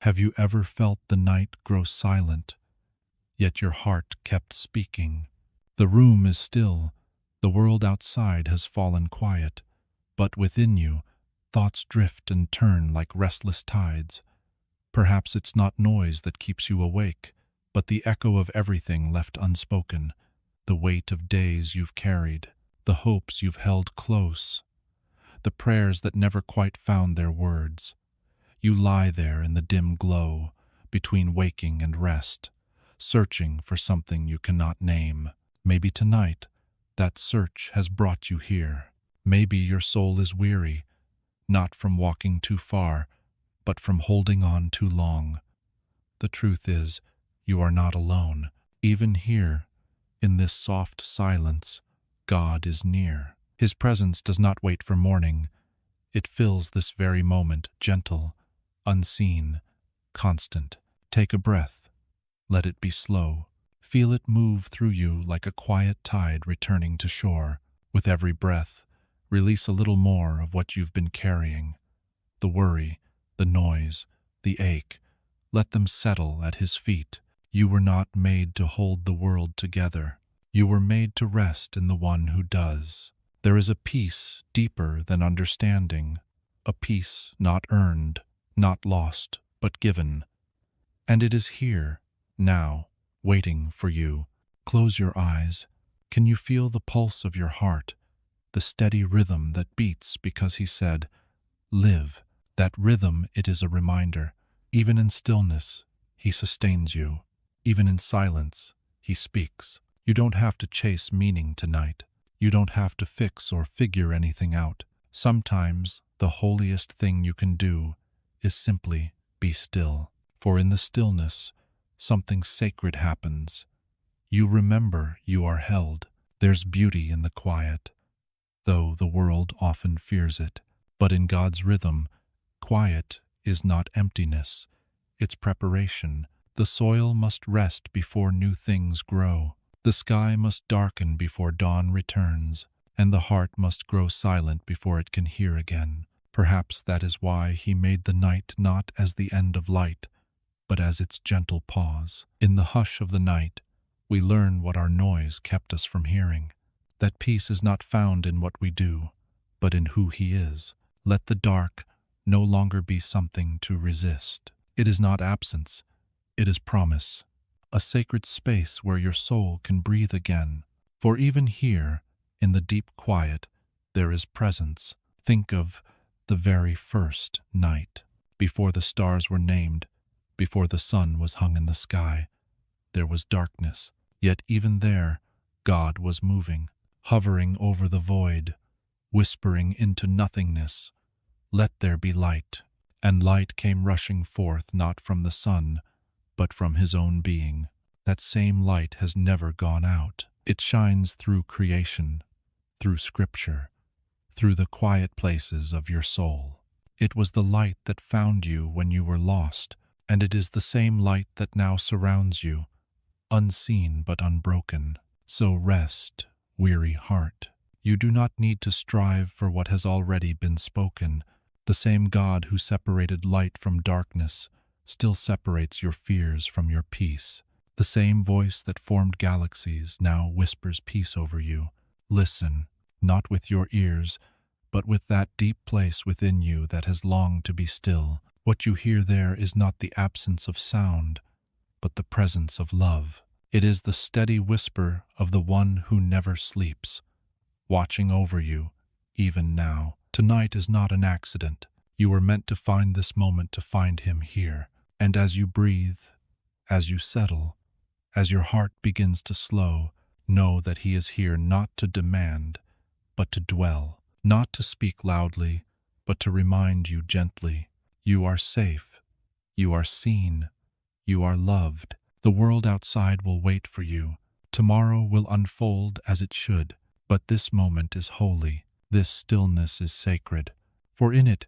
Have you ever felt the night grow silent, yet your heart kept speaking? The room is still, the world outside has fallen quiet, but within you, thoughts drift and turn like restless tides. Perhaps it's not noise that keeps you awake, but the echo of everything left unspoken, the weight of days you've carried, the hopes you've held close, the prayers that never quite found their words. You lie there in the dim glow, between waking and rest, searching for something you cannot name. Maybe tonight, that search has brought you here. Maybe your soul is weary, not from walking too far, but from holding on too long. The truth is, you are not alone. Even here, in this soft silence, God is near. His presence does not wait for morning. It fills this very moment, gentle, unseen, constant. Take a breath. Let it be slow. Feel it move through you like a quiet tide returning to shore. With every breath, release a little more of what you've been carrying. The worry, the noise, the ache. Let them settle at His feet. You were not made to hold the world together. You were made to rest in the One who does. There is a peace deeper than understanding, a peace not earned, not lost, but given. And it is here, now, waiting for you. Close your eyes. Can you feel the pulse of your heart, the steady rhythm that beats because He said, "Live"? That rhythm, it is a reminder. Even in stillness, He sustains you. Even in silence, He speaks. You don't have to chase meaning tonight. You don't have to fix or figure anything out. Sometimes the holiest thing you can do is simply be still. For in the stillness, something sacred happens. You remember you are held. There's beauty in the quiet, though the world often fears it. But in God's rhythm, quiet is not emptiness, it's preparation. The soil must rest before new things grow. The sky must darken before dawn returns, and the heart must grow silent before it can hear again. Perhaps that is why He made the night not as the end of light, but as its gentle pause. In the hush of the night, we learn what our noise kept us from hearing. That peace is not found in what we do, but in who He is. Let the dark no longer be something to resist. It is not absence, it is promise. A sacred space where your soul can breathe again. For even here, in the deep quiet, there is presence. Think of the very first night. Before the stars were named, before the sun was hung in the sky, there was darkness. Yet even there, God was moving, hovering over the void, whispering into nothingness, "Let there be light." And light came rushing forth not from the sun, but from His own being. That same light has never gone out. It shines through creation, through Scripture, through the quiet places of your soul. It was the light that found you when you were lost, and it is the same light that now surrounds you, unseen but unbroken. So rest, weary heart. You do not need to strive for what has already been spoken. The same God who separated light from darkness still separates your fears from your peace. The same voice that formed galaxies now whispers peace over you. Listen, not with your ears, but with that deep place within you that has longed to be still. What you hear there is not the absence of sound, but the presence of love. It is the steady whisper of the One who never sleeps, watching over you, even now. Tonight is not an accident. You were meant to find this moment to find Him here. And as you breathe, as you settle, as your heart begins to slow, know that He is here not to demand, but to dwell, not to speak loudly, but to remind you gently. You are safe. You are seen. You are loved. The world outside will wait for you. Tomorrow will unfold as it should. But this moment is holy. This stillness is sacred. For in it,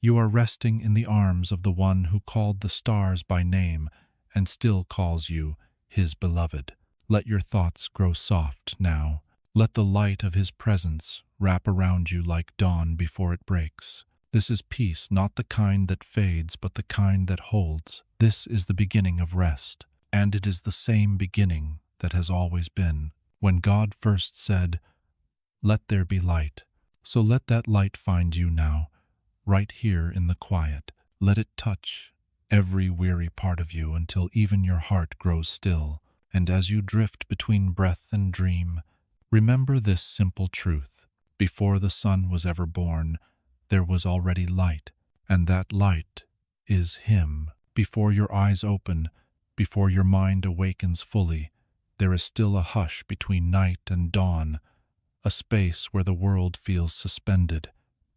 you are resting in the arms of the One who called the stars by name and still calls you His beloved. Let your thoughts grow soft now. Let the light of His presence wrap around you like dawn before it breaks. This is peace, not the kind that fades, but the kind that holds. This is the beginning of rest, and it is the same beginning that has always been. When God first said, "Let there be light," so let that light find you now, right here in the quiet. Let it touch every weary part of you until even your heart grows still. And as you drift between breath and dream, remember this simple truth. Before the sun was ever born, there was already light, and that light is Him. Before your eyes open, before your mind awakens fully, there is still a hush between night and dawn, a space where the world feels suspended,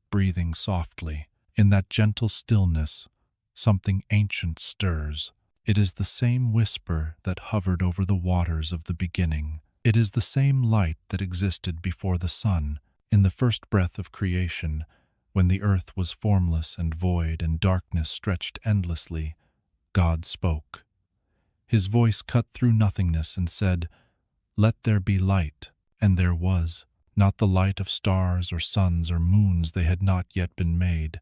breathing softly. In that gentle stillness, something ancient stirs. It is the same whisper that hovered over the waters of the beginning. It is the same light that existed before the sun, in the first breath of creation, when the earth was formless and void and darkness stretched endlessly. God spoke. His voice cut through nothingness and said, "Let there be light," and there was. Not the light of stars or suns or moons, they had not yet been made.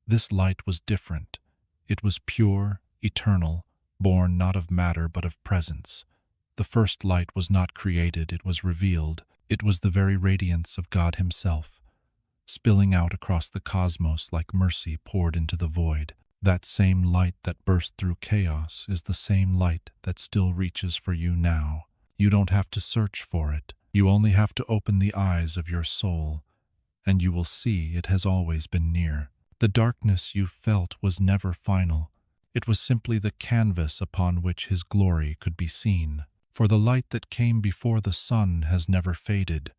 This light was different. It was pure, eternal, born not of matter but of presence. The first light was not created, it was revealed. It was the very radiance of God Himself, spilling out across the cosmos like mercy poured into the void. That same light that burst through chaos is the same light that still reaches for you now. You don't have to search for it. You only have to open the eyes of your soul, and you will see it has always been near. The darkness you felt was never final. It was simply the canvas upon which His glory could be seen. For the light that came before the sun has never faded,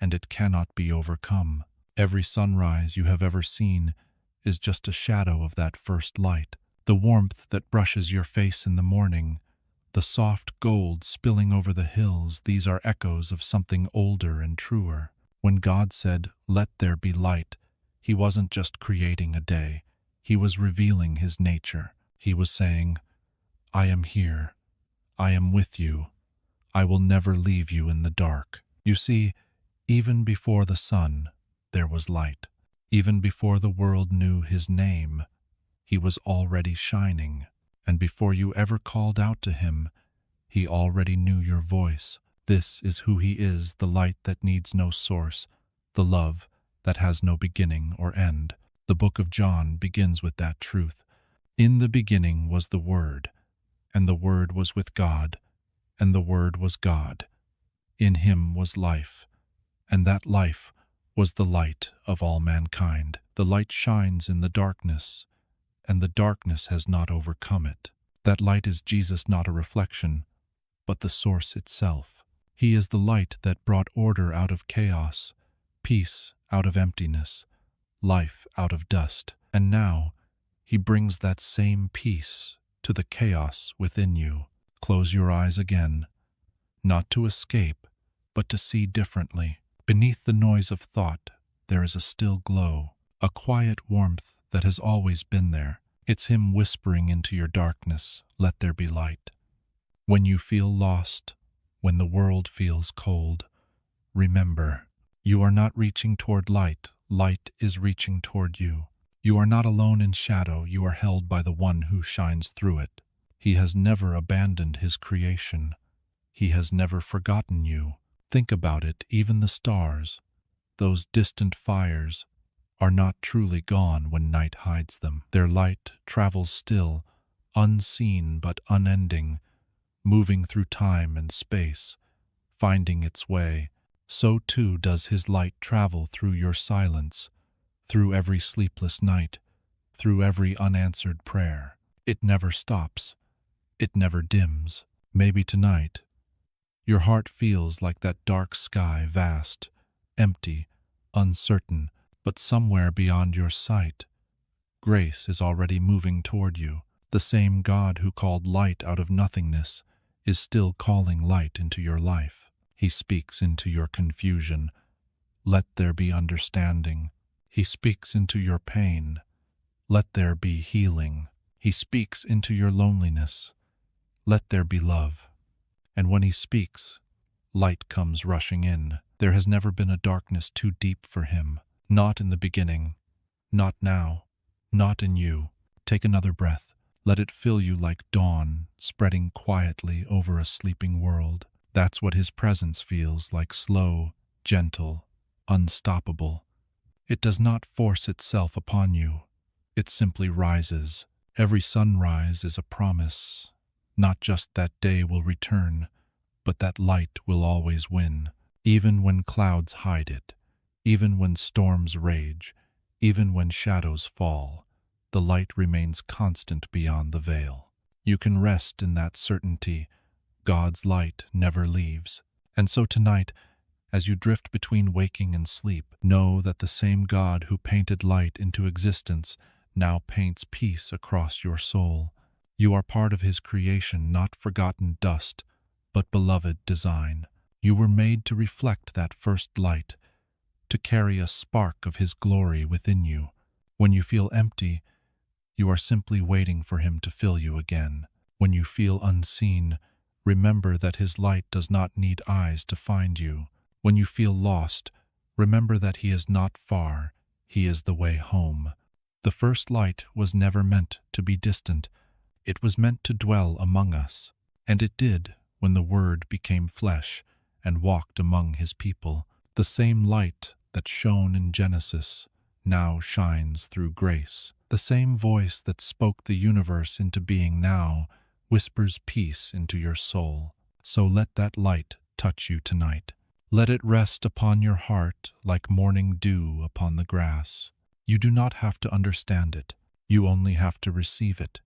and it cannot be overcome. Every sunrise you have ever seen is just a shadow of that first light. The warmth that brushes your face in the morning, the soft gold spilling over the hills, these are echoes of something older and truer. When God said, "Let there be light," He wasn't just creating a day. He was revealing His nature. He was saying, "I am here. I am with you. I will never leave you in the dark." You see, even before the sun, there was light. Even before the world knew His name, He was already shining. And before you ever called out to Him, He already knew your voice. This is who He is, the light that needs no source, the love that has no beginning or end. The book of John begins with that truth. In the beginning was the Word, and the Word was with God, and the Word was God. In Him was life, and that life was the light of all mankind. The light shines in the darkness, and the darkness has not overcome it. That light is Jesus, not a reflection, but the source itself. He is the light that brought order out of chaos, peace out of emptiness, life out of dust. And now, He brings that same peace to the chaos within you. Close your eyes again, not to escape, but to see differently. Beneath the noise of thought, there is a still glow, a quiet warmth that has always been there. It's Him whispering into your darkness, "Let there be light." When you feel lost, when the world feels cold, remember, you are not reaching toward light. Light is reaching toward you. You are not alone in shadow. You are held by the One who shines through it. He has never abandoned His creation. He has never forgotten you. Think about it, even the stars, those distant fires, are not truly gone when night hides them. Their light travels still, unseen but unending, moving through time and space, finding its way. So too does His light travel through your silence, through every sleepless night, through every unanswered prayer. It never stops. It never dims. Maybe tonight, your heart feels like that dark sky, vast, empty, uncertain, but somewhere beyond your sight, grace is already moving toward you. The same God who called light out of nothingness is still calling light into your life. He speaks into your confusion. "Let there be understanding." He speaks into your pain. "Let there be healing." He speaks into your loneliness. "Let there be love." And when He speaks, light comes rushing in. There has never been a darkness too deep for Him. Not in the beginning, Not now. Not in you. Take another breath. Let it fill you like dawn, spreading quietly over a sleeping world. That's what his presence feels like, slow, gentle, unstoppable. It does not force itself upon you. It simply rises. Every sunrise is a promise. Not just that day will return, but that light will always win. Even when clouds hide it, even when storms rage, even when shadows fall, the light remains constant beyond the veil. You can rest in that certainty. God's light never leaves. And so tonight, as you drift between waking and sleep, know that the same God who painted light into existence now paints peace across your soul. You are part of his creation, not forgotten dust, but beloved design. You were made to reflect that first light, to carry a spark of his glory within you. When you feel empty, you are simply waiting for him to fill you again. When you feel unseen, remember that his light does not need eyes to find you. When you feel lost, remember that he is not far, he is the way home. The first light was never meant to be distant. It was meant to dwell among us, and it did when the Word became flesh and walked among his people. The same light that shone in Genesis now shines through grace. The same voice that spoke the universe into being now whispers peace into your soul. So let that light touch you tonight. Let it rest upon your heart like morning dew upon the grass. You do not have to understand it. You only have to receive it.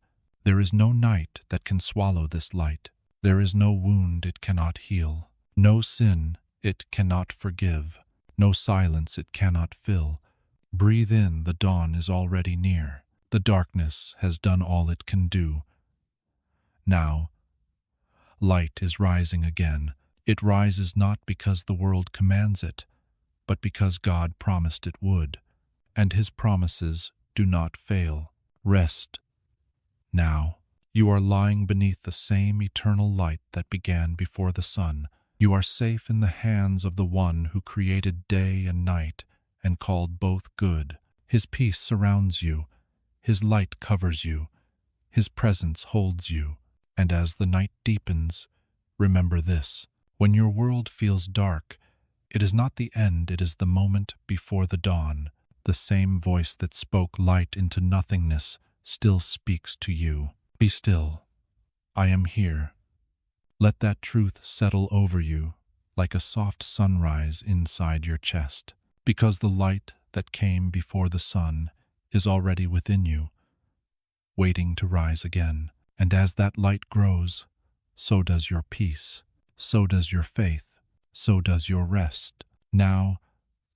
There is no night that can swallow this light. There is no wound it cannot heal. No sin it cannot forgive. No silence it cannot fill. Breathe in, the dawn is already near. The darkness has done all it can do. Now, light is rising again. It rises not because the world commands it, but because God promised it would, and his promises do not fail. Rest. Now, you are lying beneath the same eternal light that began before the sun. You are safe in the hands of the one who created day and night and called both good. His peace surrounds you. His light covers you. His presence holds you. And as the night deepens, remember this. When your world feels dark, it is not the end, it is the moment before the dawn. The same voice that spoke light into nothingness still speaks to you. Be still. I am here. Let that truth settle over you like a soft sunrise inside your chest, because the light that came before the sun is already within you, waiting to rise again. And as that light grows, so does your peace, so does your faith, so does your rest. Now,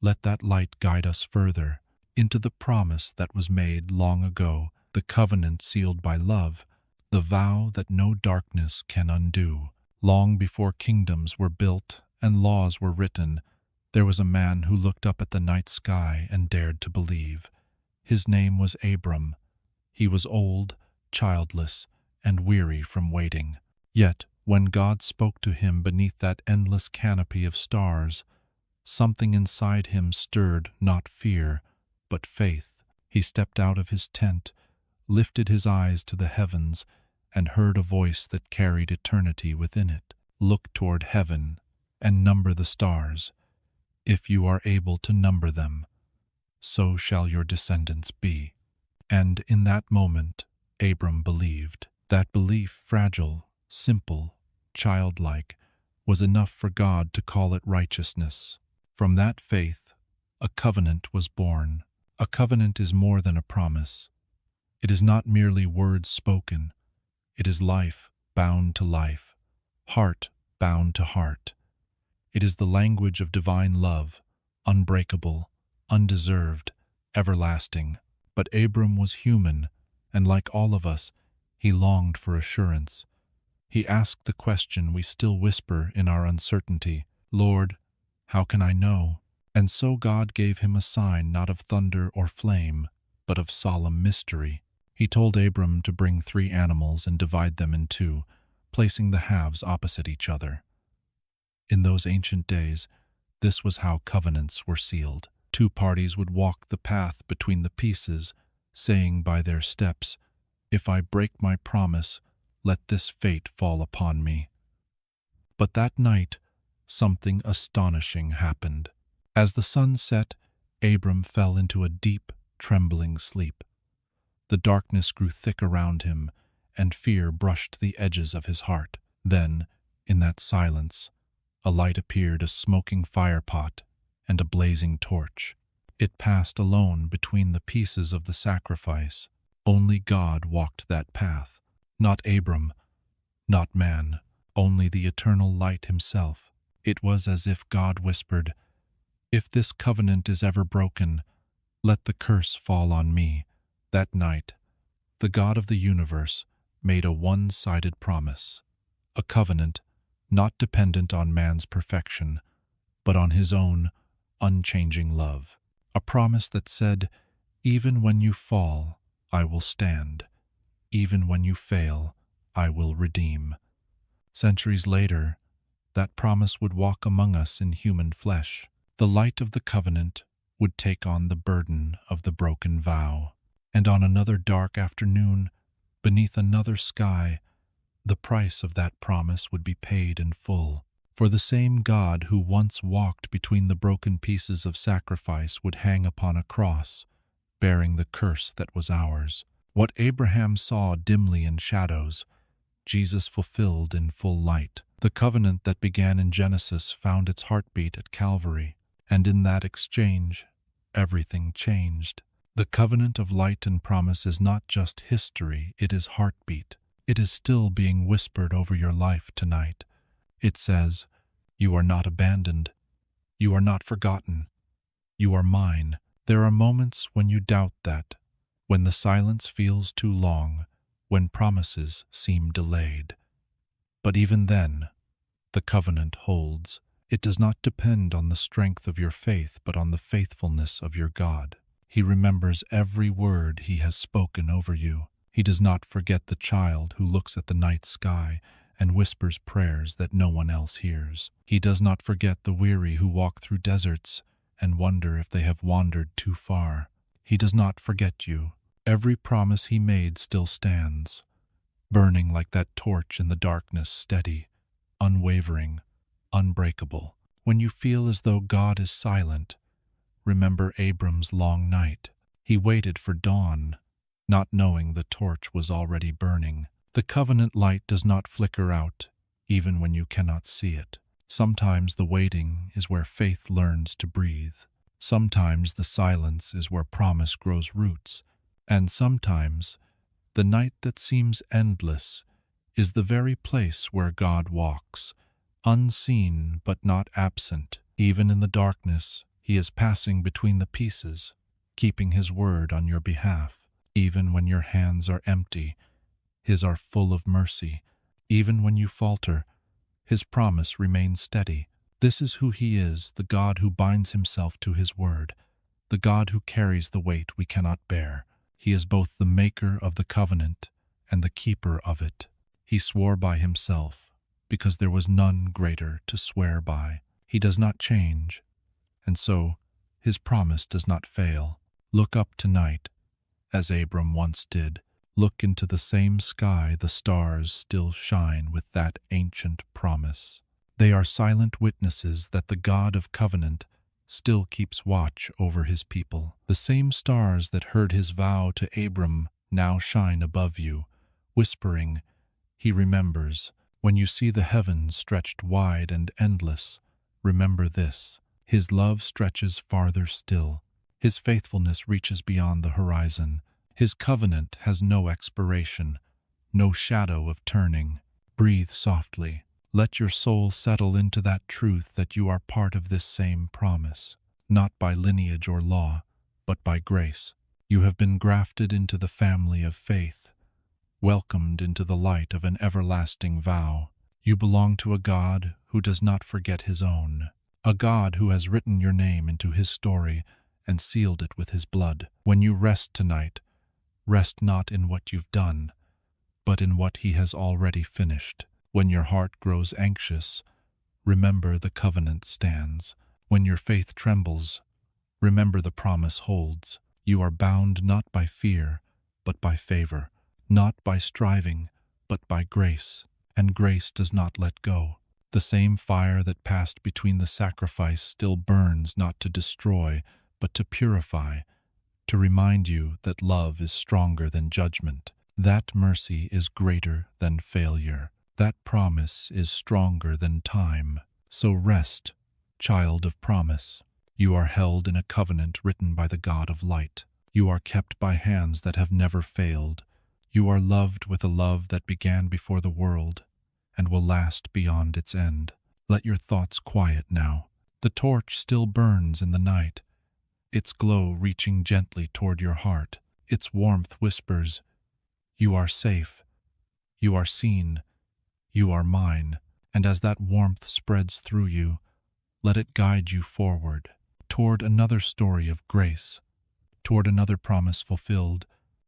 let that light guide us further into the promise that was made long ago, the covenant sealed by love, the vow that no darkness can undo. Long before kingdoms were built and laws were written, there was a man who looked up at the night sky and dared to believe. His name was Abram. He was old, childless, and weary from waiting. Yet, when God spoke to him beneath that endless canopy of stars, something inside him stirred not fear, but faith. He stepped out of his tent, lifted his eyes to the heavens, and heard a voice that carried eternity within it. Look toward heaven and number the stars. If you are able to number them, so shall your descendants be. And in that moment, Abram believed. That belief, fragile, simple, childlike, was enough for God to call it righteousness. From that faith, a covenant was born. A covenant is more than a promise. It is not merely words spoken. It is life bound to life, heart bound to heart. It is the language of divine love, unbreakable, undeserved, everlasting. But Abram was human, and like all of us, he longed for assurance. He asked the question we still whisper in our uncertainty, Lord, how can I know? And so God gave him a sign not of thunder or flame, but of solemn mystery. He told Abram to bring 3 animals and divide them in 2, placing the halves opposite each other. In those ancient days, this was how covenants were sealed. Two parties would walk the path between the pieces, saying by their steps, "If I break my promise, let this fate fall upon me." But that night, something astonishing happened. As the sun set, Abram fell into a deep, trembling sleep. The darkness grew thick around him, and fear brushed the edges of his heart. Then, in that silence, a light appeared, a smoking firepot and a blazing torch. It passed alone between the pieces of the sacrifice. Only God walked that path, not Abram, not man, only the eternal light himself. It was as if God whispered, "If this covenant is ever broken, let the curse fall on me." That night, the God of the universe made a one-sided promise, a covenant not dependent on man's perfection, but on his own unchanging love. A promise that said, "Even when you fall, I will stand. Even when you fail, I will redeem." Centuries later, that promise would walk among us in human flesh. The light of the covenant would take on the burden of the broken vow. And on another dark afternoon, beneath another sky, the price of that promise would be paid in full. For the same God who once walked between the broken pieces of sacrifice would hang upon a cross, bearing the curse that was ours. What Abraham saw dimly in shadows, Jesus fulfilled in full light. The covenant that began in Genesis found its heartbeat at Calvary, and in that exchange, everything changed. The covenant of light and promise is not just history, it is heartbeat. It is still being whispered over your life tonight. It says, "You are not abandoned. You are not forgotten. You are mine." There are moments when you doubt that, when the silence feels too long, when promises seem delayed. But even then, the covenant holds. It does not depend on the strength of your faith, but on the faithfulness of your God. He remembers every word he has spoken over you. He does not forget the child who looks at the night sky and whispers prayers that no one else hears. He does not forget the weary who walk through deserts and wonder if they have wandered too far. He does not forget you. Every promise he made still stands, burning like that torch in the darkness, steady, unwavering, unbreakable. When you feel as though God is silent, remember Abram's long night. He waited for dawn, not knowing the torch was already burning. The covenant light does not flicker out, even when you cannot see it. Sometimes the waiting is where faith learns to breathe. Sometimes the silence is where promise grows roots. And sometimes the night that seems endless is the very place where God walks, unseen but not absent. Even in the darkness, he is passing between the pieces, keeping his word on your behalf. Even when your hands are empty, his are full of mercy. Even when you falter, his promise remains steady. This is who he is, the God who binds himself to his word, the God who carries the weight we cannot bear. He is both the maker of the covenant and the keeper of it. He swore by himself, because there was none greater to swear by. He does not change, and so his promise does not fail. Look up tonight, as Abram once did. Look into the same sky. The stars still shine with that ancient promise. They are silent witnesses that the God of covenant still keeps watch over his people. The same stars that heard his vow to Abram now shine above you, whispering, "He remembers." When you see the heavens stretched wide and endless, remember this: his love stretches farther still. His faithfulness reaches beyond the horizon. His covenant has no expiration, no shadow of turning. Breathe softly. Let your soul settle into that truth that you are part of this same promise, not by lineage or law, but by grace. You have been grafted into the family of faith, welcomed into the light of an everlasting vow. You belong to a God who does not forget his own, a God who has written your name into his story and sealed it with his blood. When you rest tonight, rest not in what you've done, but in what he has already finished. When your heart grows anxious, remember the covenant stands. When your faith trembles, remember the promise holds. You are bound not by fear, but by favor, not by striving, but by grace, and grace does not let go. The same fire that passed between the sacrifice still burns not to destroy, but to purify, to remind you that love is stronger than judgment. That mercy is greater than failure. That promise is stronger than time. So rest, child of promise. You are held in a covenant written by the God of light. You are kept by hands that have never failed. You are loved with a love that began before the world and will last beyond its end. Let your thoughts quiet now. The torch still burns in the night, its glow reaching gently toward your heart. Its warmth whispers, "You are safe. You are seen. You are mine." And as that warmth spreads through you, let it guide you forward, toward another story of grace, toward another promise fulfilled,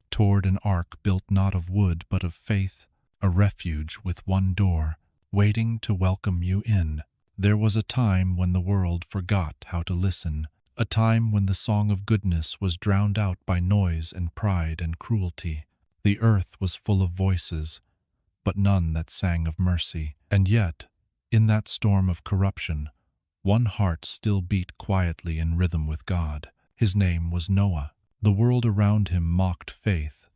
toward an ark built not of wood but of faith, a refuge with one door, waiting to welcome you in. There was a time when the world forgot how to listen, a time when the song of goodness was drowned out by noise and pride and cruelty. The earth was full of voices, but none that sang of mercy. And yet, in that storm of corruption, one heart still beat quietly in rhythm with God. His name was Noah. The world around him mocked faith,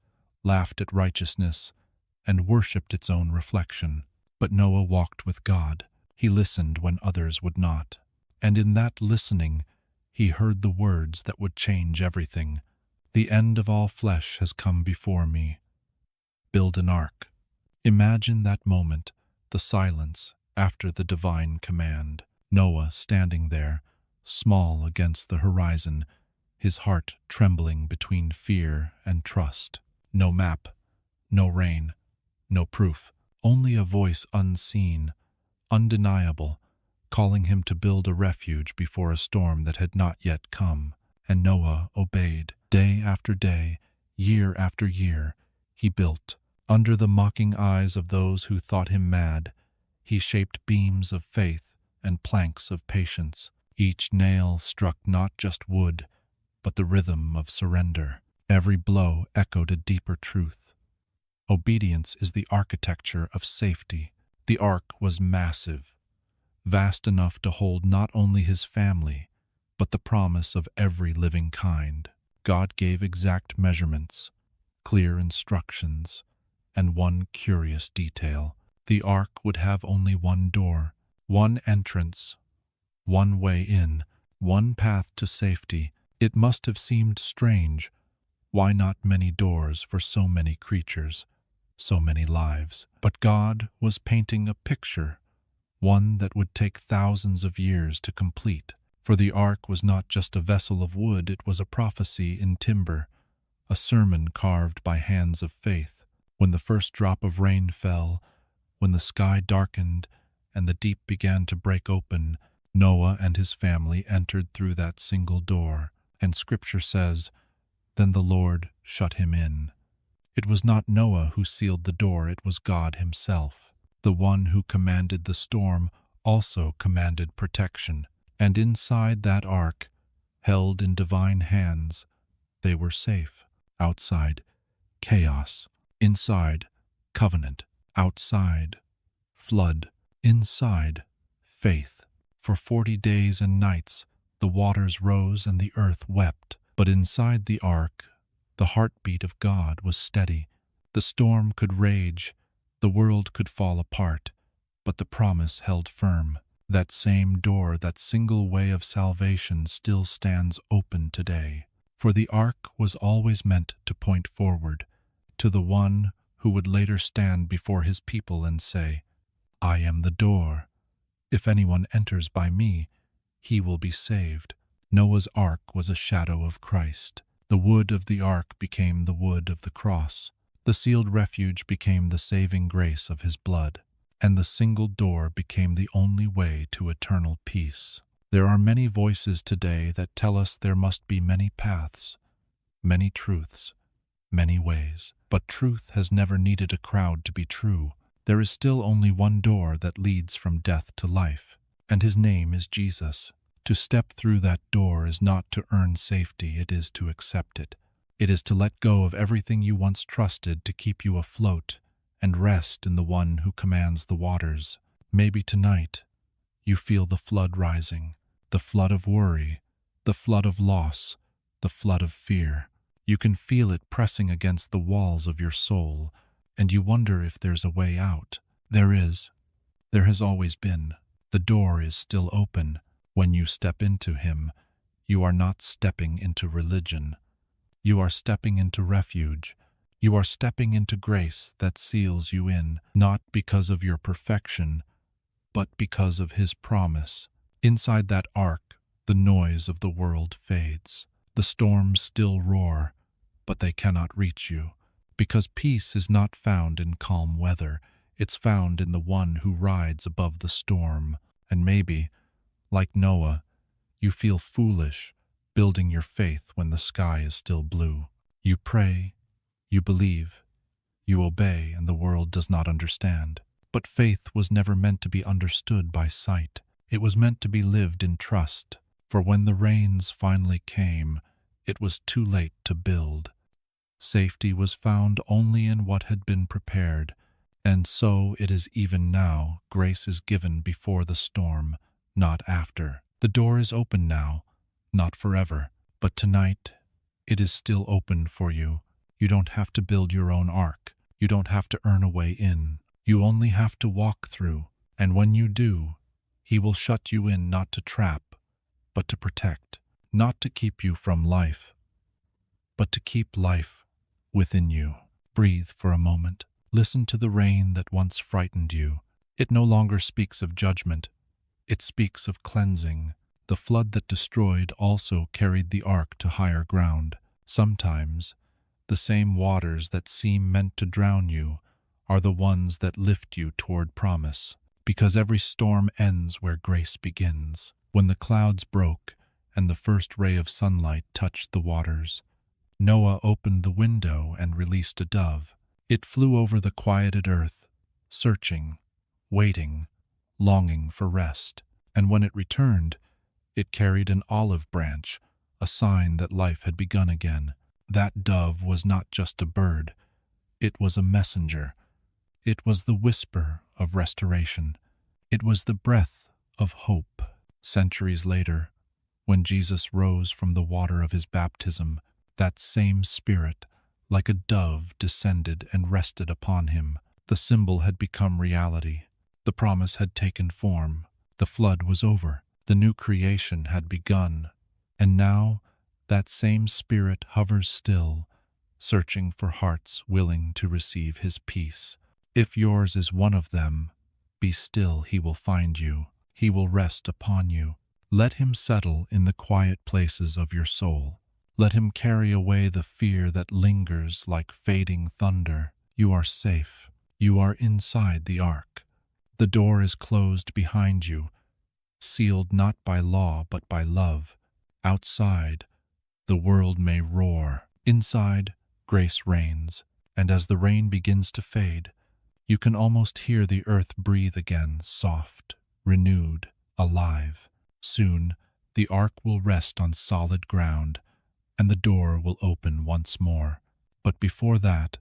laughed at righteousness, and worshipped its own reflection. But Noah walked with God. He listened when others would not. And in that listening, he heard the words that would change everything. The end of all flesh has come before me. Build an ark. Imagine that moment, the silence after the divine command. Noah standing there, small against the horizon, his heart trembling between fear and trust. No map, no rain, no proof, only a voice unseen, undeniable, calling him to build a refuge before a storm that had not yet come. And Noah obeyed. Day after day, year after year, he built. Under the mocking eyes of those who thought him mad, he shaped beams of faith and planks of patience. Each nail struck not just wood, but the rhythm of surrender. Every blow echoed a deeper truth. Obedience is the architecture of safety. The ark was massive, vast enough to hold not only his family, but the promise of every living kind. God gave exact measurements, clear instructions, and one curious detail. The ark would have only one door, one entrance, one way in, one path to safety. It must have seemed strange. Why not many doors for so many creatures, so many lives? But God was painting a picture, one that would take thousands of years to complete. For the ark was not just a vessel of wood, it was a prophecy in timber, a sermon carved by hands of faith. When the first drop of rain fell, when the sky darkened and the deep began to break open, Noah and his family entered through that single door. And Scripture says, "Then the Lord shut him in." It was not Noah who sealed the door, it was God himself. The one who commanded the storm also commanded protection. And inside that ark, held in divine hands, they were safe. Outside, chaos. Inside, covenant. Outside, flood. Inside, faith. For 40 days and nights, the waters rose and the earth wept. But inside the ark, the heartbeat of God was steady. The storm could rage, the world could fall apart, but the promise held firm. That same door, that single way of salvation still stands open today. For the ark was always meant to point forward, to the one who would later stand before his people and say, "I am the door. If anyone enters by me, he will be saved." Noah's ark was a shadow of Christ. The wood of the ark became the wood of the cross. The sealed refuge became the saving grace of his blood. And the single door became the only way to eternal peace. There are many voices today that tell us there must be many paths, many truths, many ways. But truth has never needed a crowd to be true. There is still only one door that leads from death to life, and his name is Jesus. To step through that door is not to earn safety, it is to accept it. It is to let go of everything you once trusted to keep you afloat and rest in the one who commands the waters. Maybe tonight you feel the flood rising, the flood of worry, the flood of loss, the flood of fear. You can feel it pressing against the walls of your soul, and you wonder if there's a way out. There is. There has always been. The door is still open. When you step into him, you are not stepping into religion. You are stepping into refuge. You are stepping into grace that seals you in, not because of your perfection, but because of his promise. Inside that ark, the noise of the world fades. The storms still roar, but they cannot reach you, because peace is not found in calm weather. It's found in the one who rides above the storm. And maybe, like Noah, you feel foolish, building your faith when the sky is still blue. You pray, you believe, you obey, and the world does not understand. But faith was never meant to be understood by sight. It was meant to be lived in trust, for when the rains finally came, it was too late to build. Safety was found only in what had been prepared, and so it is even now. Grace is given before the storm, not after. The door is open now, not forever, but tonight it is still open for you. You don't have to build your own ark. You don't have to earn a way in. You only have to walk through, and when you do, he will shut you in not to trap, but to protect, not to keep you from life, but to keep life within you. Breathe for a moment. Listen to the rain that once frightened you. It no longer speaks of judgment. It speaks of cleansing. The flood that destroyed also carried the ark to higher ground. Sometimes, the same waters that seem meant to drown you are the ones that lift you toward promise, because every storm ends where grace begins. When the clouds broke and the first ray of sunlight touched the waters, Noah opened the window and released a dove. It flew over the quieted earth, searching, waiting, longing for rest. And when it returned, it carried an olive branch, a sign that life had begun again. That dove was not just a bird. It was a messenger. It was the whisper of restoration. It was the breath of hope. Centuries later, when Jesus rose from the water of his baptism, that same Spirit, like a dove, descended and rested upon him. The symbol had become reality. The promise had taken form. The flood was over. The new creation had begun. And now, that same Spirit hovers still, searching for hearts willing to receive his peace. If yours is one of them, be still, he will find you. He will rest upon you. Let him settle in the quiet places of your soul. Let him carry away the fear that lingers like fading thunder. You are safe. You are inside the ark. The door is closed behind you, sealed not by law but by love. Outside, the world may roar. Inside, grace reigns, and as the rain begins to fade, you can almost hear the earth breathe again, soft, renewed, alive. Soon, the ark will rest on solid ground, and the door will open once more. But before that,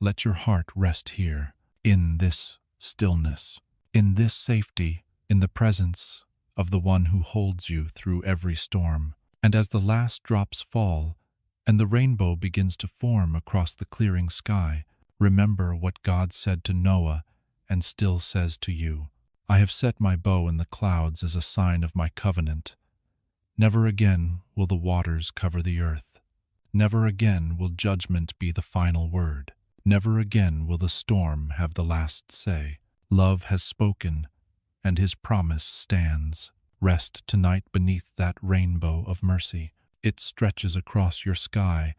let your heart rest here, in this stillness, in this safety, in the presence of the one who holds you through every storm. And as the last drops fall, and the rainbow begins to form across the clearing sky, remember what God said to Noah and still says to you. I have set my bow in the clouds as a sign of my covenant. Never again will the waters cover the earth. Never again will judgment be the final word. Never again will the storm have the last say. Love has spoken, and his promise stands. Rest tonight beneath that rainbow of mercy. It stretches across your sky,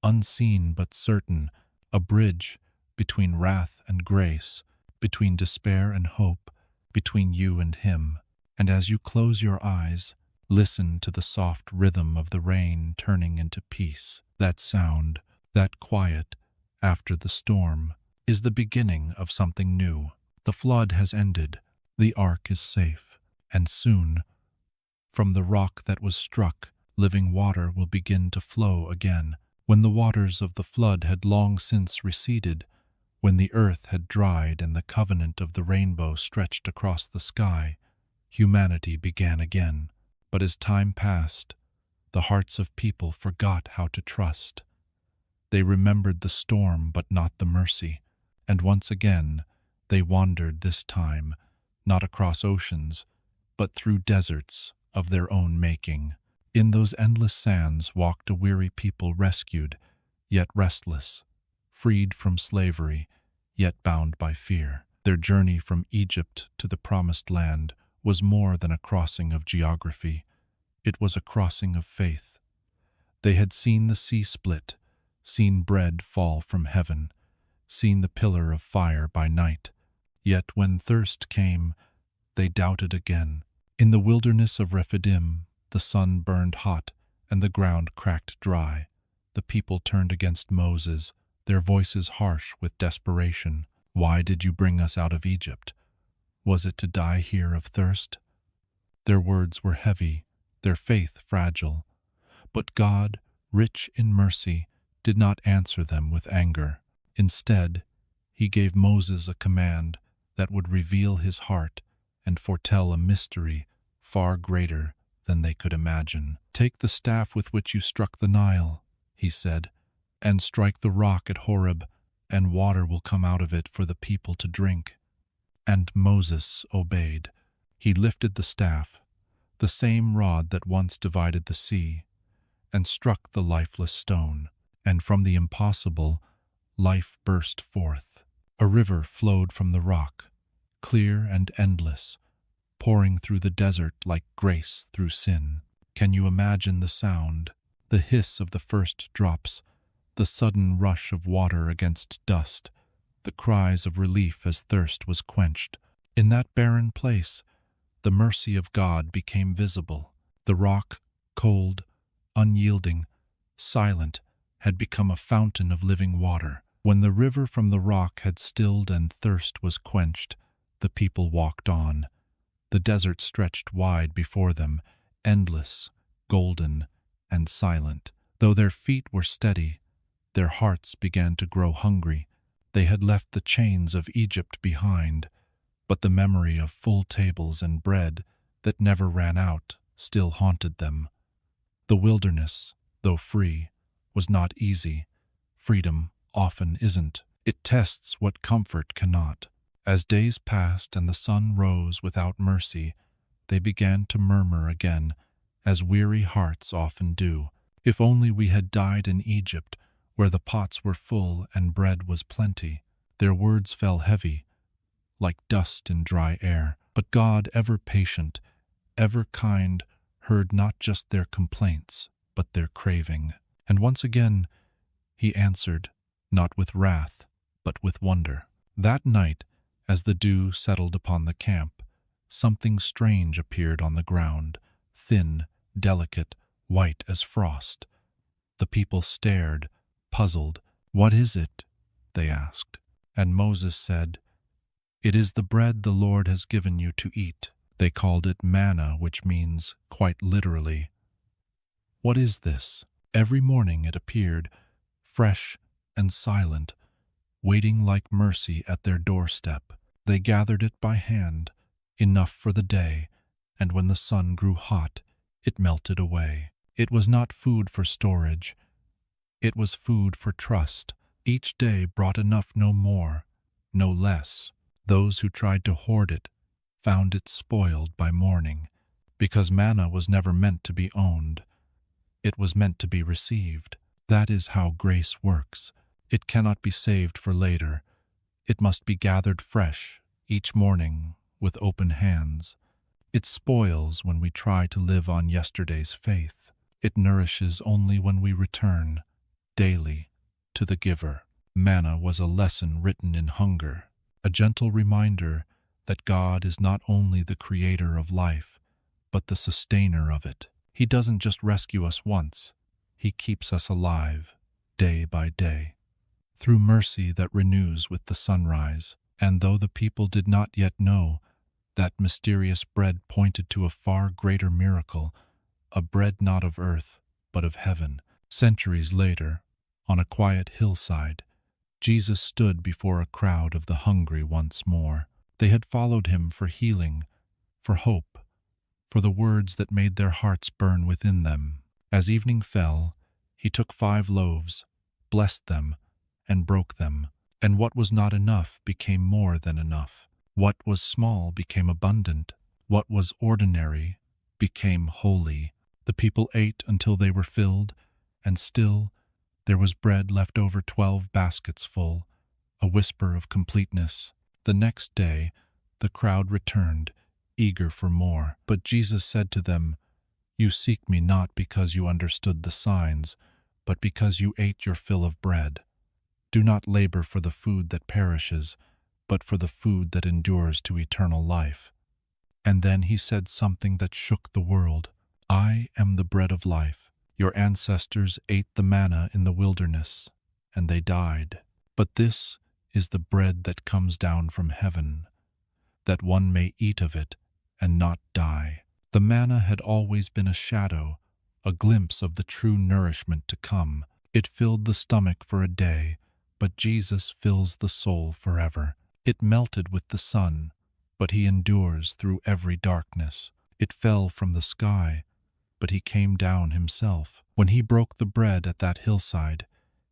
unseen but certain, a bridge between wrath and grace, between despair and hope, between you and him. And as you close your eyes, listen to the soft rhythm of the rain turning into peace. That sound, that quiet, after the storm, is the beginning of something new. The flood has ended, the ark is safe, and soon From the rock that was struck, living water will begin to flow again. When the waters of the flood had long since receded, when the earth had dried and the covenant of the rainbow stretched across the sky, humanity began again. But as time passed, the hearts of people forgot how to trust. They remembered the storm but not the mercy, and once again they wandered, this time not across oceans, but through deserts of their own making. In those endless sands walked a weary people, rescued, yet restless, freed from slavery, yet bound by fear. Their journey from Egypt to the Promised Land was more than a crossing of geography. It was a crossing of faith. They had seen the sea split, seen bread fall from heaven, seen the pillar of fire by night. Yet when thirst came, they doubted again. In the wilderness of Rephidim, the sun burned hot and the ground cracked dry. The people turned against Moses, their voices harsh with desperation. "Why did you bring us out of Egypt? Was it to die here of thirst?" Their words were heavy, their faith fragile. But God, rich in mercy, did not answer them with anger. Instead, he gave Moses a command that would reveal his heart and foretell a mystery far greater than they could imagine. "Take the staff with which you struck the Nile," he said, "and strike the rock at Horeb, and water will come out of it for the people to drink." And Moses obeyed. He lifted the staff, the same rod that once divided the sea, and struck the lifeless stone. And from the impossible, life burst forth. A river flowed from the rock, clear and endless, pouring through the desert like grace through sin. Can you imagine the sound, the hiss of the first drops, the sudden rush of water against dust, the cries of relief as thirst was quenched? In that barren place, the mercy of God became visible. The rock, cold, unyielding, silent, had become a fountain of living water. When the river from the rock had stilled and thirst was quenched, the people walked on. The desert stretched wide before them, endless, golden, and silent. Though their feet were steady, their hearts began to grow hungry. They had left the chains of Egypt behind, but the memory of full tables and bread that never ran out still haunted them. The wilderness, though free, was not easy. Freedom often isn't. It tests what comfort cannot. As days passed and the sun rose without mercy, they began to murmur again, as weary hearts often do. "If only we had died in Egypt, where the pots were full and bread was plenty." Their words fell heavy, like dust in dry air. But God, ever patient, ever kind, heard not just their complaints, but their craving. And once again, he answered, not with wrath, but with wonder. That night, as the dew settled upon the camp, something strange appeared on the ground, thin, delicate, white as frost. The people stared, puzzled. "What is it?" they asked. And Moses said, "It is the bread the Lord has given you to eat." They called it manna, which means, quite literally, "What is this?" Every morning it appeared, fresh and silent, waiting like mercy at their doorstep. They gathered it by hand, enough for the day, and when the sun grew hot, it melted away. It was not food for storage. It was food for trust. Each day brought enough, no more, no less. Those who tried to hoard it found it spoiled by morning, because manna was never meant to be owned. It was meant to be received. That is how grace works. It cannot be saved for later. It must be gathered fresh, each morning, with open hands. It spoils when we try to live on yesterday's faith. It nourishes only when we return, daily, to the giver. Manna was a lesson written in hunger, a gentle reminder that God is not only the creator of life, but the sustainer of it. He doesn't just rescue us once, he keeps us alive, day by day, through mercy that renews with the sunrise. And though the people did not yet know, That mysterious bread pointed to a far greater miracle, a bread not of earth, but of heaven. Centuries later, on a quiet hillside, Jesus stood before a crowd of the hungry once more. They had followed him for healing, for hope, for the words that made their hearts burn within them. As evening fell, he took 5 loaves, blessed them, and broke them. And what was not enough became more than enough. What was small became abundant. What was ordinary became holy. The people ate until they were filled, and still there was bread left over 12 baskets full, a whisper of completeness. The next day, the crowd returned, eager for more. But Jesus said to them, "You seek me not because you understood the signs, but because you ate your fill of bread. Do not labor for the food that perishes, but for the food that endures to eternal life." And then he said something that shook the world. "I am the bread of life. Your ancestors ate the manna in the wilderness, and they died. But this is the bread that comes down from heaven, that one may eat of it and not die." The manna had always been a shadow, a glimpse of the true nourishment to come. It filled the stomach for a day, but Jesus fills the soul forever. It melted with the sun, but he endures through every darkness. It fell from the sky, but he came down himself. When he broke the bread at that hillside,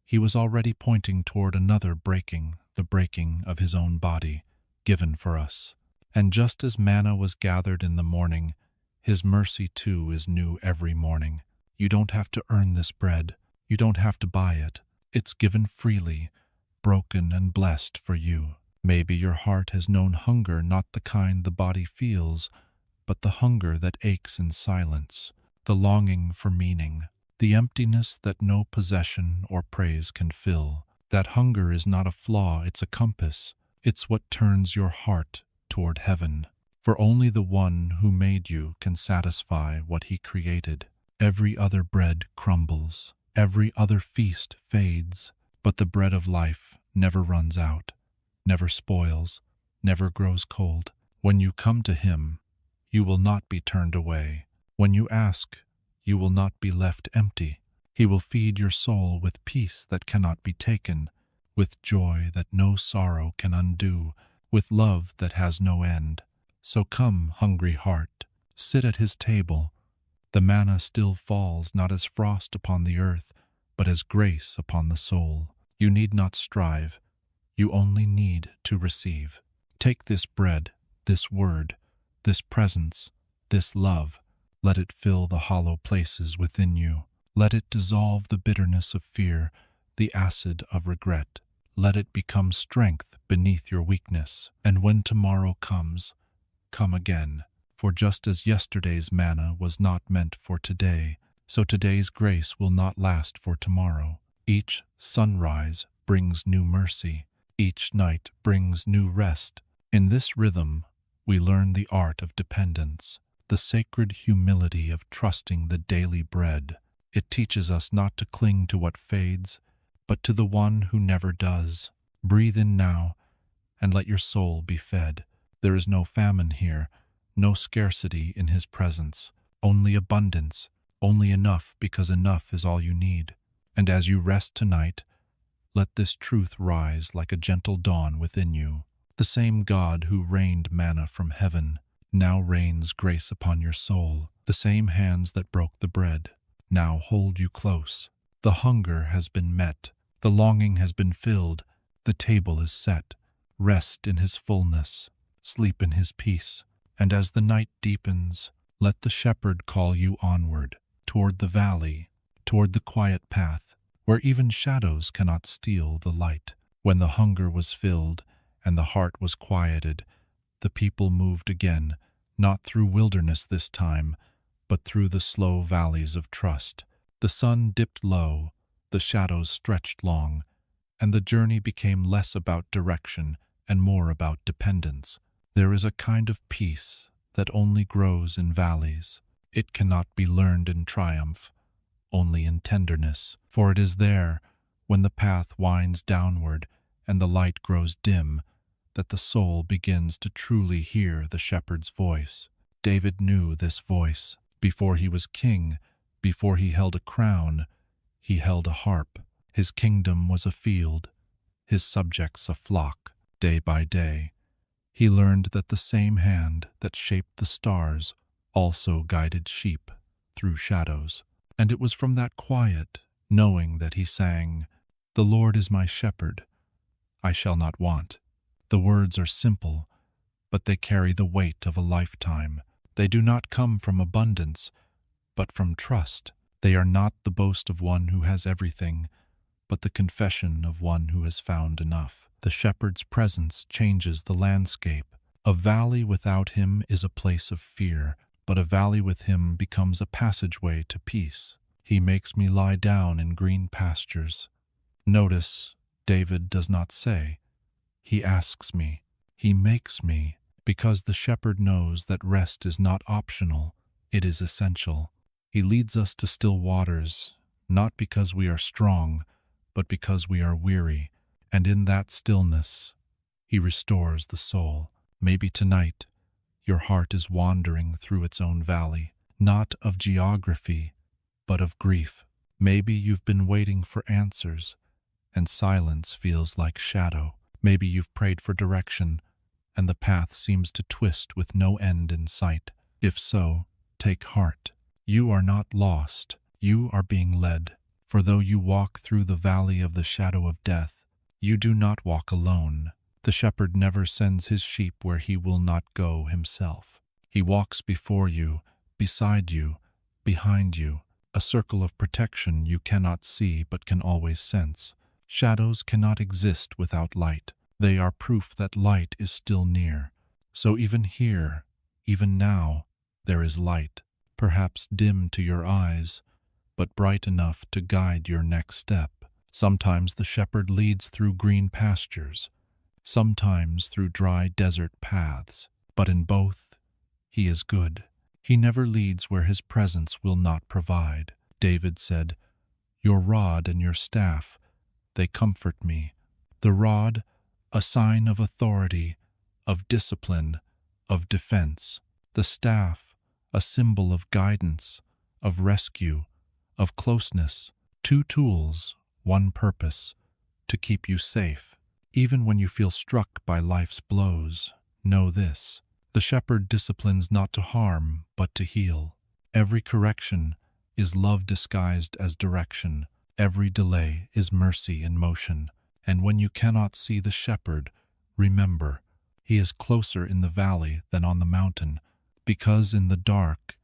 he was already pointing toward another breaking, the breaking of his own body, given for us. And just as manna was gathered in the morning, his mercy too is new every morning. You don't have to earn this bread. You don't have to buy it. It's given freely, broken and blessed for you. Maybe your heart has known hunger, not the kind the body feels, but the hunger that aches in silence, the longing for meaning, the emptiness that no possession or praise can fill. That hunger is not a flaw, it's a compass. It's what turns your heart toward heaven. For only the one who made you can satisfy what he created. Every other bread crumbles. Every other feast fades, but the bread of life never runs out, never spoils, never grows cold. When you come to him, you will not be turned away. When you ask, you will not be left empty. He will feed your soul with peace that cannot be taken, with joy that no sorrow can undo, with love that has no end. So come, hungry heart, sit at his table. The manna still falls not as frost upon the earth, but as grace upon the soul. You need not strive. You only need to receive. Take this bread, this word, this presence, this love. Let it fill the hollow places within you. Let it dissolve the bitterness of fear, the acid of regret. Let it become strength beneath your weakness. And when tomorrow comes, come again. For just as yesterday's manna was not meant for today, so today's grace will not last for tomorrow. Each sunrise brings new mercy. Each night brings new rest. In this rhythm, we learn the art of dependence, the sacred humility of trusting the daily bread. It teaches us not to cling to what fades, but to the one who never does. Breathe in now, and let your soul be fed. There is no famine here, no scarcity in his presence, only abundance, only enough because enough is all you need. And as you rest tonight, let this truth rise like a gentle dawn within you. The same God who rained manna from heaven now rains grace upon your soul. The same hands that broke the bread now hold you close. The hunger has been met. The longing has been filled. The table is set. Rest in his fullness. Sleep in his peace. And as the night deepens, let the shepherd call you onward, toward the valley, toward the quiet path, where even shadows cannot steal the light. When the hunger was filled and the heart was quieted, the people moved again, not through wilderness this time, but through the slow valleys of trust. The sun dipped low, the shadows stretched long, and the journey became less about direction and more about dependence. There is a kind of peace that only grows in valleys. It cannot be learned in triumph, only in tenderness, for it is there, when the path winds downward and the light grows dim, that the soul begins to truly hear the shepherd's voice. David knew this voice. Before he was king, before he held a crown, he held a harp. His kingdom was a field, his subjects a flock. Day by day, he learned that the same hand that shaped the stars also guided sheep through shadows. And it was from that quiet, knowing that he sang, "The Lord is my shepherd, I shall not want." The words are simple, but they carry the weight of a lifetime. They do not come from abundance, but from trust. They are not the boast of one who has everything, but the confession of one who has found enough. The shepherd's presence changes the landscape. A valley without him is a place of fear, but a valley with him becomes a passageway to peace. He makes me lie down in green pastures. Notice, David does not say, he asks me. He makes me, because the shepherd knows that rest is not optional, it is essential. He leads us to still waters, not because we are strong, but because we are weary, and in that stillness, he restores the soul. Maybe tonight, your heart is wandering through its own valley, not of geography, but of grief. Maybe you've been waiting for answers, and silence feels like shadow. Maybe you've prayed for direction, and the path seems to twist with no end in sight. If so, take heart. You are not lost. You are being led. For though you walk through the valley of the shadow of death, you do not walk alone. The shepherd never sends his sheep where he will not go himself. He walks before you, beside you, behind you, a circle of protection you cannot see but can always sense. Shadows cannot exist without light. They are proof that light is still near. So even here, even now, there is light, perhaps dim to your eyes, but bright enough to guide your next step. Sometimes the shepherd leads through green pastures, sometimes through dry desert paths, but in both, he is good. He never leads where his presence will not provide. David said, "Your rod and your staff, they comfort me." The rod, a sign of authority, of discipline, of defense. The staff, a symbol of guidance, of rescue, of closeness. Two tools, one purpose, to keep you safe. Even when you feel struck by life's blows, know this: the shepherd disciplines not to harm, but to heal. Every correction is love disguised as direction. Every delay is mercy in motion. And when you cannot see the shepherd, remember, he is closer in the valley than on the mountain, because in the dark,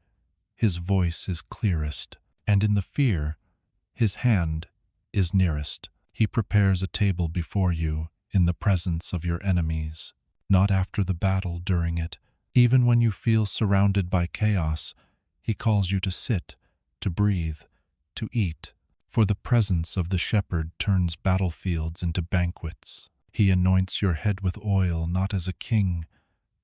his voice is clearest, and in the fear, his hand is nearest. He prepares a table before you in the presence of your enemies, not after the battle, during it. Even when you feel surrounded by chaos, he calls you to sit, to breathe, to eat. For the presence of the shepherd turns battlefields into banquets. He anoints your head with oil, not as a king,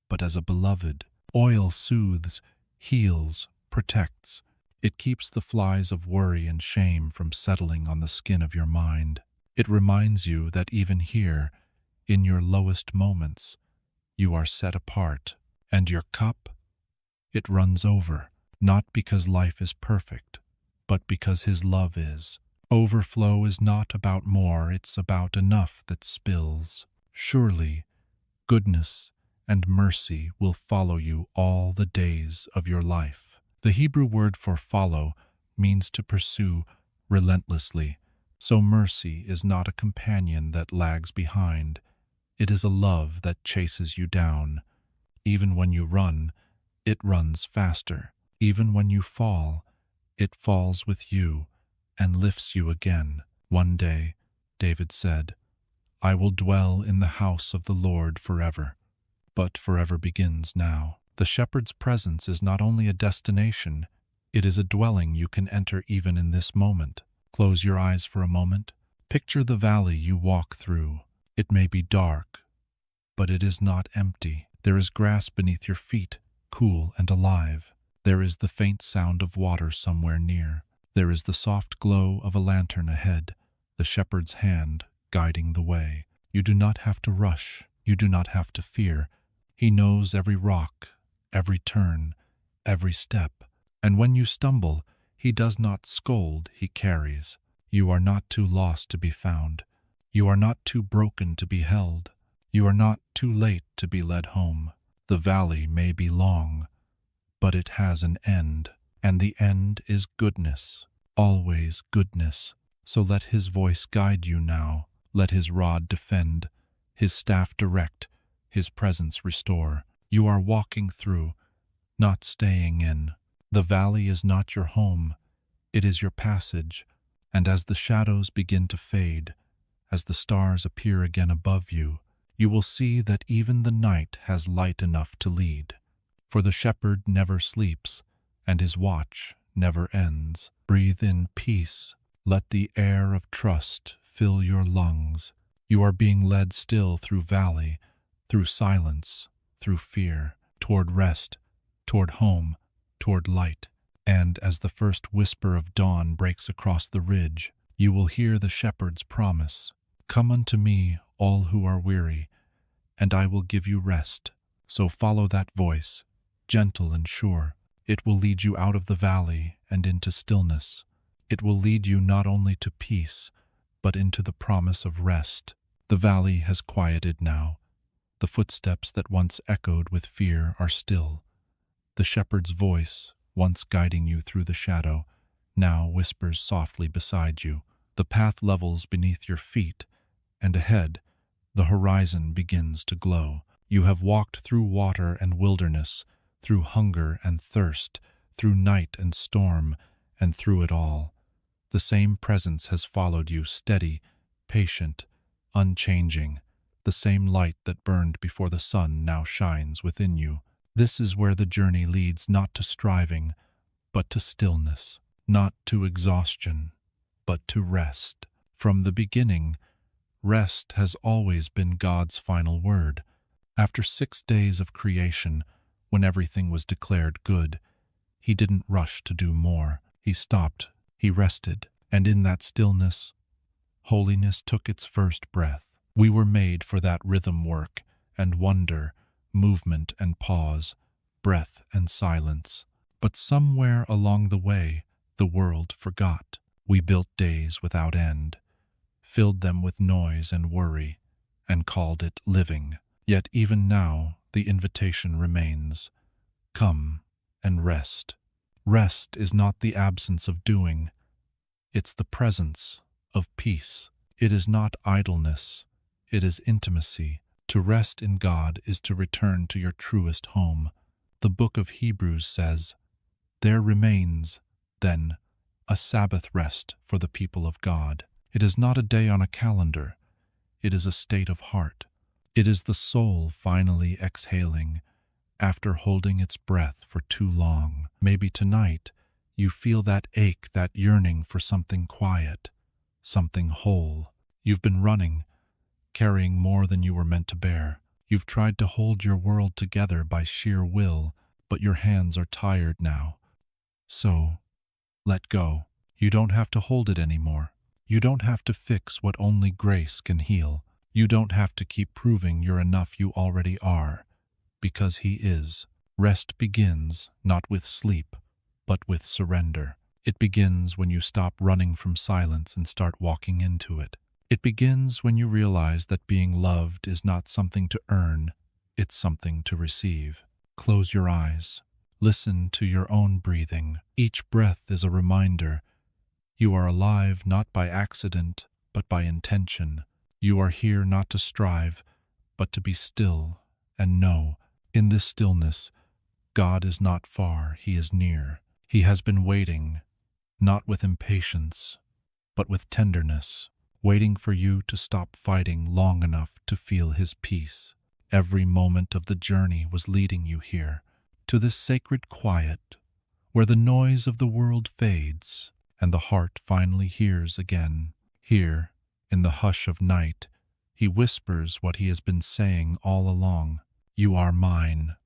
but as a beloved. Oil soothes, heals, protects. It keeps the flies of worry and shame from settling on the skin of your mind. It reminds you that even here, in your lowest moments, you are set apart. And your cup? It runs over, not because life is perfect, but because his love is. Overflow is not about more, it's about enough that spills. Surely, goodness and mercy will follow you all the days of your life. The Hebrew word for follow means to pursue relentlessly, so mercy is not a companion that lags behind. It is a love that chases you down. Even when you run, it runs faster. Even when you fall, it falls with you and lifts you again. One day, David said, "I will dwell in the house of the Lord forever." But forever begins now. The shepherd's presence is not only a destination, it is a dwelling you can enter even in this moment. Close your eyes for a moment. Picture the valley you walk through. It may be dark, but it is not empty. There is grass beneath your feet, cool and alive. There is the faint sound of water somewhere near. There is the soft glow of a lantern ahead, the shepherd's hand guiding the way. You do not have to rush. You do not have to fear. He knows every rock, every turn, every step. And when you stumble, he does not scold, he carries. You are not too lost to be found. You are not too broken to be held. You are not too late to be led home. The valley may be long, but it has an end, and the end is goodness, always goodness. So let his voice guide you now, let his rod defend, his staff direct, his presence restore. You are walking through, not staying in. The valley is not your home, it is your passage, and as the shadows begin to fade, as the stars appear again above you, you will see that even the night has light enough to lead. For the shepherd never sleeps, and his watch never ends. Breathe in peace. Let the air of trust fill your lungs. You are being led still through valley, through silence, through fear, toward rest, toward home, toward light. And as the first whisper of dawn breaks across the ridge, you will hear the shepherd's promise. Come unto me, all who are weary, and I will give you rest. So follow that voice, gentle and sure. It will lead you out of the valley and into stillness. It will lead you not only to peace, but into the promise of rest. The valley has quieted now. The footsteps that once echoed with fear are still. The shepherd's voice, once guiding you through the shadow, now whispers softly beside you. The path levels beneath your feet, and ahead, the horizon begins to glow. You have walked through water and wilderness, through hunger and thirst, through night and storm, and through it all, the same presence has followed you, steady, patient, unchanging. The same light that burned before the sun now shines within you. This is where the journey leads, not to striving, but to stillness, not to exhaustion, but to rest. From the beginning, rest has always been God's final word. After 6 days of creation, when everything was declared good, he didn't rush to do more. He stopped, he rested, and in that stillness, holiness took its first breath. We were made for that rhythm work and wonder, movement and pause, breath and silence. But somewhere along the way, the world forgot. We built days without end, filled them with noise and worry, and called it living. Yet even now, the invitation remains. Come and rest. Rest is not the absence of doing. It's the presence of peace. It is not idleness. It is intimacy. To rest in God is to return to your truest home. The book of Hebrews says, "There remains, then, a Sabbath rest for the people of God." It is not a day on a calendar. It is a state of heart. It is the soul finally exhaling after holding its breath for too long. Maybe tonight you feel that ache, that yearning for something quiet, something whole. You've been running, carrying more than you were meant to bear. You've tried to hold your world together by sheer will, but your hands are tired now. So, let go. You don't have to hold it anymore. You don't have to fix what only grace can heal. You don't have to keep proving you're enough. You already are, because He is. Rest begins not with sleep, but with surrender. It begins when you stop running from silence and start walking into it. It begins when you realize that being loved is not something to earn, it's something to receive. Close your eyes. Listen to your own breathing. Each breath is a reminder. You are alive not by accident, but by intention. You are here not to strive, but to be still and know. In this stillness, God is not far, He is near. He has been waiting, not with impatience, but with tenderness, waiting for you to stop fighting long enough to feel His peace. Every moment of the journey was leading you here, to this sacred quiet, where the noise of the world fades and the heart finally hears again. Here, in the hush of night, He whispers what He has been saying all along. You are mine.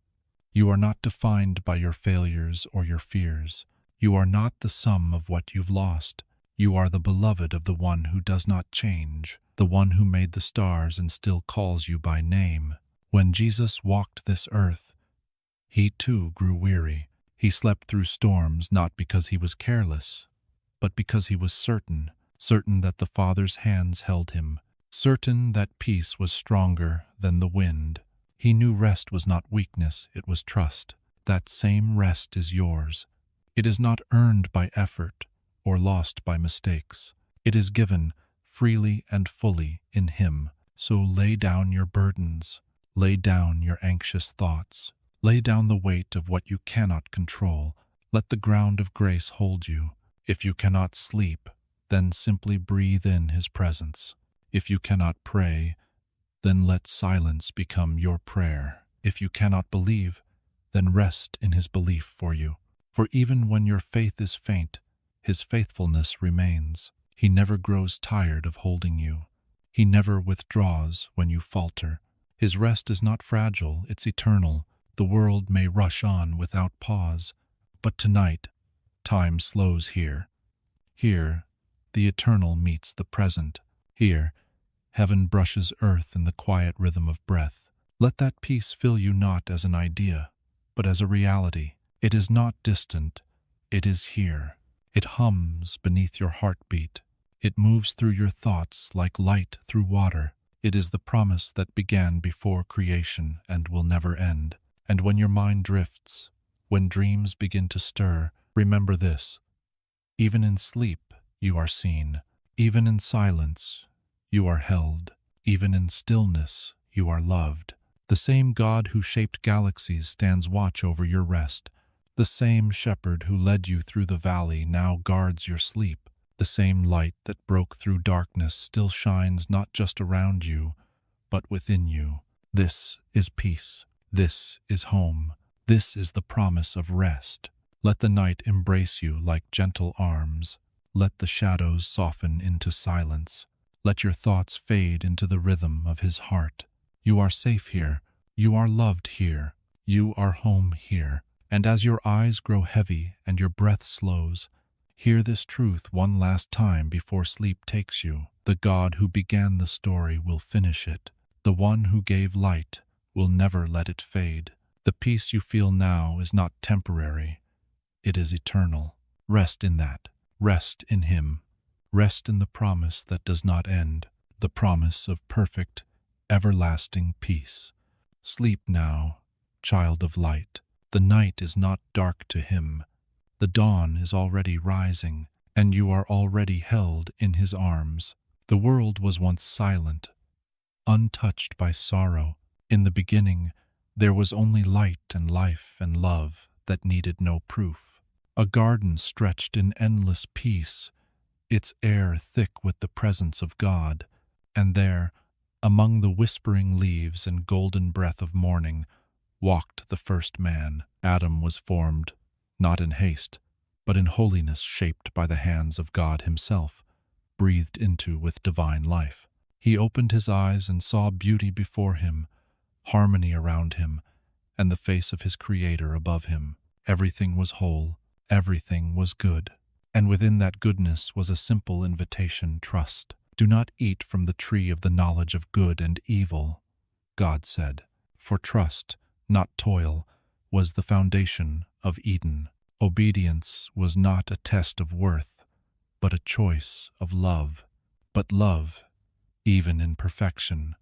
You are not defined by your failures or your fears. You are not the sum of what you've lost. You are the beloved of the one who does not change, the one who made the stars and still calls you by name. When Jesus walked this earth, he too grew weary. He slept through storms not because he was careless, but because he was certain that the Father's hands held him, certain that peace was stronger than the wind. He knew rest was not weakness, it was trust. That same rest is yours. It is not earned by effort or lost by mistakes. It is given freely and fully in Him. So lay down your burdens, lay down your anxious thoughts, lay down the weight of what you cannot control. Let the ground of grace hold you. If you cannot sleep, then simply breathe in His presence. If you cannot pray, then let silence become your prayer. If you cannot believe, then rest in His belief for you. For even when your faith is faint, His faithfulness remains. He never grows tired of holding you. He never withdraws when you falter. His rest is not fragile, it's eternal. The world may rush on without pause, but tonight, time slows here. Here, the eternal meets the present. Here, heaven brushes earth in the quiet rhythm of breath. Let that peace fill you not as an idea, but as a reality. It is not distant, it is here. It hums beneath your heartbeat. It moves through your thoughts like light through water. It is the promise that began before creation and will never end. And when your mind drifts, when dreams begin to stir, remember this: even in sleep you are seen. Even in silence you are held. Even in stillness you are loved. The same God who shaped galaxies stands watch over your rest. The same shepherd who led you through the valley now guards your sleep. The same light that broke through darkness still shines not just around you, but within you. This is peace. This is home. This is the promise of rest. Let the night embrace you like gentle arms. Let the shadows soften into silence. Let your thoughts fade into the rhythm of His heart. You are safe here. You are loved here. You are home here. And as your eyes grow heavy and your breath slows, hear this truth one last time before sleep takes you. The God who began the story will finish it. The one who gave light will never let it fade. The peace you feel now is not temporary. It is eternal. Rest in that. Rest in Him. Rest in the promise that does not end, the promise of perfect, everlasting peace. Sleep now, child of light. The night is not dark to Him. The dawn is already rising, and you are already held in His arms. The world was once silent, untouched by sorrow. In the beginning, there was only light and life and love that needed no proof. A garden stretched in endless peace, its air thick with the presence of God. And there, among the whispering leaves and golden breath of morning, walked the first man. Adam was formed, not in haste, but in holiness, shaped by the hands of God Himself, breathed into with divine life. He opened his eyes and saw beauty before him, harmony around him, and the face of his Creator above him. Everything was whole, everything was good. And within that goodness was a simple invitation: trust. Do not eat from the tree of the knowledge of good and evil, God said, for trust, not toil, was the foundation of Eden. Obedience was not a test of worth, but a choice of love. But love, even in perfection,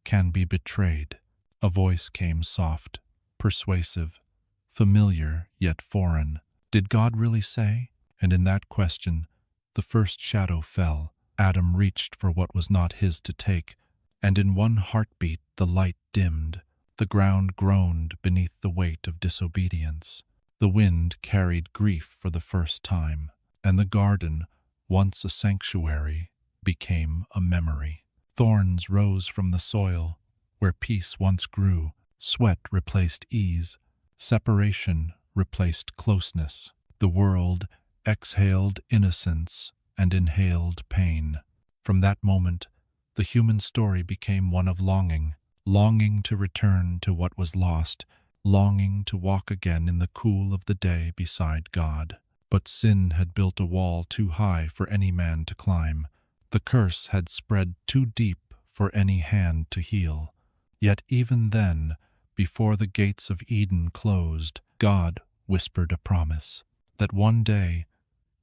can be betrayed. A voice came, soft, persuasive, familiar yet foreign. Did God really say? And in that question, the first shadow fell. Adam reached for what was not his to take, and in one heartbeat the light dimmed. The ground groaned beneath the weight of disobedience. The wind carried grief for the first time, and the garden, once a sanctuary, became a memory. Thorns rose from the soil where peace once grew. Sweat replaced ease. Separation replaced closeness. The world exhaled innocence and inhaled pain. From that moment, the human story became one of longing, longing to return to what was lost, longing to walk again in the cool of the day beside God. But sin had built a wall too high for any man to climb. The curse had spread too deep for any hand to heal. Yet even then, before the gates of Eden closed, God whispered a promise that one day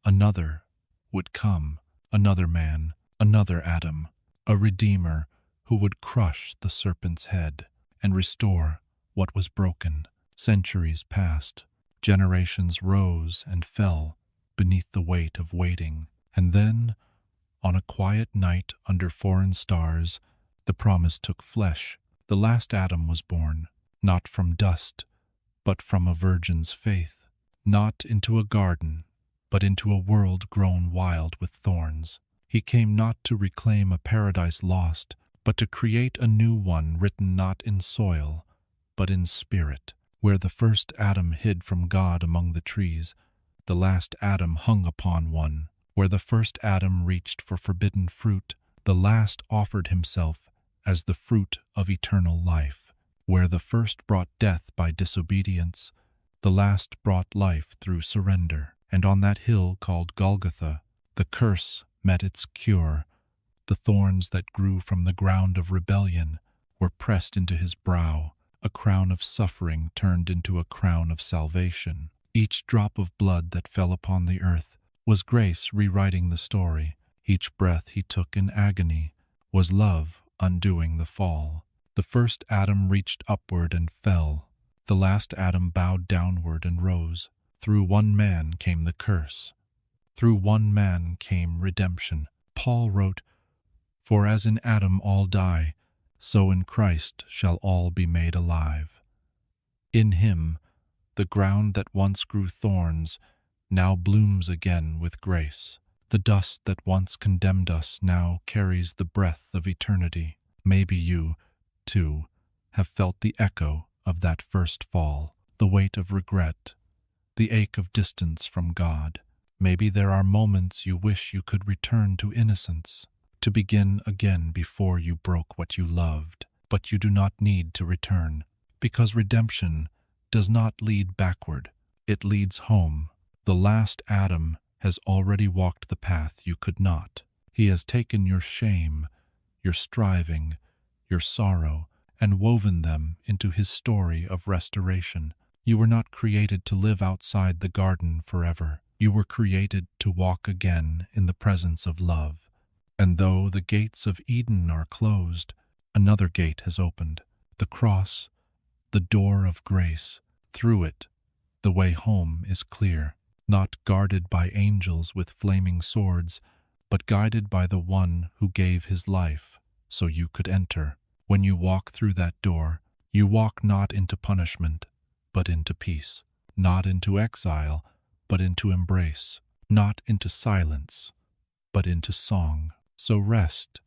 another would come, another man, another Adam, a Redeemer who would crush the serpent's head and restore what was broken. Centuries passed, generations rose and fell beneath the weight of waiting, and then, on a quiet night under foreign stars, the promise took flesh. The last Adam was born, not from dust, but from a virgin's faith, not into a garden, but into a world grown wild with thorns. He came not to reclaim a paradise lost, but to create a new one written not in soil, but in spirit. Where the first Adam hid from God among the trees, the last Adam hung upon one. Where the first Adam reached for forbidden fruit, the last offered himself as the fruit of eternal life. Where the first brought death by disobedience, the last brought life through surrender. And on that hill called Golgotha, the curse met its cure. The thorns that grew from the ground of rebellion were pressed into his brow. A crown of suffering turned into a crown of salvation. Each drop of blood that fell upon the earth was grace rewriting the story. Each breath he took in agony was love undoing the fall. The first Adam reached upward and fell. The last Adam bowed downward and rose. Through one man came the curse. Through one man came redemption. Paul wrote, "For as in Adam all die, so in Christ shall all be made alive." In him, the ground that once grew thorns now blooms again with grace. The dust that once condemned us now carries the breath of eternity. Maybe you, too, have felt the echo of that first fall, the weight of regret, the ache of distance from God. Maybe there are moments you wish you could return to innocence, to begin again before you broke what you loved. But you do not need to return, because redemption does not lead backward, it leads home. The last Adam has already walked the path you could not. He has taken your shame, your striving, your sorrow, and woven them into his story of restoration. You were not created to live outside the garden forever. You were created to walk again in the presence of love. And though the gates of Eden are closed, another gate has opened. The cross, the door of grace. Through it, the way home is clear, not guarded by angels with flaming swords, but guided by the one who gave his life so you could enter. When you walk through that door, you walk not into punishment, but into peace, not into exile, but into embrace, not into silence, but into song. So rest,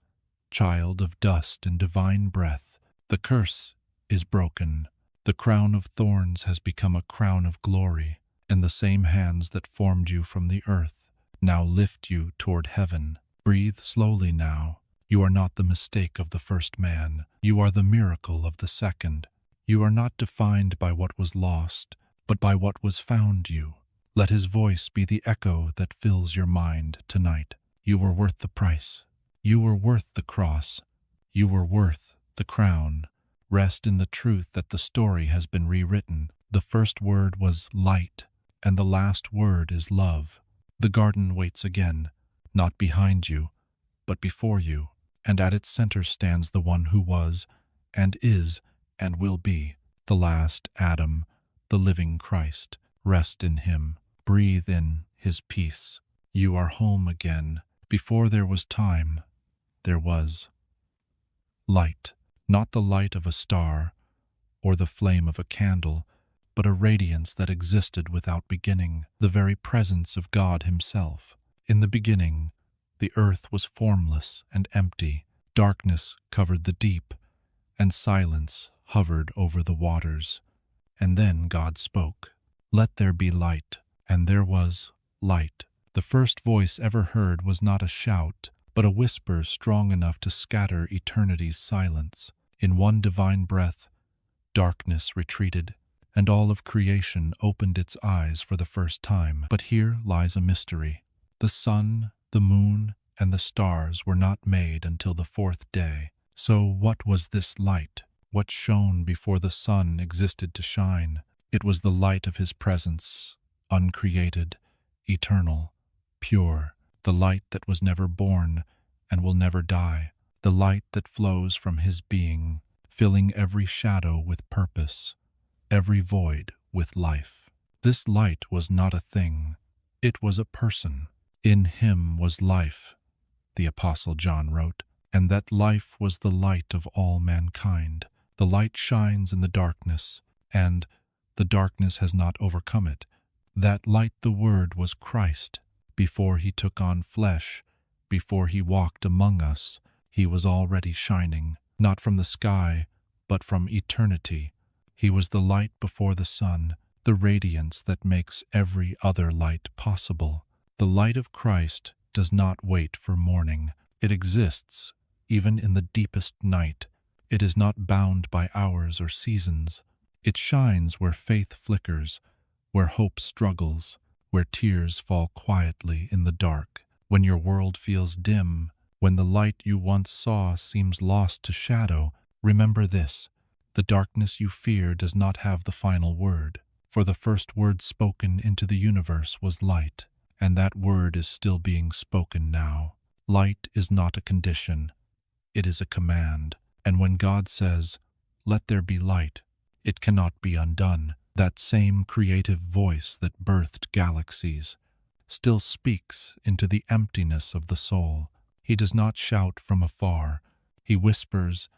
child of dust and divine breath. The curse is broken. The crown of thorns has become a crown of glory, and the same hands that formed you from the earth now lift you toward heaven. Breathe slowly now. You are not the mistake of the first man. You are the miracle of the second. You are not defined by what was lost, but by what was found you. Let his voice be the echo that fills your mind tonight. You were worth the price. You were worth the cross. You were worth the crown. Rest in the truth that the story has been rewritten. The first word was light, and the last word is love. The garden waits again, not behind you, but before you, and at its center stands the one who was, and is, and will be, the last Adam, the living Christ. Rest in him. Breathe in his peace. You are home again. Before there was time, there was light. Not the light of a star or the flame of a candle, but a radiance that existed without beginning, the very presence of God himself. In the beginning, the earth was formless and empty. Darkness covered the deep, and silence hovered over the waters. And then God spoke, "Let there be light," and there was light. The first voice ever heard was not a shout, but a whisper strong enough to scatter eternity's silence. In one divine breath, darkness retreated, and all of creation opened its eyes for the first time. But here lies a mystery. The sun, the moon, and the stars were not made until the fourth day. So what was this light? What shone before the sun existed to shine? It was the light of his presence, uncreated, eternal, pure, the light that was never born and will never die, the light that flows from his being, filling every shadow with purpose, every void with life. This light was not a thing, it was a person. In him was life, the Apostle John wrote, and that life was the light of all mankind. The light shines in the darkness, and the darkness has not overcome it. That light, the Word, was Christ. Before he took on flesh, before he walked among us, he was already shining, not from the sky, but from eternity. He was the light before the sun, the radiance that makes every other light possible. The light of Christ does not wait for morning. It exists, even in the deepest night. It is not bound by hours or seasons. It shines where faith flickers, where hope struggles, where tears fall quietly in the dark. When your world feels dim, when the light you once saw seems lost to shadow, remember this: the darkness you fear does not have the final word. For the first word spoken into the universe was light, and that word is still being spoken now. Light is not a condition, it is a command. And when God says, "Let there be light," it cannot be undone. That same creative voice that birthed galaxies still speaks into the emptiness of the soul. He does not shout from afar. He whispers,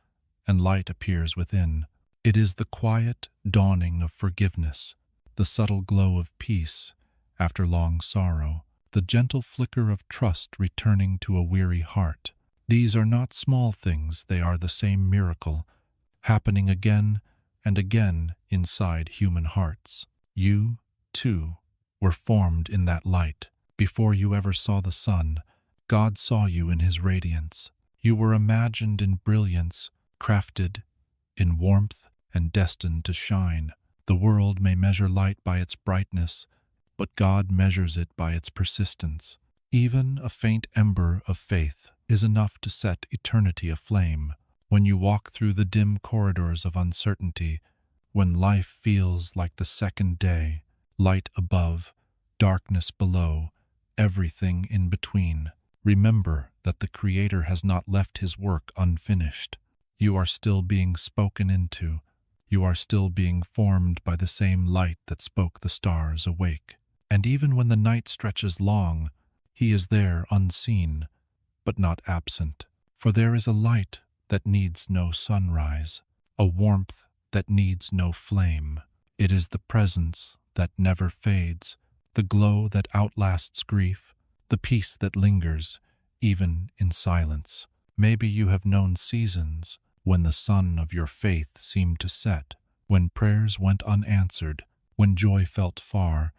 and light appears within. It is the quiet dawning of forgiveness, the subtle glow of peace after long sorrow, the gentle flicker of trust returning to a weary heart. These are not small things, they are the same miracle, happening again and again inside human hearts. You, too, were formed in that light. Before you ever saw the sun, God saw you in his radiance. You were imagined in brilliance, crafted in warmth, and destined to shine. The world may measure light by its brightness, but God measures it by its persistence. Even a faint ember of faith is enough to set eternity aflame. When you walk through the dim corridors of uncertainty, when life feels like the second day, light above, darkness below, everything in between, remember that the Creator has not left his work unfinished. You are still being spoken into. You are still being formed by the same light that spoke the stars awake. And even when the night stretches long, he is there unseen, but not absent. For there is a light that needs no sunrise, a warmth that needs no flame. It is the presence that never fades, the glow that outlasts grief, the peace that lingers, even in silence. Maybe you have known seasons when the sun of your faith seemed to set, when prayers went unanswered, when joy felt far,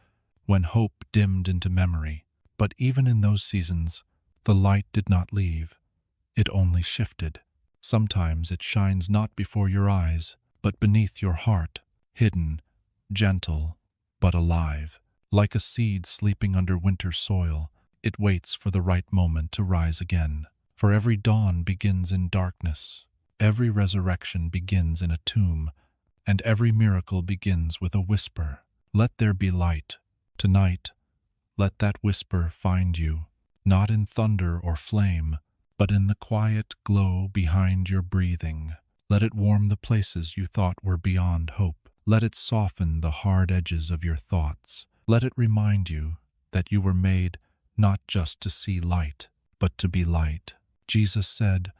when hope dimmed into memory. But even in those seasons, the light did not leave. It only shifted. Sometimes it shines not before your eyes, but beneath your heart, hidden, gentle, but alive. Like a seed sleeping under winter soil, it waits for the right moment to rise again. For every dawn begins in darkness, every resurrection begins in a tomb, and every miracle begins with a whisper. Let there be light. Tonight, let that whisper find you, not in thunder or flame, but in the quiet glow behind your breathing. Let it warm the places you thought were beyond hope. Let it soften the hard edges of your thoughts. Let it remind you that you were made not just to see light, but to be light. Jesus said,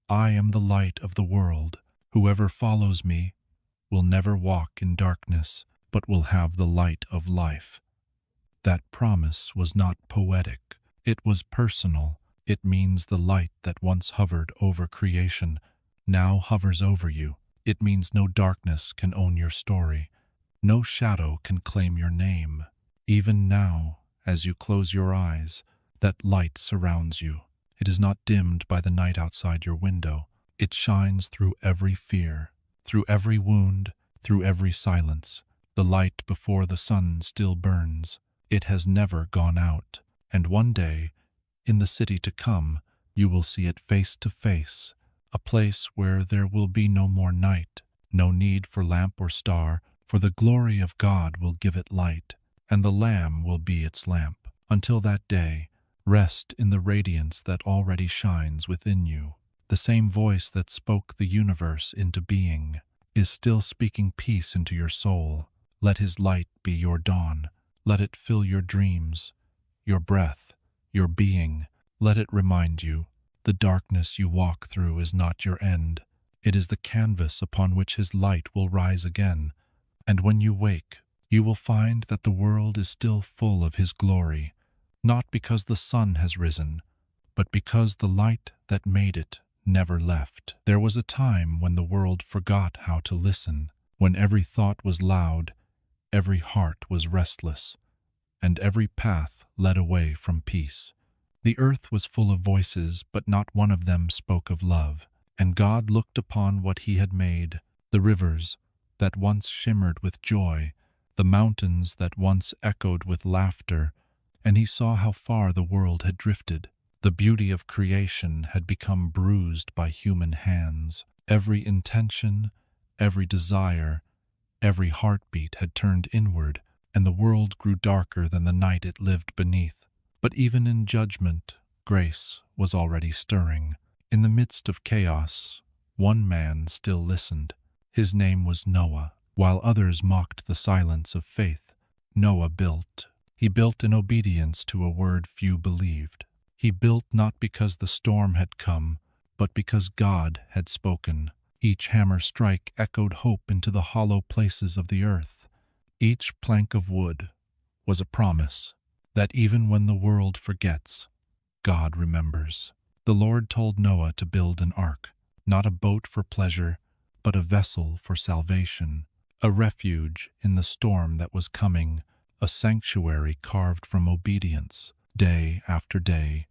"I am the light of the world. Whoever follows me will never walk in darkness, but will have the light of life." That promise was not poetic. It was personal. It means the light that once hovered over creation now hovers over you. It means no darkness can own your story. No shadow can claim your name. Even now, as you close your eyes, that light surrounds you. It is not dimmed by the night outside your window. It shines through every fear, through every wound, through every silence. The light before the sun still burns. It has never gone out. And one day, in the city to come, you will see it face to face, a place where there will be no more night, no need for lamp or star, for the glory of God will give it light, and the Lamb will be its lamp. Until that day, rest in the radiance that already shines within you. The same voice that spoke the universe into being is still speaking peace into your soul. Let His light be your dawn. Let it fill your dreams, your breath, your being. Let it remind you, the darkness you walk through is not your end. It is the canvas upon which His light will rise again. And when you wake, you will find that the world is still full of His glory, not because the sun has risen, but because the light that made it never left. There was a time when the world forgot how to listen, when every thought was loud, every heart was restless, and every path led away from peace. The earth was full of voices, but not one of them spoke of love. And God looked upon what He had made, the rivers that once shimmered with joy, the mountains that once echoed with laughter, and He saw how far the world had drifted. The beauty of creation had become bruised by human hands. Every intention, every desire, every heartbeat had turned inward, and the world grew darker than the night it lived beneath. But even in judgment, grace was already stirring. In the midst of chaos, one man still listened. His name was Noah. While others mocked the silence of faith, Noah built. He built in obedience to a word few believed. He built not because the storm had come, but because God had spoken. Each hammer strike echoed hope into the hollow places of the earth. Each plank of wood was a promise that even when the world forgets, God remembers. The Lord told Noah to build an ark, not a boat for pleasure, but a vessel for salvation, a refuge in the storm that was coming, a sanctuary carved from obedience. Day after day,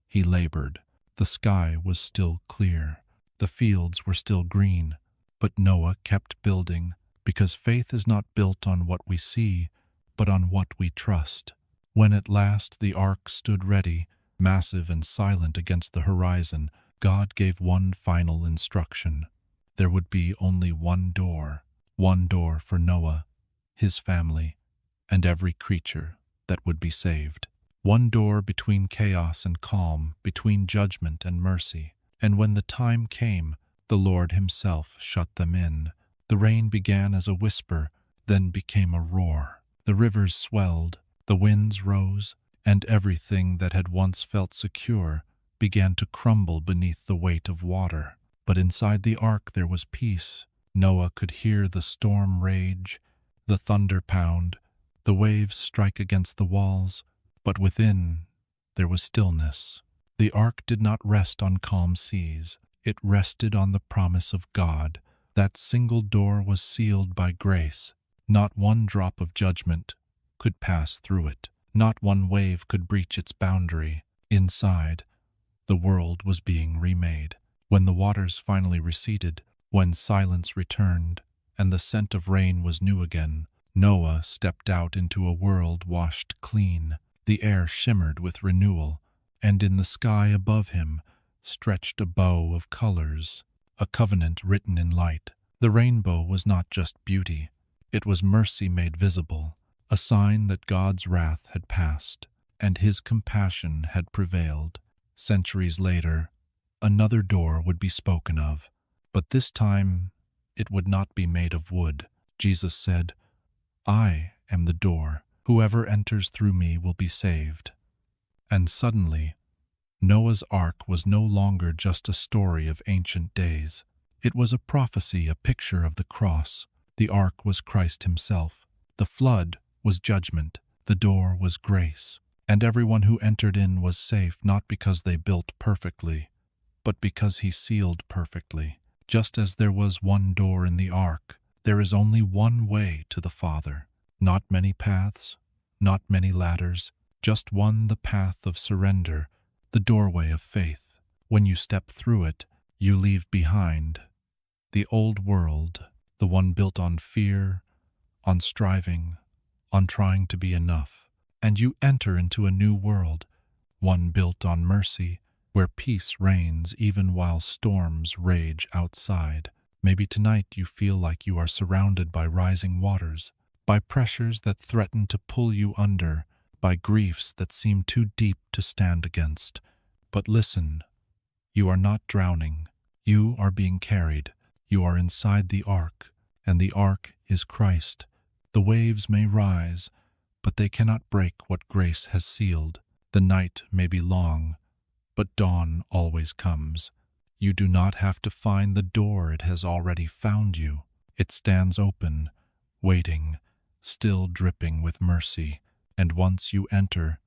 he labored. The sky was still clear. The fields were still green. But Noah kept building, because faith is not built on what we see, but on what we trust. When at last the ark stood ready, massive and silent against the horizon, God gave one final instruction. There would be only one door for Noah, his family, and every creature that would be saved. One door between chaos and calm, between judgment and mercy. And when the time came, the Lord Himself shut them in. The rain began as a whisper, then became a roar. The rivers swelled, the winds rose, and everything that had once felt secure began to crumble beneath the weight of water. But inside the ark there was peace. Noah could hear the storm rage, the thunder pound, the waves strike against the walls, but within there was stillness. The ark did not rest on calm seas. It rested on the promise of God. That single door was sealed by grace. Not one drop of judgment could pass through it. Not one wave could breach its boundary. Inside, the world was being remade. When the waters finally receded, when silence returned, and the scent of rain was new again, Noah stepped out into a world washed clean. The air shimmered with renewal, and in the sky above him stretched a bow of colors, a covenant written in light. The rainbow was not just beauty, it was mercy made visible, a sign that God's wrath had passed, and His compassion had prevailed. Centuries later, another door would be spoken of, but this time it would not be made of wood. Jesus said, "I am the door. Whoever enters through me will be saved." And suddenly, Noah's Ark was no longer just a story of ancient days. It was a prophecy, a picture of the cross. The ark was Christ Himself. The flood was judgment. The door was grace. And everyone who entered in was safe, not because they built perfectly, but because He sealed perfectly. Just as there was one door in the ark, there is only one way to the Father. Not many paths, not many ladders, just one, the path of surrender, the doorway of faith. When you step through it, you leave behind the old world, the one built on fear, on striving, on trying to be enough. And you enter into a new world, one built on mercy, where peace reigns even while storms rage outside. Maybe tonight you feel like you are surrounded by rising waters, by pressures that threaten to pull you under, by griefs that seem too deep to stand against. But listen, you are not drowning. You are being carried. You are inside the ark, and the ark is Christ. The waves may rise, but they cannot break what grace has sealed. The night may be long, but dawn always comes. You do not have to find the door, it has already found you. It stands open, waiting, still dripping with mercy. And once you enter,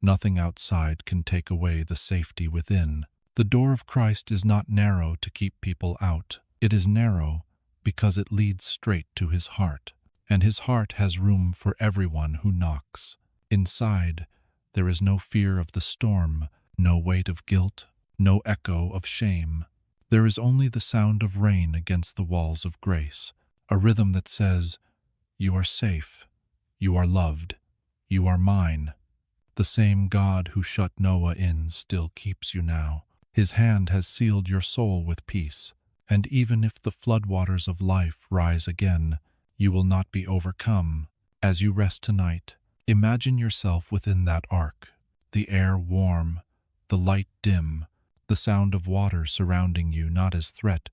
nothing outside can take away the safety within. The door of Christ is not narrow to keep people out. It is narrow because it leads straight to his heart. And his heart has room for everyone who knocks. Inside, there is no fear of the storm, no weight of guilt, no echo of shame. There is only the sound of rain against the walls of grace, a rhythm that says, "You are safe, you are loved, you are mine." The same God who shut Noah in still keeps you now. His hand has sealed your soul with peace, and even if the floodwaters of life rise again, you will not be overcome. As you rest tonight, imagine yourself within that ark, the air warm, the light dim, the sound of water surrounding you not as threat,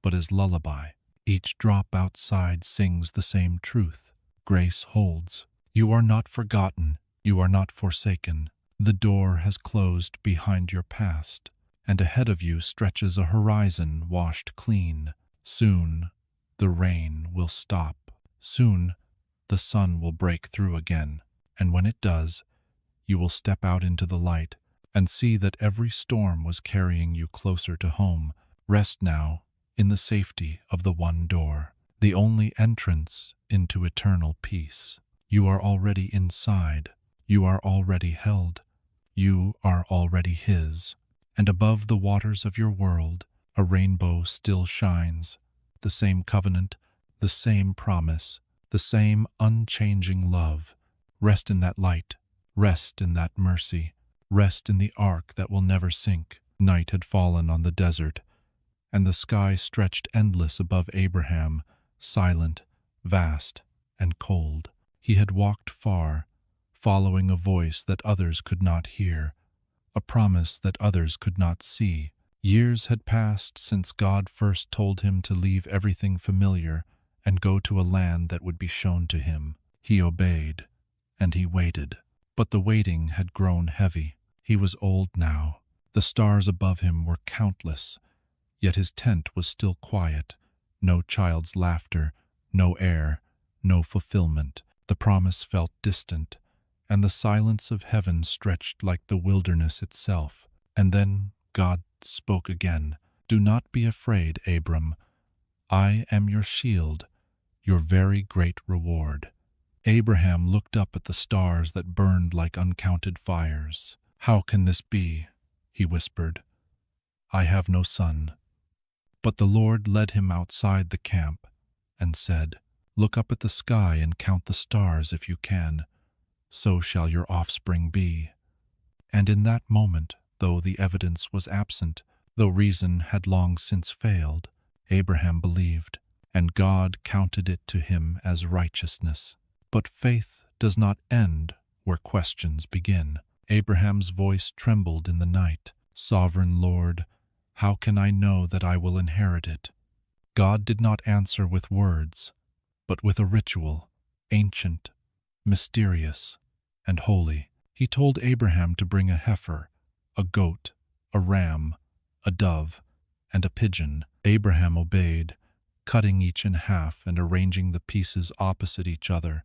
but as lullaby. Each drop outside sings the same truth. Grace holds. You are not forgotten. You are not forsaken. The door has closed behind your past, and ahead of you stretches a horizon washed clean. Soon, the rain will stop. Soon, the sun will break through again, and when it does, you will step out into the light and see that every storm was carrying you closer to home. Rest now in the safety of the one door, the only entrance into eternal peace. You are already inside. You are already held. You are already his. And above the waters of your world, a rainbow still shines. The same covenant, the same promise, the same unchanging love. Rest in that light. Rest in that mercy. Rest in the ark that will never sink. Night had fallen on the desert, and the sky stretched endless above Abraham, silent, vast, and cold. He had walked far, following a voice that others could not hear, a promise that others could not see. Years had passed since God first told him to leave everything familiar and go to a land that would be shown to him. He obeyed, and he waited. But the waiting had grown heavy. He was old now. The stars above him were countless, yet his tent was still quiet. No child's laughter, no air, no fulfillment. The promise felt distant, and the silence of heaven stretched like the wilderness itself. And then God spoke again. "Do not be afraid, Abram. I am your shield, your very great reward." Abraham looked up at the stars that burned like uncounted fires. "How can this be?" he whispered. "I have no son." But the Lord led him outside the camp and said, "Look up at the sky and count the stars if you can. So shall your offspring be." And in that moment, though the evidence was absent, though reason had long since failed, Abraham believed, and God counted it to him as righteousness. But faith does not end where questions begin. Abraham's voice trembled in the night. "Sovereign Lord, how can I know that I will inherit it?" God did not answer with words, but with a ritual, ancient, mysterious, and holy. He told Abraham to bring a heifer, a goat, a ram, a dove, and a pigeon. Abraham obeyed, cutting each in half and arranging the pieces opposite each other,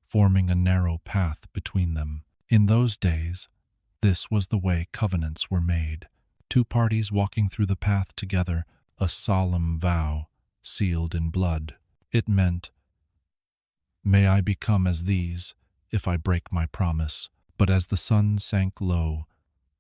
forming a narrow path between them. In those days, this was the way covenants were made. Two parties walking through the path together, a solemn vow, sealed in blood. It meant, "May I become as these, if I break my promise." But as the sun sank low,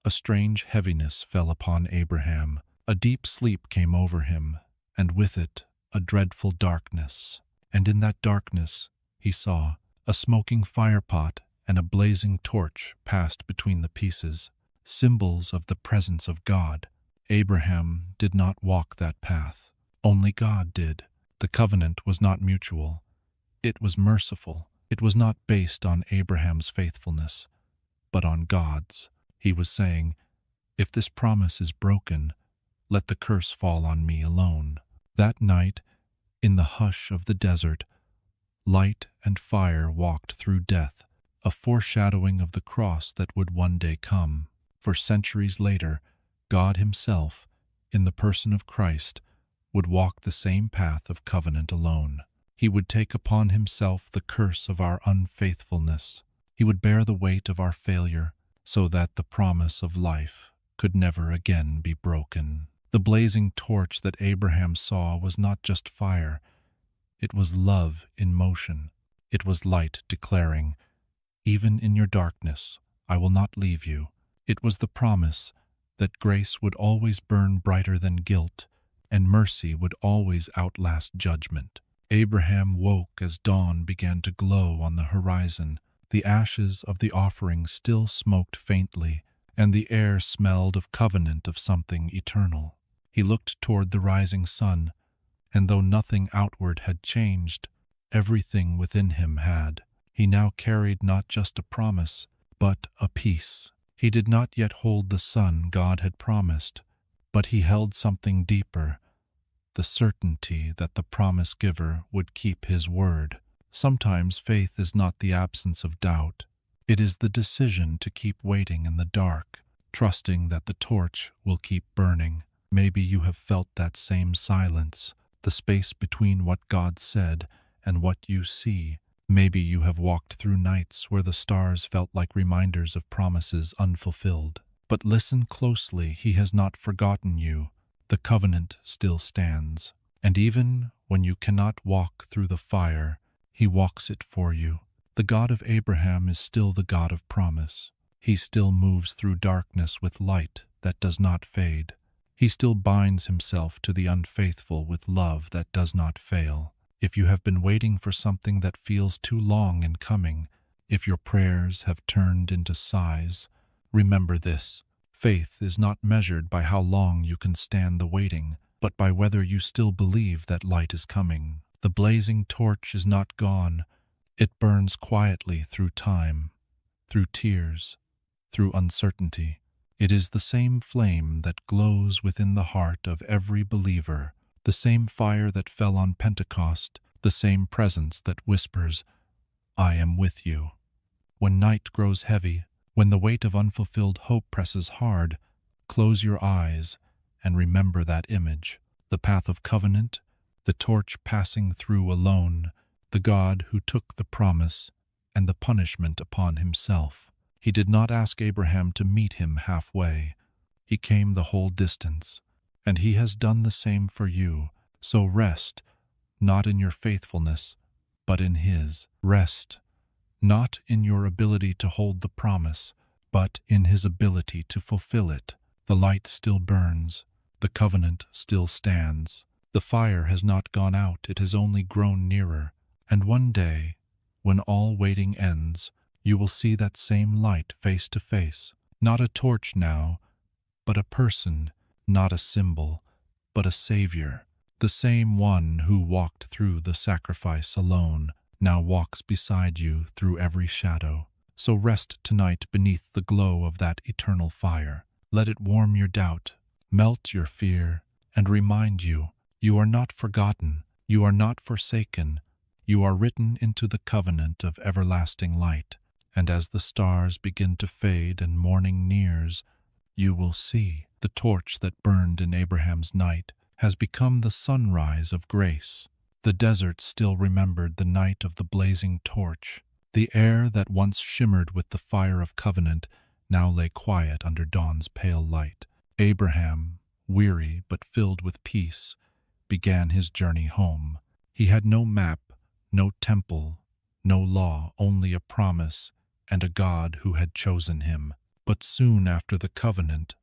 a strange heaviness fell upon Abraham. A deep sleep came over him, and with it a dreadful darkness. And in that darkness, he saw. A smoking firepot and a blazing torch passed between the pieces, symbols of the presence of God. Abraham did not walk that path. Only God did. The covenant was not mutual. It was merciful. It was not based on Abraham's faithfulness, but on God's. He was saying, "If this promise is broken, let the curse fall on me alone." That night, in the hush of the desert, light and fire walked through death, a foreshadowing of the cross that would one day come. For centuries later, God himself, in the person of Christ, would walk the same path of covenant alone. He would take upon himself the curse of our unfaithfulness. He would bear the weight of our failure so that the promise of life could never again be broken. The blazing torch that Abraham saw was not just fire. It was love in motion. It was light declaring, "Even in your darkness, I will not leave you." It was the promise that grace would always burn brighter than guilt, and mercy would always outlast judgment. Abraham woke as dawn began to glow on the horizon. The ashes of the offering still smoked faintly, and the air smelled of covenant of something eternal. He looked toward the rising sun, and though nothing outward had changed, everything within him had. He now carried not just a promise, but a peace. He did not yet hold the son God had promised, but he held something deeper, the certainty that the promise giver would keep his word. Sometimes faith is not the absence of doubt. It is the decision to keep waiting in the dark, trusting that the torch will keep burning. Maybe you have felt that same silence, the space between what God said and what you see. Maybe you have walked through nights where the stars felt like reminders of promises unfulfilled. But listen closely, he has not forgotten you. The covenant still stands. And even when you cannot walk through the fire, he walks it for you. The God of Abraham is still the God of promise. He still moves through darkness with light that does not fade. He still binds himself to the unfaithful with love that does not fail. If you have been waiting for something that feels too long in coming, if your prayers have turned into sighs, remember this. Faith is not measured by how long you can stand the waiting, but by whether you still believe that light is coming. The blazing torch is not gone. It burns quietly through time, through tears, through uncertainty. It is the same flame that glows within the heart of every believer, the same fire that fell on Pentecost, the same presence that whispers, "I am with you." When night grows heavy, when the weight of unfulfilled hope presses hard, close your eyes and remember that image. The path of covenant, the torch passing through alone, the God who took the promise and the punishment upon himself. He did not ask Abraham to meet him halfway. He came the whole distance, and he has done the same for you. So rest, not in your faithfulness, but in his. Rest, not in your ability to hold the promise, but in his ability to fulfill it. The light still burns. The covenant still stands. The fire has not gone out, it has only grown nearer. And one day, when all waiting ends, you will see that same light face to face. Not a torch now, but a person, not a symbol, but a Savior. The same one who walked through the sacrifice alone now walks beside you through every shadow. So rest tonight beneath the glow of that eternal fire. Let it warm your doubt, melt your fear, and remind you, you are not forgotten, you are not forsaken, you are written into the covenant of everlasting light. And as the stars begin to fade and morning nears, you will see the torch that burned in Abraham's night has become the sunrise of grace. The desert still remembered the night of the blazing torch. The air that once shimmered with the fire of covenant now lay quiet under dawn's pale light. Abraham, weary but filled with peace, began his journey home. He had no map, no temple, no law, only a promise and a God who had chosen him. But soon after the covenant,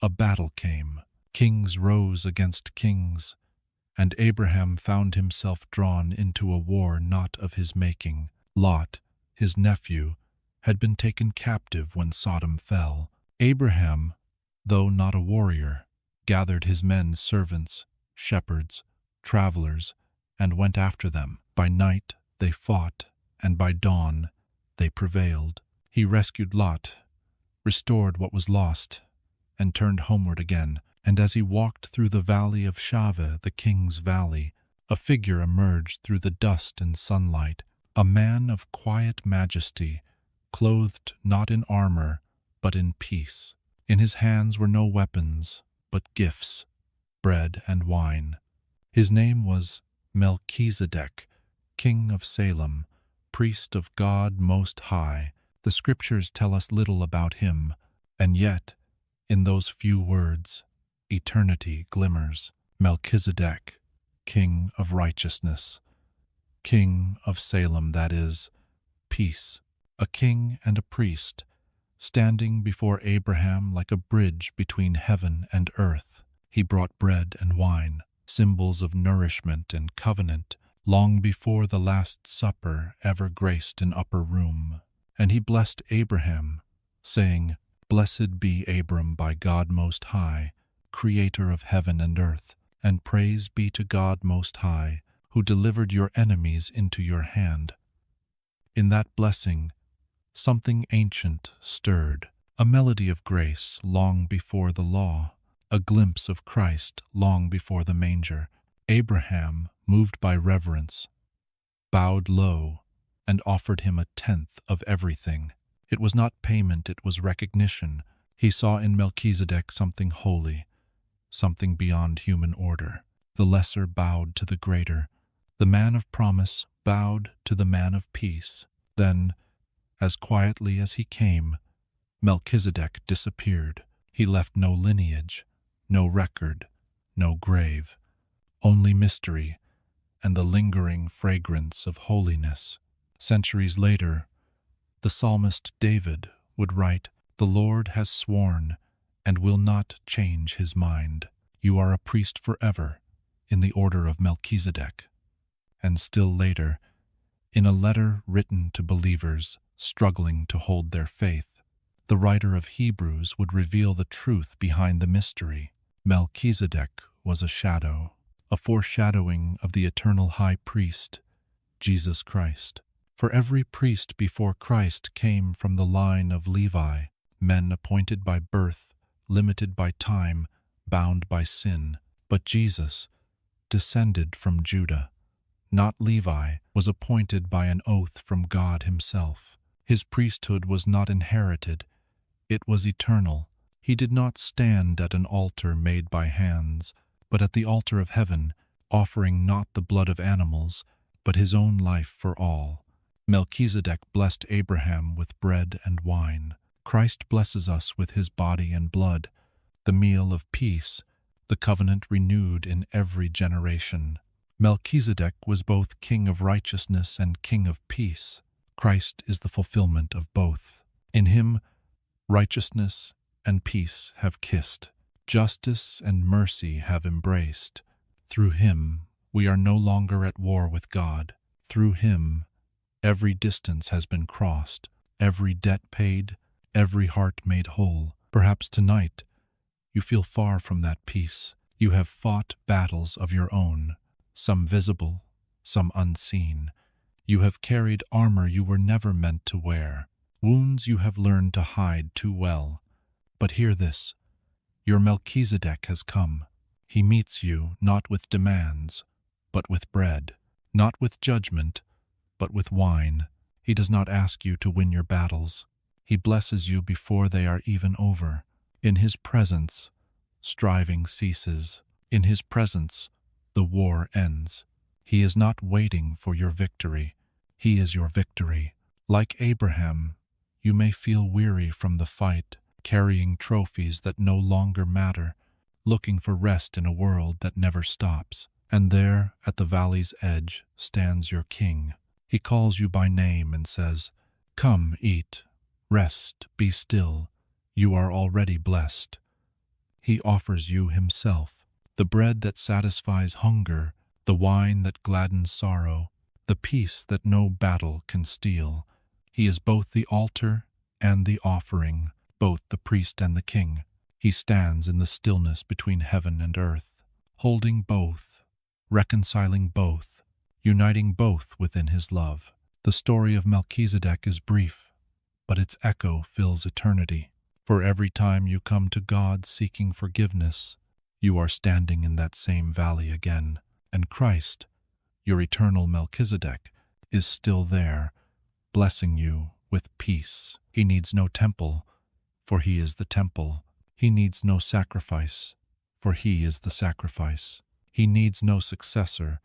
a battle came. Kings rose against kings, And Abraham found himself drawn into a war not of his making. Lot, his nephew, had been taken captive when Sodom fell. Abraham, though not a warrior, gathered his men servants, shepherds, travelers, and went after them. By night they fought, and by dawn they prevailed. He rescued Lot, restored what was lost, and turned homeward again. And as he walked through the valley of Shaveh, the king's valley, a figure emerged through the dust and sunlight, a man of quiet majesty, clothed not in armor, but in peace. In his hands were no weapons, but gifts, bread and wine. His name was Melchizedek, king of Salem, priest of God Most High. The scriptures tell us little about him, and yet, in those few words, eternity glimmers. Melchizedek, king of righteousness, king of Salem, that is, peace, a king and a priest, standing before Abraham like a bridge between heaven and earth. He brought bread and wine, symbols of nourishment and covenant, long before the Last Supper ever graced an upper room. And he blessed Abraham, saying, "Blessed be Abram by God Most High, creator of heaven and earth, and praise be to God Most High, who delivered your enemies into your hand." In that blessing, something ancient stirred, a melody of grace long before the law, a glimpse of Christ long before the manger. Abraham, moved by reverence, bowed low and offered him a tenth of everything. It was not payment, it was recognition. He saw in Melchizedek something holy, something beyond human order. The lesser bowed to the greater. The man of promise bowed to the man of peace. Then, as quietly as he came, Melchizedek disappeared. He left no lineage, no record, no grave, only mystery and the lingering fragrance of holiness. Centuries later, the psalmist David would write, "The Lord has sworn and will not change his mind. You are a priest forever, in the order of Melchizedek." And still later, in a letter written to believers struggling to hold their faith, the writer of Hebrews would reveal the truth behind the mystery. Melchizedek was a shadow, a foreshadowing of the eternal high priest, Jesus Christ. For every priest before Christ came from the line of Levi, men appointed by birth, limited by time, bound by sin. But Jesus, descended from Judah, not Levi, was appointed by an oath from God himself. His priesthood was not inherited, it was eternal. He did not stand at an altar made by hands, but at the altar of heaven, offering not the blood of animals, but his own life for all. Melchizedek blessed Abraham with bread and wine. Christ blesses us with his body and blood, the meal of peace, the covenant renewed in every generation. Melchizedek was both king of righteousness and king of peace. Christ is the fulfillment of both. In him, righteousness and peace have kissed. Justice and mercy have embraced. Through him, we are no longer at war with God. Through him, every distance has been crossed, every debt paid, every heart made whole. Perhaps tonight, you feel far from that peace. You have fought battles of your own, some visible, some unseen. You have carried armor you were never meant to wear, wounds you have learned to hide too well. But hear this, your Melchizedek has come. He meets you not with demands, but with bread, not with judgment, but with wine. He does not ask you to win your battles. He blesses you before they are even over. In his presence, striving ceases. In his presence, the war ends. He is not waiting for your victory. He is your victory. Like Abraham, you may feel weary from the fight, carrying trophies that no longer matter, looking for rest in a world that never stops. And there, at the valley's edge, stands your king. He calls you by name and says, "Come, eat, rest, be still. You are already blessed." He offers you himself, the bread that satisfies hunger, the wine that gladdens sorrow, the peace that no battle can steal. He is both the altar and the offering, both the priest and the king. He stands in the stillness between heaven and earth, holding both, reconciling both, uniting both within his love. The story of Melchizedek is brief, but its echo fills eternity. For every time you come to God seeking forgiveness, you are standing in that same valley again. And Christ, your eternal Melchizedek, is still there, blessing you with peace. He needs no temple, for he is the temple. He needs no sacrifice, for he is the sacrifice. He needs no successor,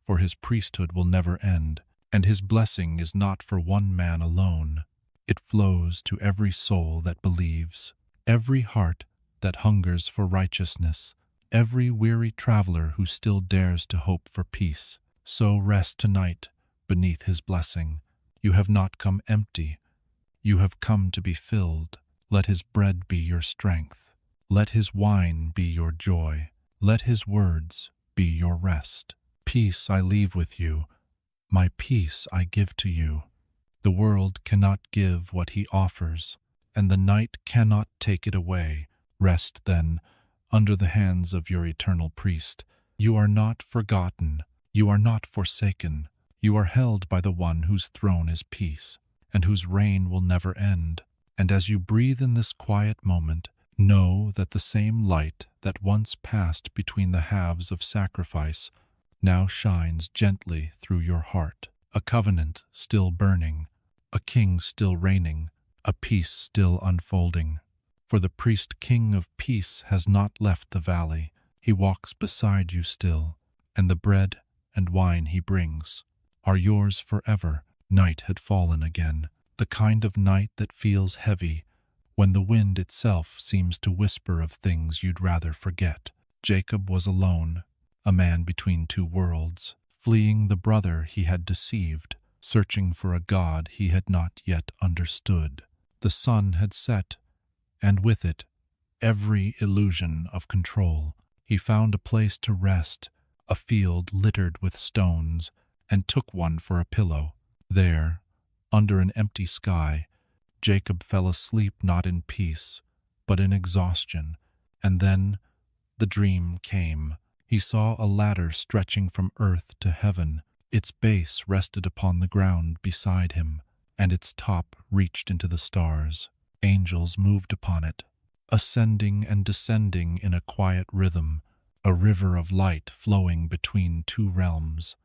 for his priesthood will never end. And his blessing is not for one man alone. It flows to every soul that believes, every heart that hungers for righteousness, every weary traveler who still dares to hope for peace. So rest tonight beneath his blessing. You have not come empty. You have come to be filled. Let his bread be your strength. Let his wine be your joy. Let his words be your rest. Peace I leave with you. My peace I give to you. The world cannot give what he offers, and the night cannot take it away. Rest, then, under the hands of your eternal priest. You are not forgotten. You are not forsaken. You are held by the one whose throne is peace, and whose reign will never end. And as you breathe in this quiet moment, know that the same light that once passed between the halves of sacrifice now shines gently through your heart. A covenant still burning, a king still reigning, a peace still unfolding. For the priest king of peace has not left the valley. He walks beside you still, and the bread and wine he brings are yours forever. Night had fallen again, the kind of night that feels heavy when the wind itself seems to whisper of things you'd rather forget. Jacob was alone, a man between two worlds, fleeing the brother he had deceived, searching for a God he had not yet understood. The sun had set, and with it, every illusion of control. He found a place to rest, a field littered with stones, and took one for a pillow. There, under an empty sky, Jacob fell asleep not in peace, but in exhaustion. And then the dream came. He saw a ladder stretching from earth to heaven. Its base rested upon the ground beside him, and its top reached into the stars. Angels moved upon it, ascending and descending in a quiet rhythm, a river of light flowing between two realms.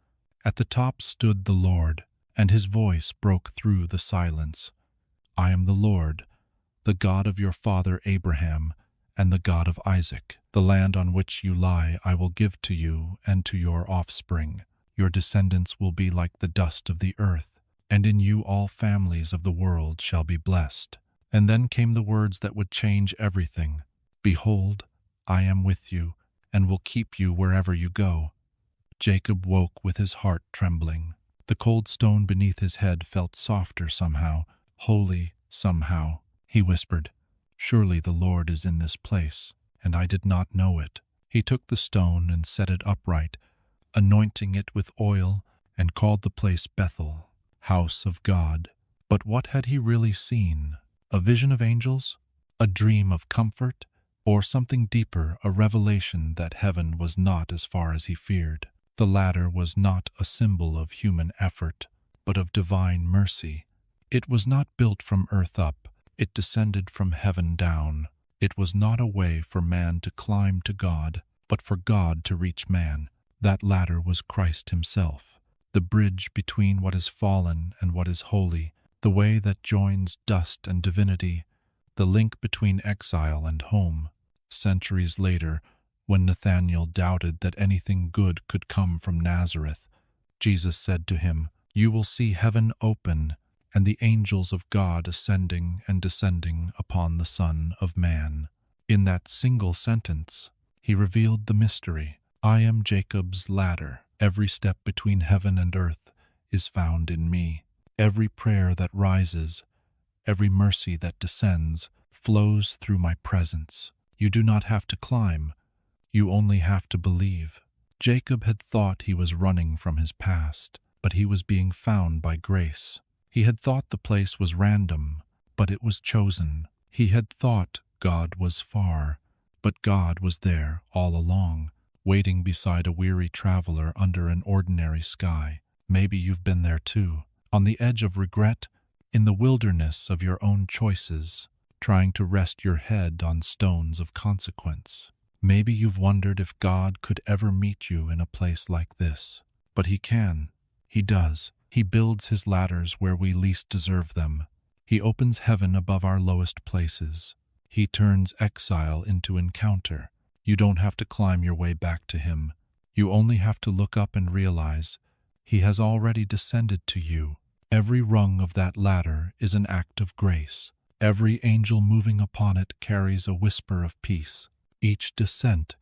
At the top stood the Lord, and his voice broke through the silence. I am the Lord, the God of your father Abraham, and the God of Isaac. The land on which you lie I will give to you and to your offspring. Your descendants will be like the dust of the earth, and in you all families of the world shall be blessed. And then came the words that would change everything. Behold, I am with you, and will keep you wherever you go. Jacob woke with his heart trembling. The cold stone beneath his head felt softer somehow, holy somehow. He whispered, Surely the Lord is in this place, and I did not know it. He took the stone and set it upright, anointing it with oil, and called the place Bethel, house of God. But what had he really seen? A vision of angels? A dream of comfort? Or something deeper, a revelation that heaven was not as far as he feared? The ladder was not a symbol of human effort, but of divine mercy. It was not built from earth up, it descended from heaven down. It was not a way for man to climb to God, but for God to reach man. That ladder was Christ himself, the bridge between what is fallen and what is holy, the way that joins dust and divinity, the link between exile and home. Centuries later, when Nathanael doubted that anything good could come from Nazareth, Jesus said to him, You will see heaven open and the angels of God ascending and descending upon the Son of Man. In that single sentence, he revealed the mystery. I am Jacob's ladder. Every step between heaven and earth is found in me. Every prayer that rises, every mercy that descends, flows through my presence. You do not have to climb. You only have to believe. Jacob had thought he was running from his past, but he was being found by grace. He had thought the place was random, but it was chosen. He had thought God was far, but God was there all along, waiting beside a weary traveler under an ordinary sky. Maybe you've been there too, on the edge of regret, in the wilderness of your own choices, trying to rest your head on stones of consequence. Maybe you've wondered if God could ever meet you in a place like this. But He can. He does. He builds His ladders where we least deserve them. He opens heaven above our lowest places. He turns exile into encounter. You don't have to climb your way back to Him. You only have to look up and realize He has already descended to you. Every rung of that ladder is an act of grace. Every angel moving upon it carries a whisper of peace. Each descent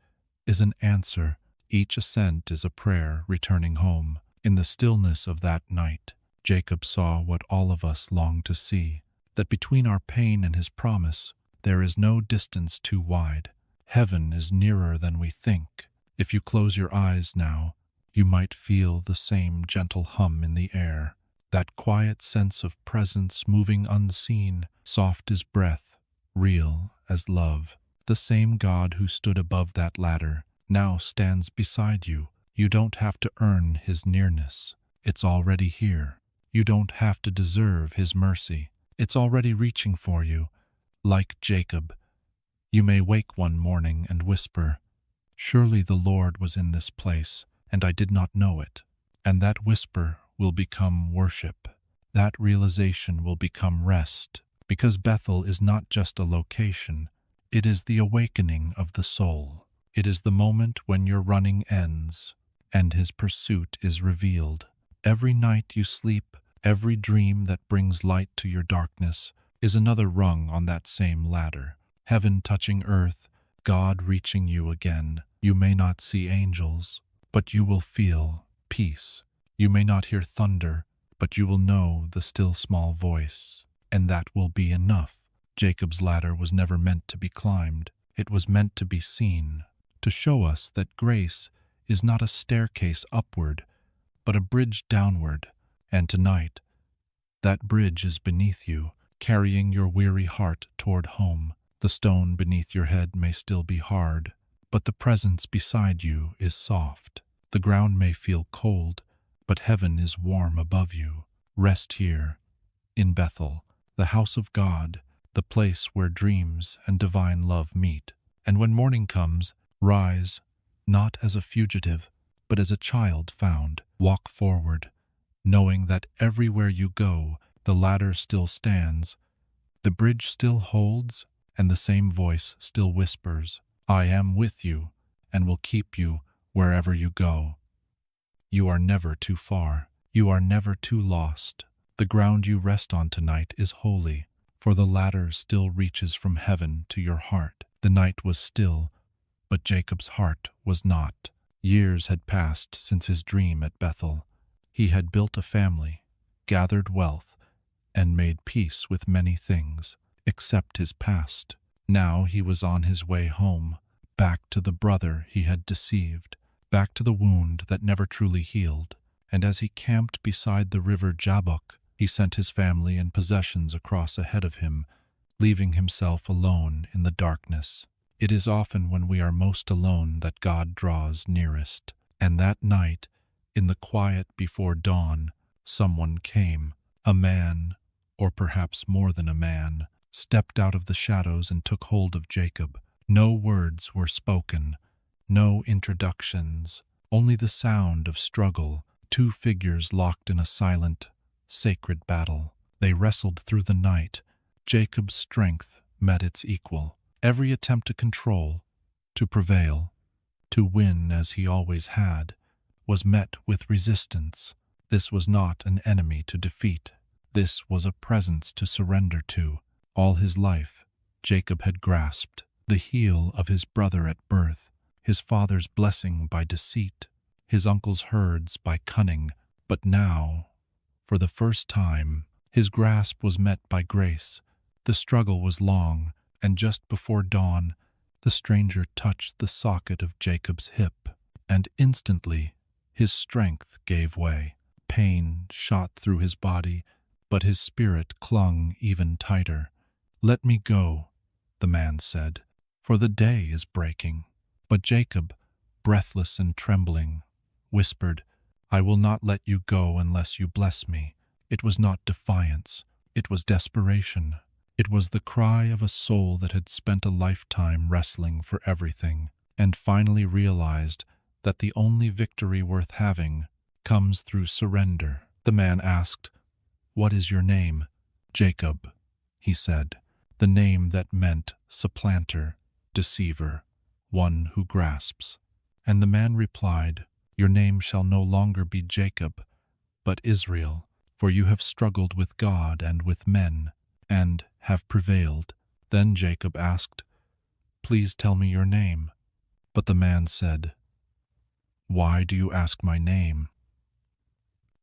is an answer. Each ascent is a prayer returning home. In the stillness of that night, Jacob saw what all of us long to see, that between our pain and His promise, there is no distance too wide. Heaven is nearer than we think. If you close your eyes now, you might feel the same gentle hum in the air, that quiet sense of presence moving unseen, soft as breath, real as love. The same God who stood above that ladder now stands beside you. You don't have to earn His nearness. It's already here. You don't have to deserve His mercy. It's already reaching for you. Like Jacob, you may wake one morning and whisper, "Surely the Lord was in this place, and I did not know it." And that whisper will become worship. That realization will become rest, because Bethel is not just a location. It is the awakening of the soul. It is the moment when your running ends and His pursuit is revealed. Every night you sleep, every dream that brings light to your darkness is another rung on that same ladder. Heaven touching earth, God reaching you again. You may not see angels, but you will feel peace. You may not hear thunder, but you will know the still small voice, and that will be enough. Jacob's ladder was never meant to be climbed. It was meant to be seen, to show us that grace is not a staircase upward, but a bridge downward. And tonight, that bridge is beneath you, carrying your weary heart toward home. The stone beneath your head may still be hard, but the presence beside you is soft. The ground may feel cold, but heaven is warm above you. Rest here, in Bethel, the house of God, the place where dreams and divine love meet. And when morning comes, rise, not as a fugitive, but as a child found. Walk forward, knowing that everywhere you go, the ladder still stands, the bridge still holds, and the same voice still whispers, "I am with you, and will keep you wherever you go." You are never too far. You are never too lost. The ground you rest on tonight is holy, for the ladder still reaches from heaven to your heart. The night was still, but Jacob's heart was not. Years had passed since his dream at Bethel. He had built a family, gathered wealth, and made peace with many things, except his past. Now he was on his way home, back to the brother he had deceived, back to the wound that never truly healed. And as he camped beside the river Jabbok, he sent his family and possessions across ahead of him, leaving himself alone in the darkness. It is often when we are most alone that God draws nearest. And that night, in the quiet before dawn, someone came. A man, or perhaps more than a man, stepped out of the shadows and took hold of Jacob. No words were spoken, no introductions, only the sound of struggle. Two figures locked in a silent, sacred battle. They wrestled through the night. Jacob's strength met its equal. Every attempt to control, to prevail, to win as he always had, was met with resistance. This was not an enemy to defeat. This was a presence to surrender to. All his life, Jacob had grasped the heel of his brother at birth, his father's blessing by deceit, his uncle's herds by cunning. But now, for the first time, his grasp was met by grace. The struggle was long, and just before dawn, The stranger touched the socket of Jacob's hip, and instantly his strength gave way. Pain shot through his body, but his spirit clung even tighter. "Let me go," the man said, "for the day is breaking." But Jacob, breathless and trembling, whispered, "I will not let you go unless you bless me." It was not defiance, it was desperation. It was the cry of a soul that had spent a lifetime wrestling for everything, and finally realized that the only victory worth having comes through surrender. The man asked, "What is your name?" "Jacob," he said, the name that meant supplanter, deceiver, one who grasps. And the man replied, "Your name shall no longer be Jacob, but Israel, for you have struggled with God and with men, and have prevailed." Then Jacob asked, "Please tell me your name." But the man said, "Why do you ask my name?"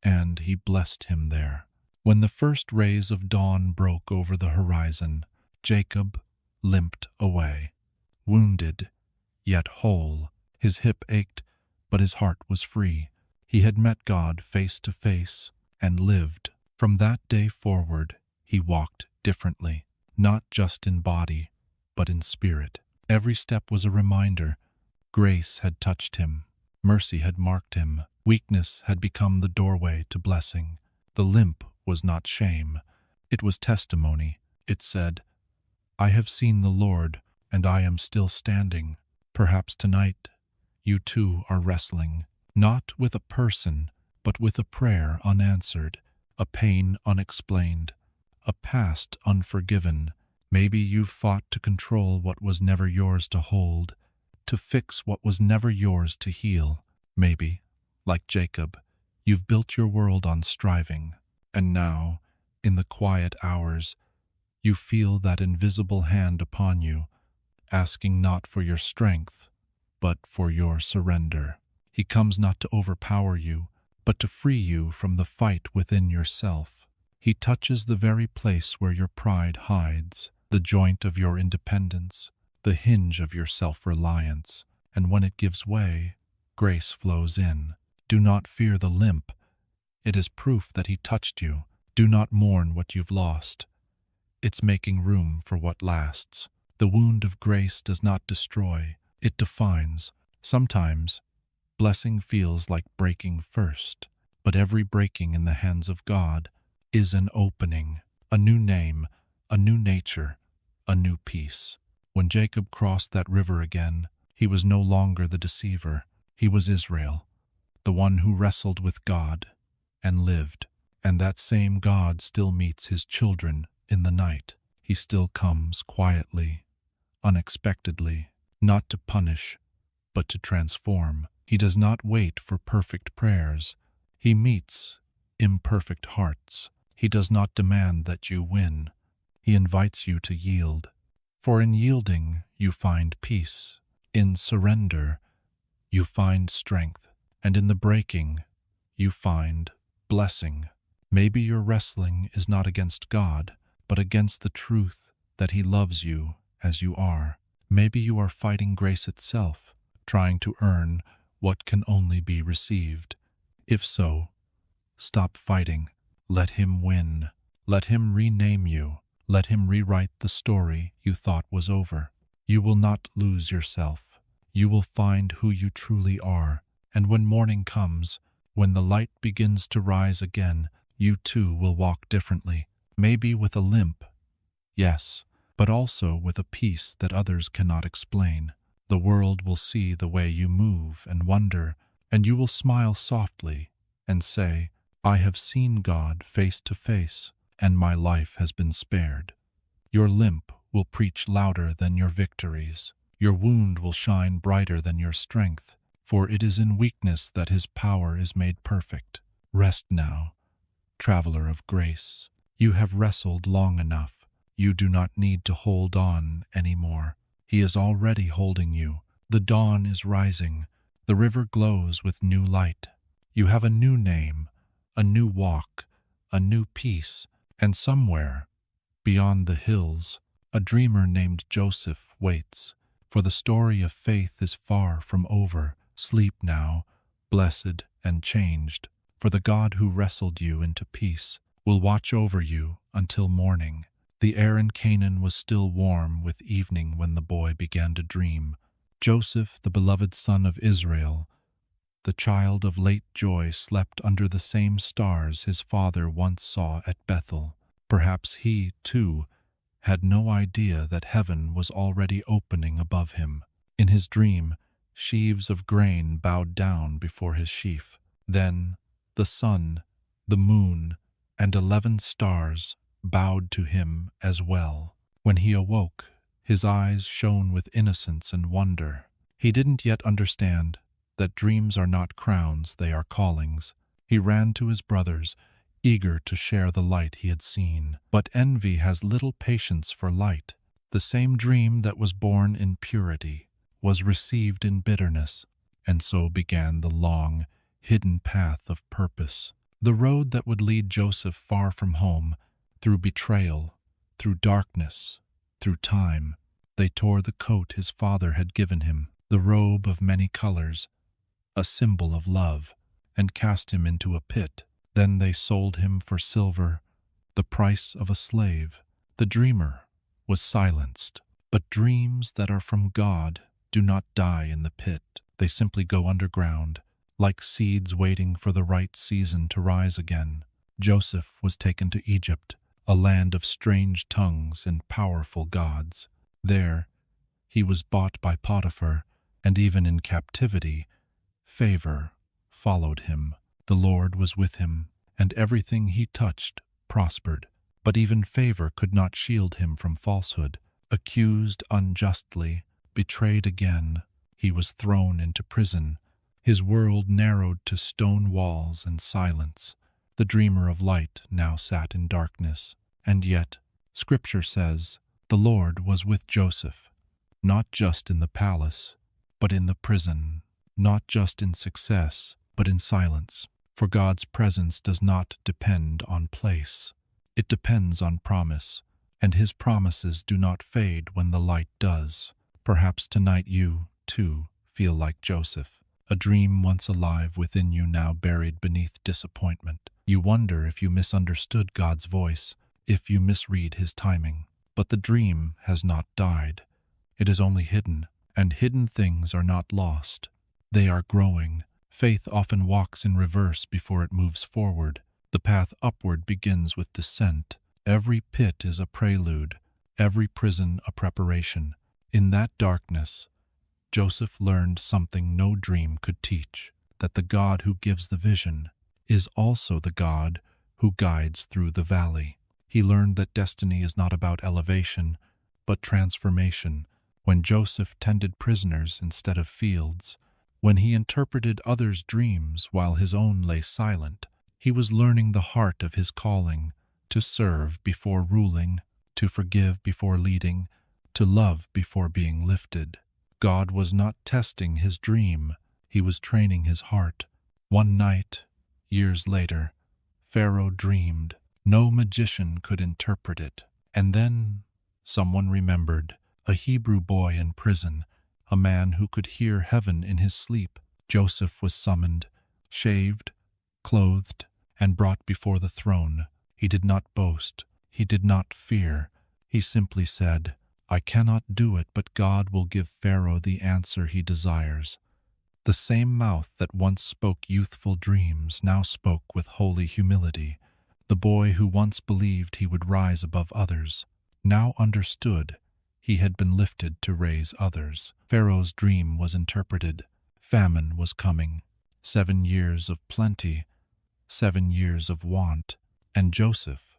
And he blessed him there. When the first rays of dawn broke over the horizon, Jacob limped away, wounded, yet whole. His hip ached, but his heart was free. He had met God face to face and lived. From that day forward, he walked differently, not just in body, but in spirit. Every step was a reminder. Grace had touched him. Mercy had marked him. Weakness had become the doorway to blessing. The limp was not shame. It was testimony. It said, "I have seen the Lord, and I am still standing." Perhaps tonight, you too are wrestling, not with a person, but with a prayer unanswered, a pain unexplained, a past unforgiven. Maybe you've fought to control what was never yours to hold, to fix what was never yours to heal. Maybe, like Jacob, you've built your world on striving, and now, in the quiet hours, you feel that invisible hand upon you, asking not for your strength, but for your surrender. He comes not to overpower you, but to free you from the fight within yourself. He touches the very place where your pride hides, the joint of your independence, the hinge of your self-reliance, and when it gives way, grace flows in. Do not fear the limp. It is proof that he touched you. Do not mourn what you've lost. It's making room for what lasts. The wound of grace does not destroy, it defines. Sometimes, blessing feels like breaking first, but every breaking in the hands of God is an opening, a new name, a new nature, a new peace. When Jacob crossed that river again, he was no longer the deceiver. He was Israel, the one who wrestled with God and lived. And that same God still meets his children in the night. He still comes quietly, unexpectedly, not to punish, but to transform. He does not wait for perfect prayers. He meets imperfect hearts. He does not demand that you win. He invites you to yield. For in yielding, you find peace. In surrender, you find strength. And in the breaking, you find blessing. Maybe your wrestling is not against God, but against the truth that He loves you as you are. Maybe you are fighting grace itself, trying to earn what can only be received. If so, stop fighting. Let Him win. Let Him rename you. Let Him rewrite the story you thought was over. You will not lose yourself. You will find who you truly are. And when morning comes, when the light begins to rise again, you too will walk differently. Maybe with a limp, yes, but also with a peace that others cannot explain. The world will see the way you move and wonder, and you will smile softly and say, "I have seen God face to face, and my life has been spared." Your limp will preach louder than your victories. Your wound will shine brighter than your strength, for it is in weakness that His power is made perfect. Rest now, traveler of grace. You have wrestled long enough. You do not need to hold on anymore. He is already holding you. The dawn is rising. The river glows with new light. You have a new name, a new walk, a new peace, and somewhere, beyond the hills, a dreamer named Joseph waits. For the story of faith is far from over. Sleep now, blessed and changed, for the God who wrestled you into peace will watch over you until morning. The air in Canaan was still warm with evening when the boy began to dream. Joseph, the beloved son of Israel, the child of late joy, slept under the same stars his father once saw at Bethel. Perhaps he, too, had no idea that heaven was already opening above him. In his dream, sheaves of grain bowed down before his sheaf. Then the sun, the moon, and 11 stars bowed to him as well. When he awoke, his eyes shone with innocence and wonder. He didn't yet understand that dreams are not crowns, they are callings. He ran to his brothers, eager to share the light he had seen. But envy has little patience for light. The same dream that was born in purity was received in bitterness, and so began the long, hidden path of purpose. The road that would lead Joseph far from home, through betrayal, through darkness, through time. They tore the coat his father had given him, the robe of many colors, a symbol of love, and cast him into a pit. Then they sold him for silver, the price of a slave. The dreamer was silenced. But dreams that are from God do not die in the pit. They simply go underground, like seeds waiting for the right season to rise again. Joseph was taken to Egypt, a land of strange tongues and powerful gods. There, he was bought by Potiphar, and even in captivity, favor followed him. The Lord was with him, and everything he touched prospered. But even favor could not shield him from falsehood. Accused unjustly, betrayed again, he was thrown into prison. His world narrowed to stone walls and silence. The dreamer of light now sat in darkness. And yet, Scripture says, the Lord was with Joseph, not just in the palace, but in the prison, not just in success, but in silence. For God's presence does not depend on place. It depends on promise, and His promises do not fade when the light does. Perhaps tonight you, too, feel like Joseph, a dream once alive within you now buried beneath disappointment. You wonder if you misunderstood God's voice, if you misread His timing. But the dream has not died. It is only hidden, and hidden things are not lost. They are growing. Faith often walks in reverse before it moves forward. The path upward begins with descent. Every pit is a prelude, every prison a preparation. In that darkness, Joseph learned something no dream could teach, that the God who gives the vision is also the God who guides through the valley. He learned that destiny is not about elevation, but transformation. When Joseph tended prisoners instead of fields, when he interpreted others' dreams while his own lay silent, he was learning the heart of his calling, to serve before ruling, to forgive before leading, to love before being lifted. God was not testing his dream, He was training his heart. One night, years later, Pharaoh dreamed. No magician could interpret it. And then someone remembered, a Hebrew boy in prison, a man who could hear heaven in his sleep. Joseph was summoned, shaved, clothed, and brought before the throne. He did not boast. He did not fear. He simply said, "I cannot do it, but God will give Pharaoh the answer he desires." The same mouth that once spoke youthful dreams now spoke with holy humility. The boy who once believed he would rise above others now understood he had been lifted to raise others. Pharaoh's dream was interpreted. Famine was coming. 7 years of plenty, 7 years of want, and Joseph,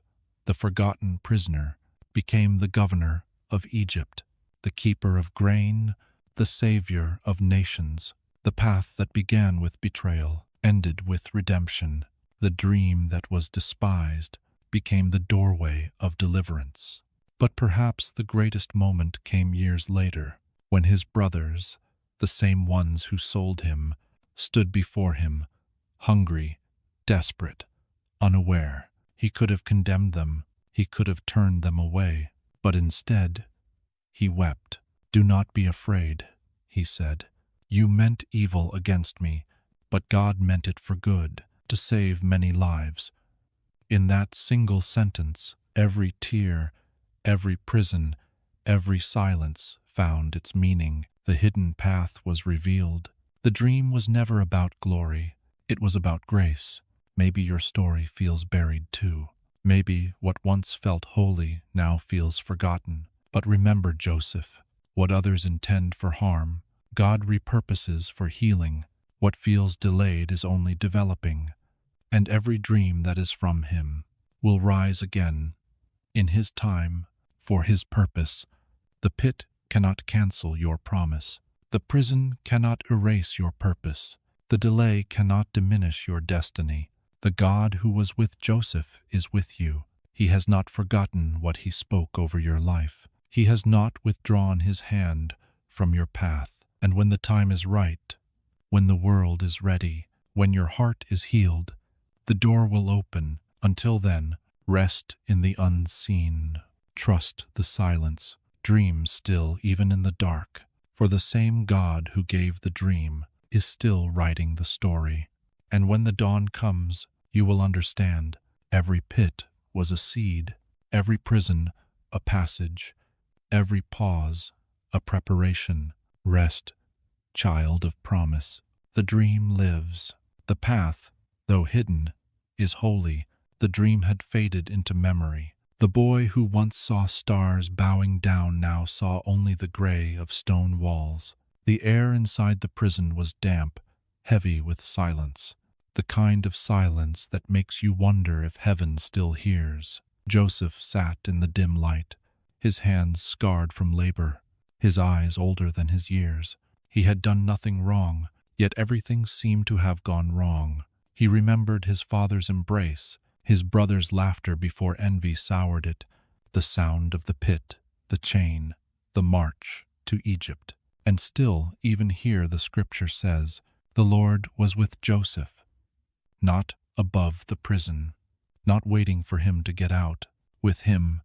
the forgotten prisoner, became the governor of Egypt, the keeper of grain, the savior of nations. The path that began with betrayal ended with redemption. The dream that was despised became the doorway of deliverance. But perhaps the greatest moment came years later, when his brothers, the same ones who sold him, stood before him, hungry, desperate, unaware. He could have condemned them, he could have turned them away, but instead, he wept. "Do not be afraid," he said. "You meant evil against me, but God meant it for good, to save many lives." In that single sentence, every tear, every prison, every silence found its meaning. The hidden path was revealed. The dream was never about glory. It was about grace. Maybe your story feels buried too. Maybe what once felt holy now feels forgotten. But remember, Joseph, what others intend for harm, God repurposes for healing. What feels delayed is only developing. And every dream that is from Him will rise again in His time, for His purpose. The pit cannot cancel your promise. The prison cannot erase your purpose. The delay cannot diminish your destiny. The God who was with Joseph is with you. He has not forgotten what He spoke over your life. He has not withdrawn His hand from your path. And when the time is right, when the world is ready, when your heart is healed, the door will open. Until then, rest in the unseen. Trust the silence. Dream still even in the dark. For the same God who gave the dream is still writing the story. And when the dawn comes, you will understand. Every pit was a seed. Every prison, a passage. Every pause, a preparation. Rest, child of promise. The dream lives. The path, though hidden, is holy. The dream had faded into memory. The boy who once saw stars bowing down now saw only the gray of stone walls. The air inside the prison was damp, heavy with silence. The kind of silence that makes you wonder if heaven still hears. Joseph sat in the dim light, his hands scarred from labor, his eyes older than his years. He had done nothing wrong, yet everything seemed to have gone wrong. He remembered his father's embrace, his brother's laughter before envy soured it, the sound of the pit, the chain, the march to Egypt. And still, even here the scripture says, the Lord was with Joseph, not above the prison, not waiting for him to get out. With him,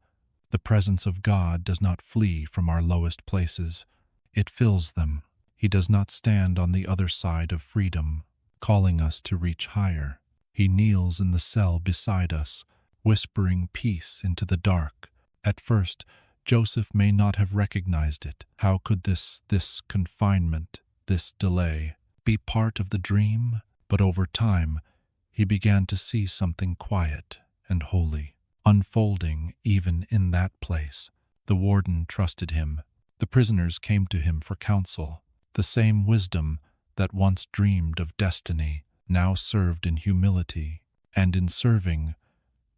the presence of God does not flee from our lowest places. It fills them. He does not stand on the other side of freedom, calling us to reach higher. He kneels in the cell beside us, whispering peace into the dark. At first, Joseph may not have recognized it. How could this confinement, this delay, be part of the dream? But over time, he began to see something quiet and holy, unfolding even in that place. The warden trusted him. The prisoners came to him for counsel. The same wisdom that once dreamed of destiny now served in humility, and in serving,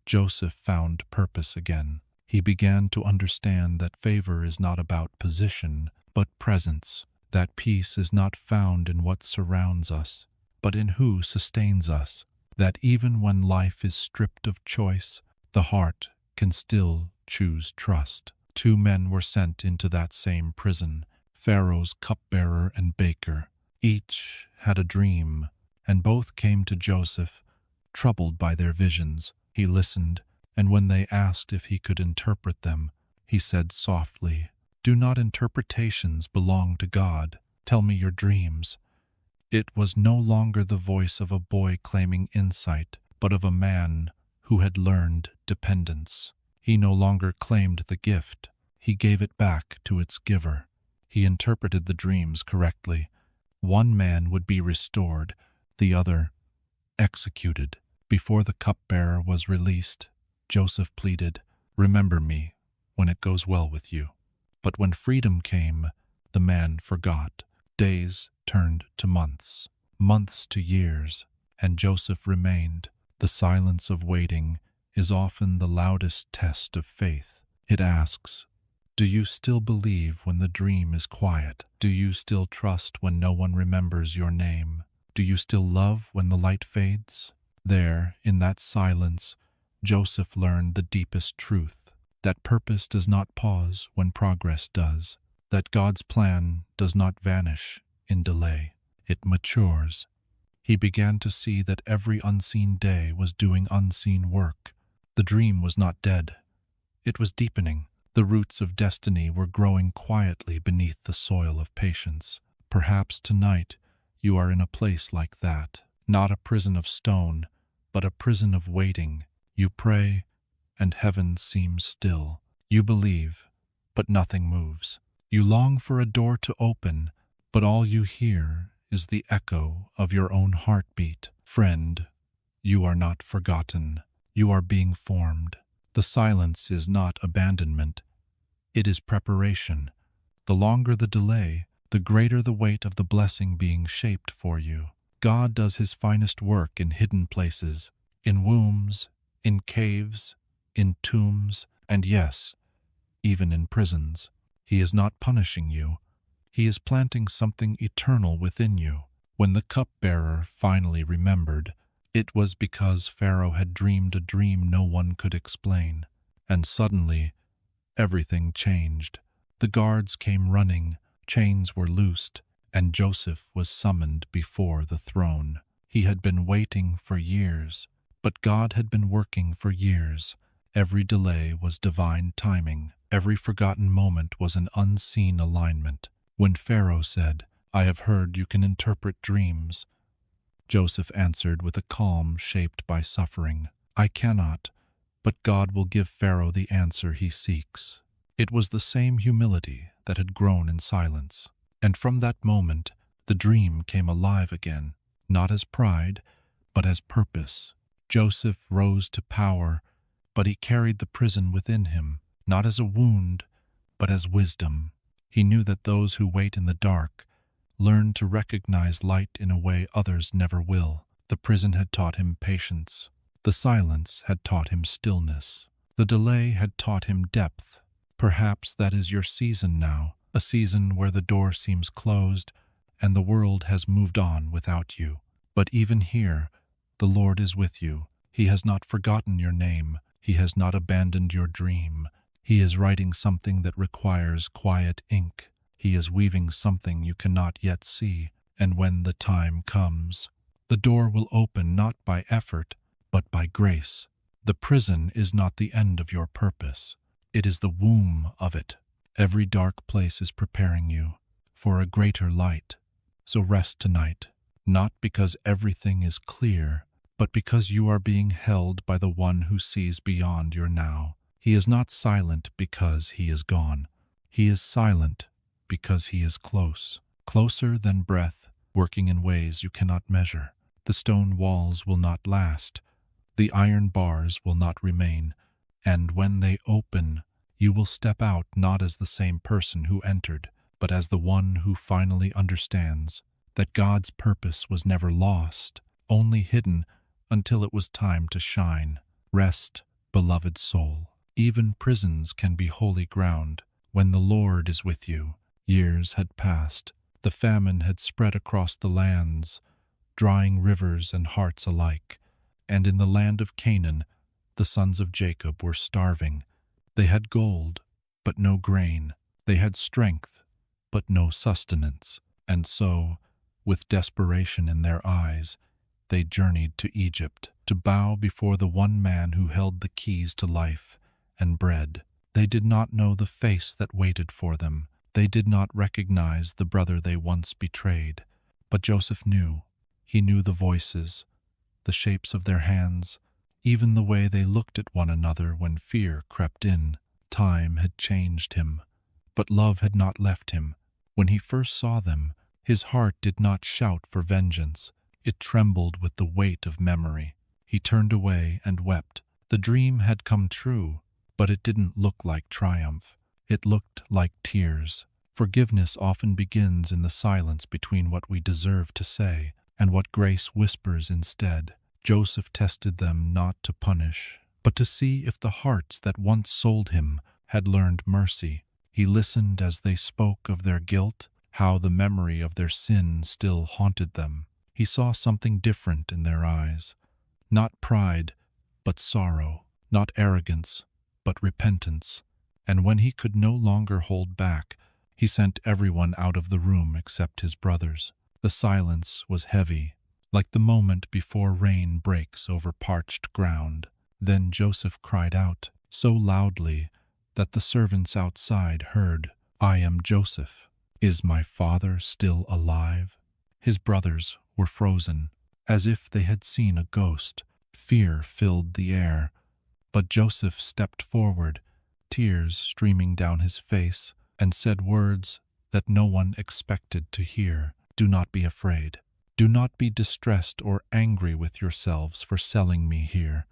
Joseph found purpose again. He began to understand that favor is not about position, but presence, that peace is not found in what surrounds us, but in who sustains us, that even when life is stripped of choice, the heart can still choose trust. 2 men were sent into that same prison, Pharaoh's cupbearer and baker. Each had a dream, and both came to Joseph, troubled by their visions. He listened, and when they asked if he could interpret them, he said softly, "Do not interpretations belong to God? Tell me your dreams." It was no longer the voice of a boy claiming insight, but of a man who had learned dependence. He no longer claimed the gift. He gave it back to its giver. He interpreted the dreams correctly. One man would be restored, the other executed. Before the cupbearer was released, Joseph pleaded, "Remember me when it goes well with you." But when freedom came, the man forgot. Days turned to months, months to years, and Joseph remained. The silence of waiting is often the loudest test of faith. It asks, do you still believe when the dream is quiet? Do you still trust when no one remembers your name? Do you still love when the light fades? There, in that silence, Joseph learned the deepest truth, that purpose does not pause when progress does, that God's plan does not vanish in delay. It matures. He began to see that every unseen day was doing unseen work. The dream was not dead. It was deepening. The roots of destiny were growing quietly beneath the soil of patience. Perhaps tonight you are in a place like that, not a prison of stone, but a prison of waiting. You pray, and heaven seems still. You believe, but nothing moves. You long for a door to open, but all you hear is the echo of your own heartbeat. Friend, you are not forgotten. You are being formed. The silence is not abandonment. It is preparation. The longer the delay, the greater the weight of the blessing being shaped for you. God does his finest work in hidden places, in wombs, in caves, in tombs, and yes, even in prisons. He is not punishing you. He is planting something eternal within you. When the cupbearer finally remembered, it was because Pharaoh had dreamed a dream no one could explain. And suddenly, everything changed. The guards came running, chains were loosed, and Joseph was summoned before the throne. He had been waiting for years, but God had been working for years. Every delay was divine timing. Every forgotten moment was an unseen alignment. When Pharaoh said, "I have heard you can interpret dreams," Joseph answered with a calm shaped by suffering, "I cannot, but God will give Pharaoh the answer he seeks." It was the same humility that had grown in silence. And from that moment, the dream came alive again, not as pride, but as purpose. Joseph rose to power, but he carried the prison within him, not as a wound, but as wisdom. He knew that those who wait in the dark learn to recognize light in a way others never will. The prison had taught him patience. The silence had taught him stillness. The delay had taught him depth. Perhaps that is your season now, a season where the door seems closed and the world has moved on without you. But even here, the Lord is with you. He has not forgotten your name. He has not abandoned your dream. He is writing something that requires quiet ink. He is weaving something you cannot yet see. And when the time comes, the door will open not by effort, but by grace. The prison is not the end of your purpose. It is the womb of it. Every dark place is preparing you for a greater light. So rest tonight, not because everything is clear, but because you are being held by the one who sees beyond your now. He is not silent because he is gone. He is silent because he is close, closer than breath, working in ways you cannot measure. The stone walls will not last. The iron bars will not remain. And when they open, you will step out not as the same person who entered, but as the one who finally understands that God's purpose was never lost, only hidden until it was time to shine. Rest, beloved soul. Even prisons can be holy ground when the Lord is with you. Years had passed. The famine had spread across the lands, drying rivers and hearts alike. And in the land of Canaan, the sons of Jacob were starving. They had gold, but no grain. They had strength, but no sustenance. And so, with desperation in their eyes, they journeyed to Egypt to bow before the one man who held the keys to life and bread. They did not know the face that waited for them. They did not recognize the brother they once betrayed. But Joseph knew. He knew the voices, the shapes of their hands, even the way they looked at one another when fear crept in. Time had changed him, but love had not left him. When he first saw them, his heart did not shout for vengeance. It trembled with the weight of memory. He turned away and wept. The dream had come true, but it didn't look like triumph. It looked like tears. Forgiveness often begins in the silence between what we deserve to say and what grace whispers instead. Joseph tested them not to punish, but to see if the hearts that once sold him had learned mercy. He listened as they spoke of their guilt, how the memory of their sin still haunted them. He saw something different in their eyes. Not pride, but sorrow. Not arrogance, but repentance. And when he could no longer hold back, he sent everyone out of the room except his brothers. The silence was heavy, like the moment before rain breaks over parched ground. Then Joseph cried out, so loudly that the servants outside heard, "I am Joseph. Is my father still alive?" His brothers were frozen, as if they had seen a ghost. Fear filled the air, but Joseph stepped forward, tears streaming down his face, and said words that no one expected to hear. "Do not be afraid. Do not be distressed or angry with yourselves for selling me here,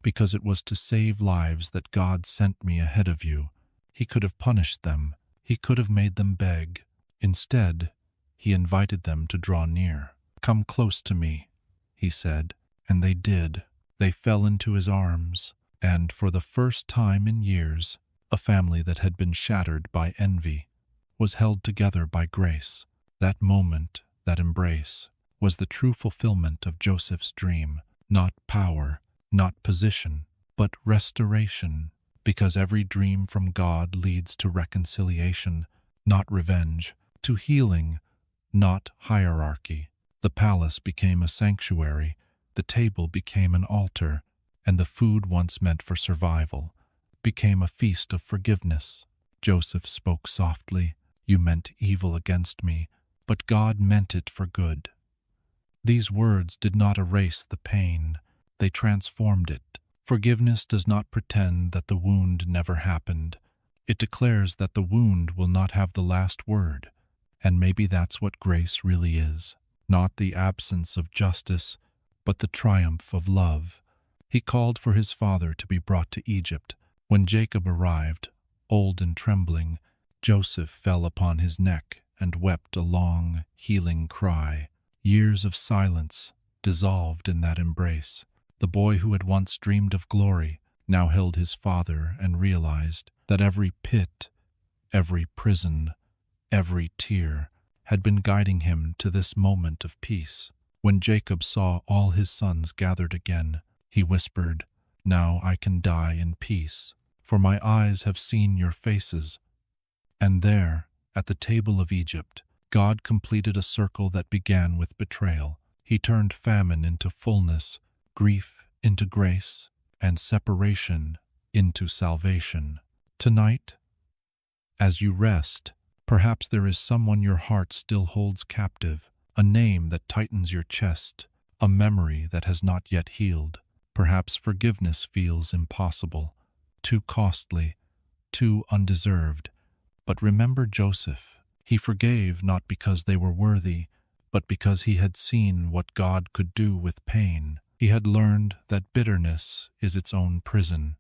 because it was to save lives that God sent me ahead of you. He could have punished them. He could have made them beg. Instead, he invited them to draw near. 'Come close to me,' he said, and they did. They fell into his arms, and for the first time in years, a family that had been shattered by envy was held together by grace. That moment, that embrace, was the true fulfillment of Joseph's dream. Not power, not position, but restoration, because every dream from God leads to reconciliation, not revenge, to healing, not hierarchy. The palace became a sanctuary, the table became an altar, and the food once meant for survival became a feast of forgiveness. Joseph spoke softly, "You meant evil against me, but God meant it for good." These words did not erase the pain, they transformed it. Forgiveness does not pretend that the wound never happened. It declares that the wound will not have the last word, and maybe that's what grace really is. Not the absence of justice, but the triumph of love. He called for his father to be brought to Egypt. When Jacob arrived, old and trembling, Joseph fell upon his neck and wept a long, healing cry. Years of silence dissolved in that embrace. The boy who had once dreamed of glory now held his father and realized that every pit, every prison, every tear had been guiding him to this moment of peace. When Jacob saw all his sons gathered again, he whispered, "Now I can die in peace, for my eyes have seen your faces." And there, at the table of Egypt, God completed a circle that began with betrayal. He turned famine into fullness, grief into grace, and separation into salvation. Tonight, as you rest, perhaps there is someone your heart still holds captive, a name that tightens your chest, a memory that has not yet healed. Perhaps forgiveness feels impossible, too costly, too undeserved. But remember Joseph. He forgave not because they were worthy, but because he had seen what God could do with pain. He had learned that bitterness is its own prison,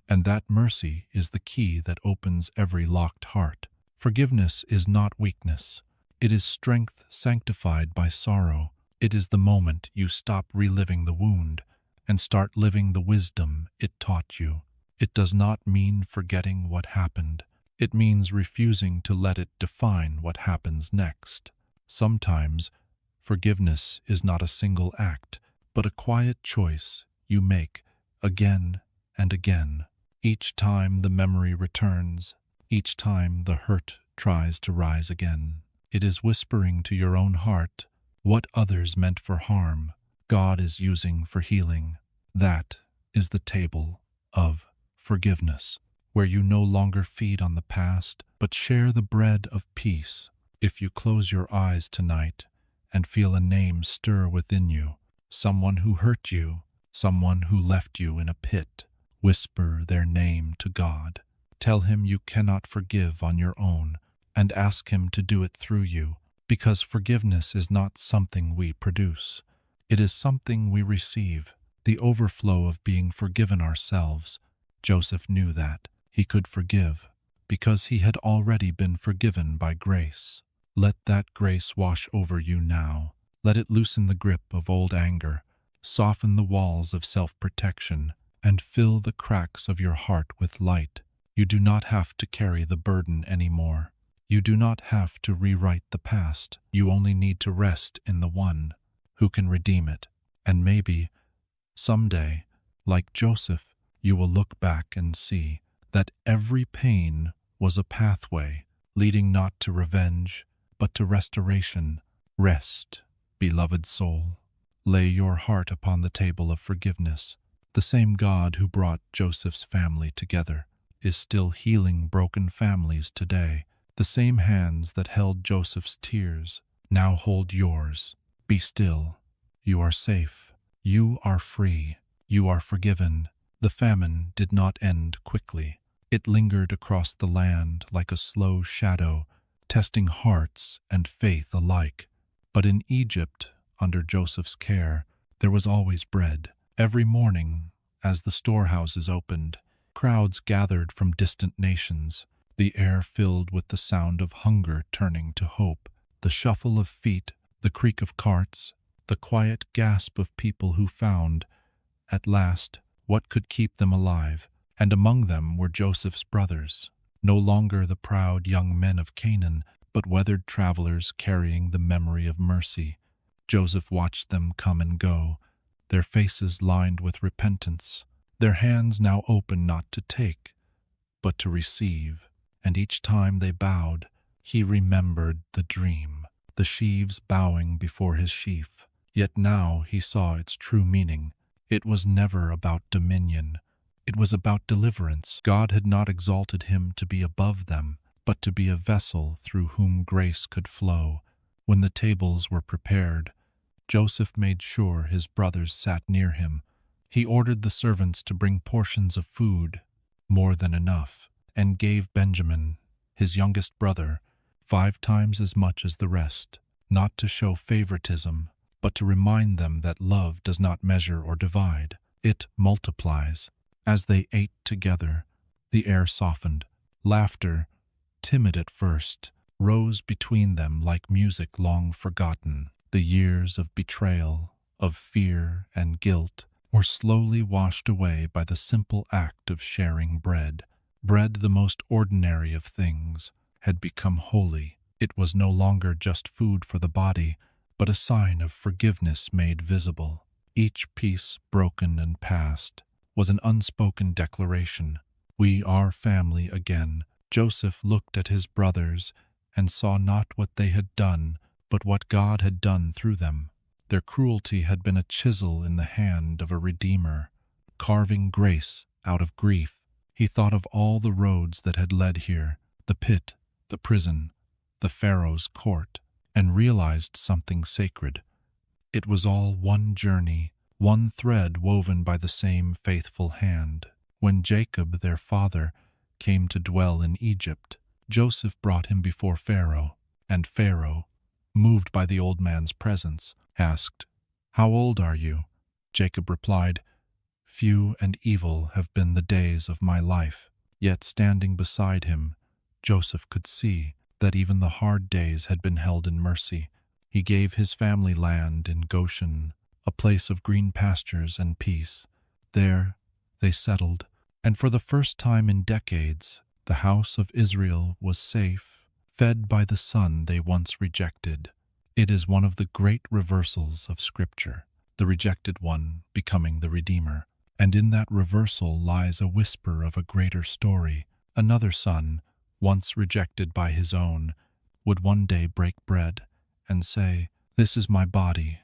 and that mercy is the key that opens every locked heart. Forgiveness is not weakness. It is strength sanctified by sorrow. It is the moment you stop reliving the wound and start living the wisdom it taught you. It does not mean forgetting what happened. It means refusing to let it define what happens next. Sometimes, forgiveness is not a single act, but a quiet choice you make again and again. Each time the memory returns, each time the hurt tries to rise again. It is whispering to your own heart, what others meant for harm, God is using for healing. That is the table of forgiveness, where you no longer feed on the past, but share the bread of peace. If you close your eyes tonight and feel a name stir within you, someone who hurt you, someone who left you in a pit, whisper their name to God. Tell him you cannot forgive on your own, and ask him to do it through you, because forgiveness is not something we produce. It is something we receive, the overflow of being forgiven ourselves. Joseph knew that he could forgive because he had already been forgiven by grace. Let that grace wash over you now. Let it loosen the grip of old anger, soften the walls of self-protection, and fill the cracks of your heart with light. You do not have to carry the burden anymore. You do not have to rewrite the past. You only need to rest in the one who can redeem it. And maybe, someday, like Joseph, you will look back and see that every pain was a pathway leading not to revenge, but to restoration. Rest, beloved soul. Lay your heart upon the table of forgiveness. The same God who brought Joseph's family together is still healing broken families today. The same hands that held Joseph's tears now hold yours. Be still. You are safe. You are free. You are forgiven. The famine did not end quickly. It lingered across the land like a slow shadow, testing hearts and faith alike. But in Egypt, under Joseph's care, there was always bread. Every morning, as the storehouses opened, crowds gathered from distant nations, the air filled with the sound of hunger turning to hope, the shuffle of feet, the creak of carts, the quiet gasp of people who found, at last, what could keep them alive. And among them were Joseph's brothers, no longer the proud young men of Canaan, but weathered travelers carrying the memory of mercy. Joseph watched them come and go, their faces lined with repentance, their hands now open not to take, but to receive. And each time they bowed, he remembered the dream, the sheaves bowing before his sheaf. Yet now he saw its true meaning. It was never about dominion. It was about deliverance. God had not exalted him to be above them, but to be a vessel through whom grace could flow. When the tables were prepared, Joseph made sure his brothers sat near him. He ordered the servants to bring portions of food, more than enough, and gave Benjamin, his youngest brother, 5 times as much as the rest, not to show favoritism, but to remind them that love does not measure or divide. It multiplies. As they ate together, the air softened. Laughter, timid at first, rose between them like music long forgotten. The years of betrayal, of fear and guilt, were slowly washed away by the simple act of sharing bread. Bread, the most ordinary of things, had become holy. It was no longer just food for the body, but a sign of forgiveness made visible. Each piece, broken and passed, was an unspoken declaration. We are family again. Joseph looked at his brothers and saw not what they had done, but what God had done through them. Their cruelty had been a chisel in the hand of a Redeemer, carving grace out of grief. He thought of all the roads that had led here, the pit, the prison, the Pharaoh's court, and realized something sacred. It was all one journey, one thread woven by the same faithful hand. When Jacob, their father, came to dwell in Egypt, Joseph brought him before Pharaoh, and Pharaoh, moved by the old man's presence, asked, "How old are you?" Jacob replied, "Few and evil have been the days of my life." Yet standing beside him, Joseph could see that even the hard days had been held in mercy. He gave his family land in Goshen, a place of green pastures and peace. There they settled, and for the first time in decades, the house of Israel was safe, fed by the son they once rejected. It is one of the great reversals of Scripture, the rejected one becoming the Redeemer. And in that reversal lies a whisper of a greater story. Another son, once rejected by his own, would one day break bread and say, "This is my body,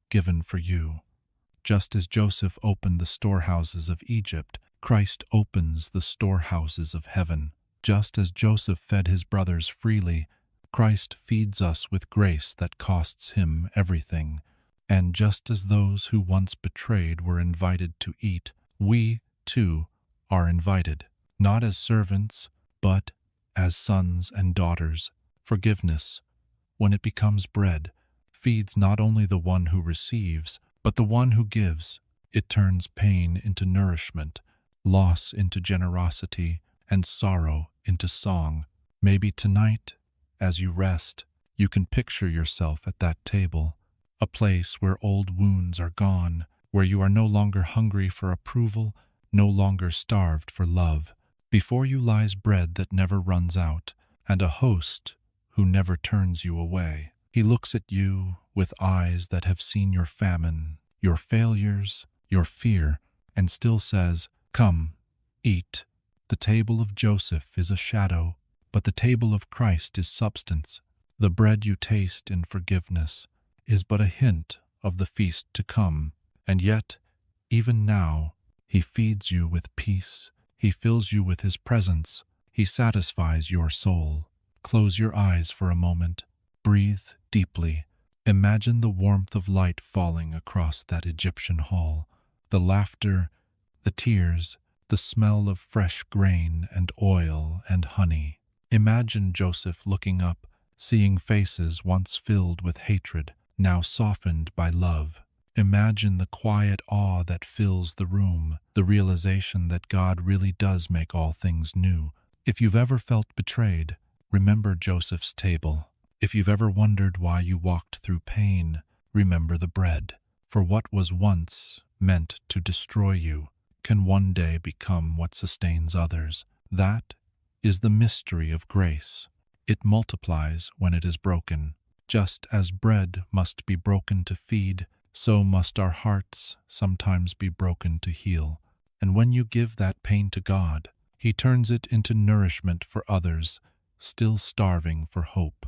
given for you." Just as Joseph opened the storehouses of Egypt, Christ opens the storehouses of heaven. Just as Joseph fed his brothers freely, Christ feeds us with grace that costs him everything. And just as those who once betrayed were invited to eat, we, too, are invited, not as servants, but as sons and daughters. Forgiveness, when it becomes bread, feeds not only the one who receives, but the one who gives. It turns pain into nourishment, loss into generosity, and sorrow into song. Maybe tonight, as you rest, you can picture yourself at that table, a place where old wounds are gone, where you are no longer hungry for approval, no longer starved for love. Before you lies bread that never runs out, and a host who never turns you away. He looks at you with eyes that have seen your famine, your failures, your fear, and still says, "Come, eat." The table of Joseph is a shadow, but the table of Christ is substance. The bread you taste in forgiveness is but a hint of the feast to come. And yet, even now, he feeds you with peace. He fills you with His presence. He satisfies your soul. Close your eyes for a moment. Breathe deeply. Imagine the warmth of light falling across that Egyptian hall. The laughter, the tears, the smell of fresh grain and oil and honey. Imagine Joseph looking up, seeing faces once filled with hatred, now softened by love. Imagine the quiet awe that fills the room, the realization that God really does make all things new. If you've ever felt betrayed, remember Joseph's table. If you've ever wondered why you walked through pain, remember the bread. For what was once meant to destroy you can one day become what sustains others. That is the mystery of grace. It multiplies when it is broken. Just as bread must be broken to feed, so must our hearts sometimes be broken to heal. And when you give that pain to God, He turns it into nourishment for others, still starving for hope.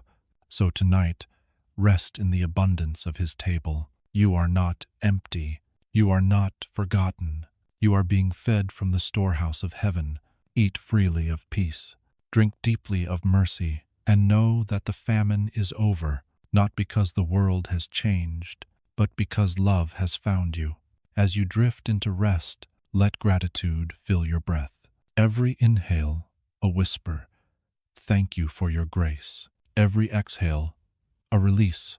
So tonight, rest in the abundance of His table. You are not empty. You are not forgotten. You are being fed from the storehouse of heaven. Eat freely of peace. Drink deeply of mercy. And know that the famine is over, not because the world has changed, but because love has found you. As you drift into rest, let gratitude fill your breath. Every inhale, a whisper, thank you for your grace. Every exhale, a release,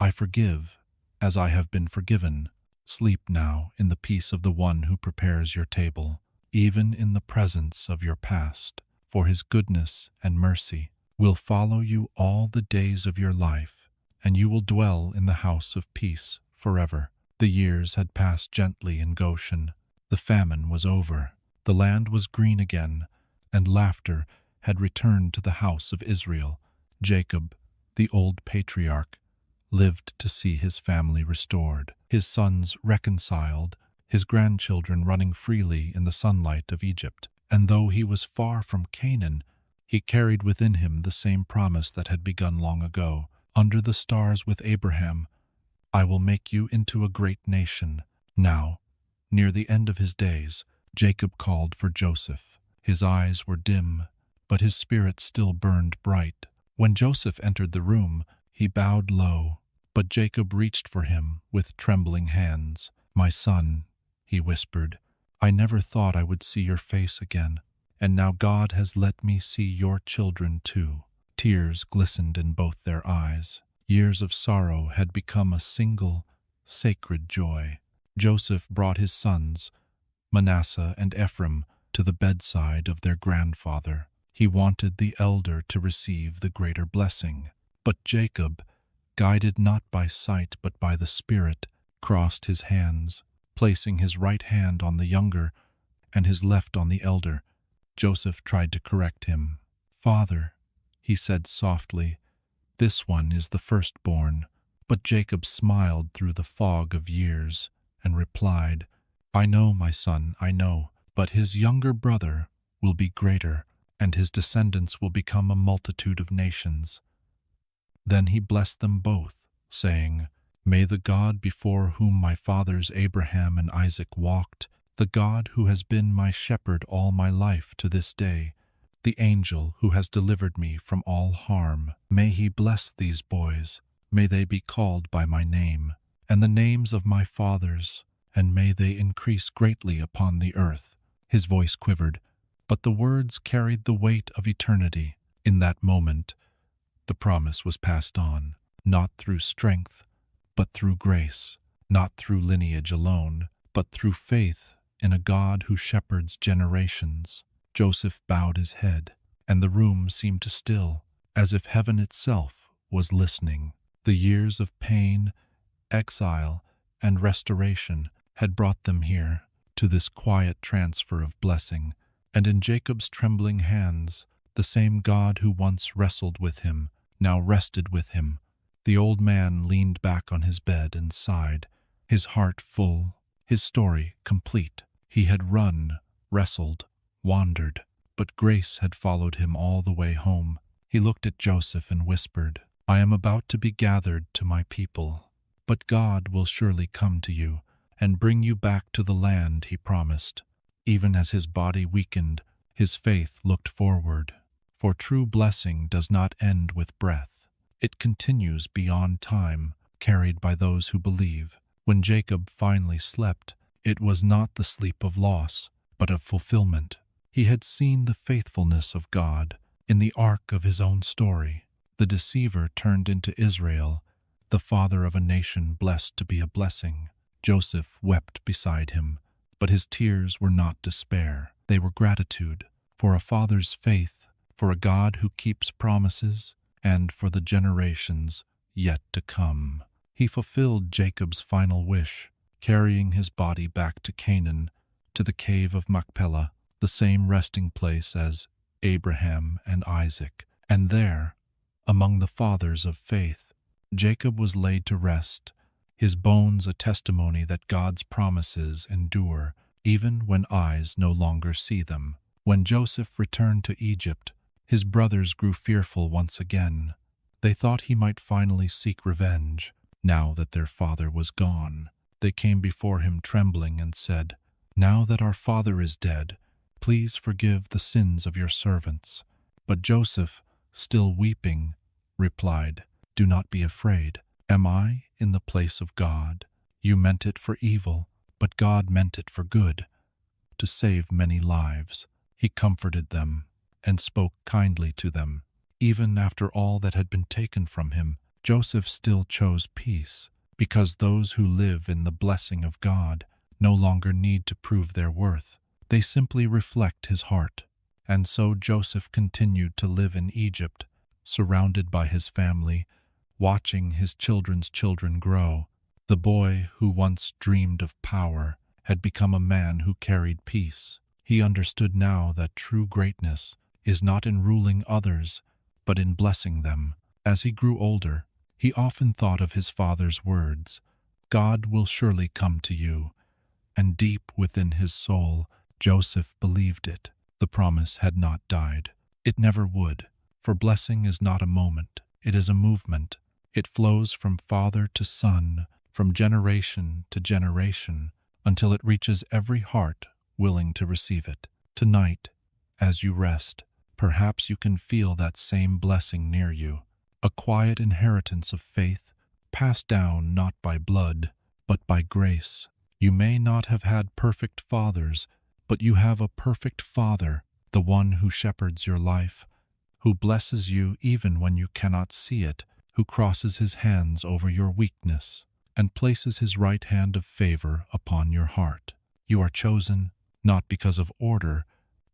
I forgive as I have been forgiven. Sleep now in the peace of the one who prepares your table, even in the presence of your past, for His goodness and mercy will follow you all the days of your life, and you will dwell in the house of peace forever. The years had passed gently in Goshen. The famine was over. The land was green again, and laughter had returned to the house of Israel. Jacob, the old patriarch, lived to see his family restored, his sons reconciled, his grandchildren running freely in the sunlight of Egypt. And though he was far from Canaan, he carried within him the same promise that had begun long ago. Under the stars with Abraham, I will make you into a great nation. Now, near the end of his days, Jacob called for Joseph. His eyes were dim, but his spirit still burned bright. When Joseph entered the room, he bowed low, but Jacob reached for him with trembling hands. My son, he whispered, I never thought I would see your face again, and now God has let me see your children too. Tears glistened in both their eyes. Years of sorrow had become a single, sacred joy. Joseph brought his sons, Manasseh and Ephraim, to the bedside of their grandfather. He wanted the elder to receive the greater blessing. But Jacob, guided not by sight but by the Spirit, crossed his hands, placing his right hand on the younger and his left on the elder. Joseph tried to correct him. Father, he said softly, this one is the firstborn. But Jacob smiled through the fog of years and replied, I know, my son, I know, but his younger brother will be greater, and his descendants will become a multitude of nations. Then he blessed them both, saying, May the God before whom my fathers Abraham and Isaac walked, the God who has been my shepherd all my life to this day, the angel who has delivered me from all harm, may he bless these boys, may they be called by my name, and the names of my fathers, and may they increase greatly upon the earth. His voice quivered, but the words carried the weight of eternity. In that moment, the promise was passed on, not through strength, but through grace, not through lineage alone, but through faith in a God who shepherds generations. Joseph bowed his head, and the room seemed to still, as if heaven itself was listening. The years of pain, exile, and restoration had brought them here, to this quiet transfer of blessing, and in Jacob's trembling hands, the same God who once wrestled with him now rested with him. The old man leaned back on his bed and sighed, his heart full, his story complete. He had run, wrestled, wandered, but grace had followed him all the way home. He looked at Joseph and whispered, I am about to be gathered to my people, but God will surely come to you and bring you back to the land he promised. Even as his body weakened, his faith looked forward. For true blessing does not end with breath. It continues beyond time, carried by those who believe. When Jacob finally slept, it was not the sleep of loss, but of fulfillment. He had seen the faithfulness of God in the arc of his own story. The deceiver turned into Israel, the father of a nation blessed to be a blessing. Joseph wept beside him, but his tears were not despair. They were gratitude for a father's faith, for a God who keeps promises, and for the generations yet to come. He fulfilled Jacob's final wish, carrying his body back to Canaan, to the cave of Machpelah, the same resting place as Abraham and Isaac. And there, among the fathers of faith, Jacob was laid to rest, his bones a testimony that God's promises endure, even when eyes no longer see them. When Joseph returned to Egypt, his brothers grew fearful once again. They thought he might finally seek revenge, now that their father was gone. They came before him trembling and said, "Now that our father is dead, please forgive the sins of your servants." But Joseph, still weeping, replied, "Do not be afraid. Am I in the place of God? You meant it for evil, but God meant it for good, to save many lives." He comforted them and spoke kindly to them. Even after all that had been taken from him, Joseph still chose peace, because those who live in the blessing of God no longer need to prove their worth. They simply reflect his heart. And so Joseph continued to live in Egypt, surrounded by his family, watching his children's children grow. The boy who once dreamed of power had become a man who carried peace. He understood now that true greatness is not in ruling others, but in blessing them. As he grew older, he often thought of his father's words, "God will surely come to you." And deep within his soul, Joseph believed it. The promise had not died. It never would, for blessing is not a moment, it is a movement. It flows from father to son, from generation to generation, until it reaches every heart willing to receive it. Tonight, as you rest, perhaps you can feel that same blessing near you, a quiet inheritance of faith, passed down not by blood, but by grace. You may not have had perfect fathers, but you have a perfect Father, the one who shepherds your life, who blesses you even when you cannot see it, who crosses his hands over your weakness, and places his right hand of favor upon your heart. You are chosen, not because of order,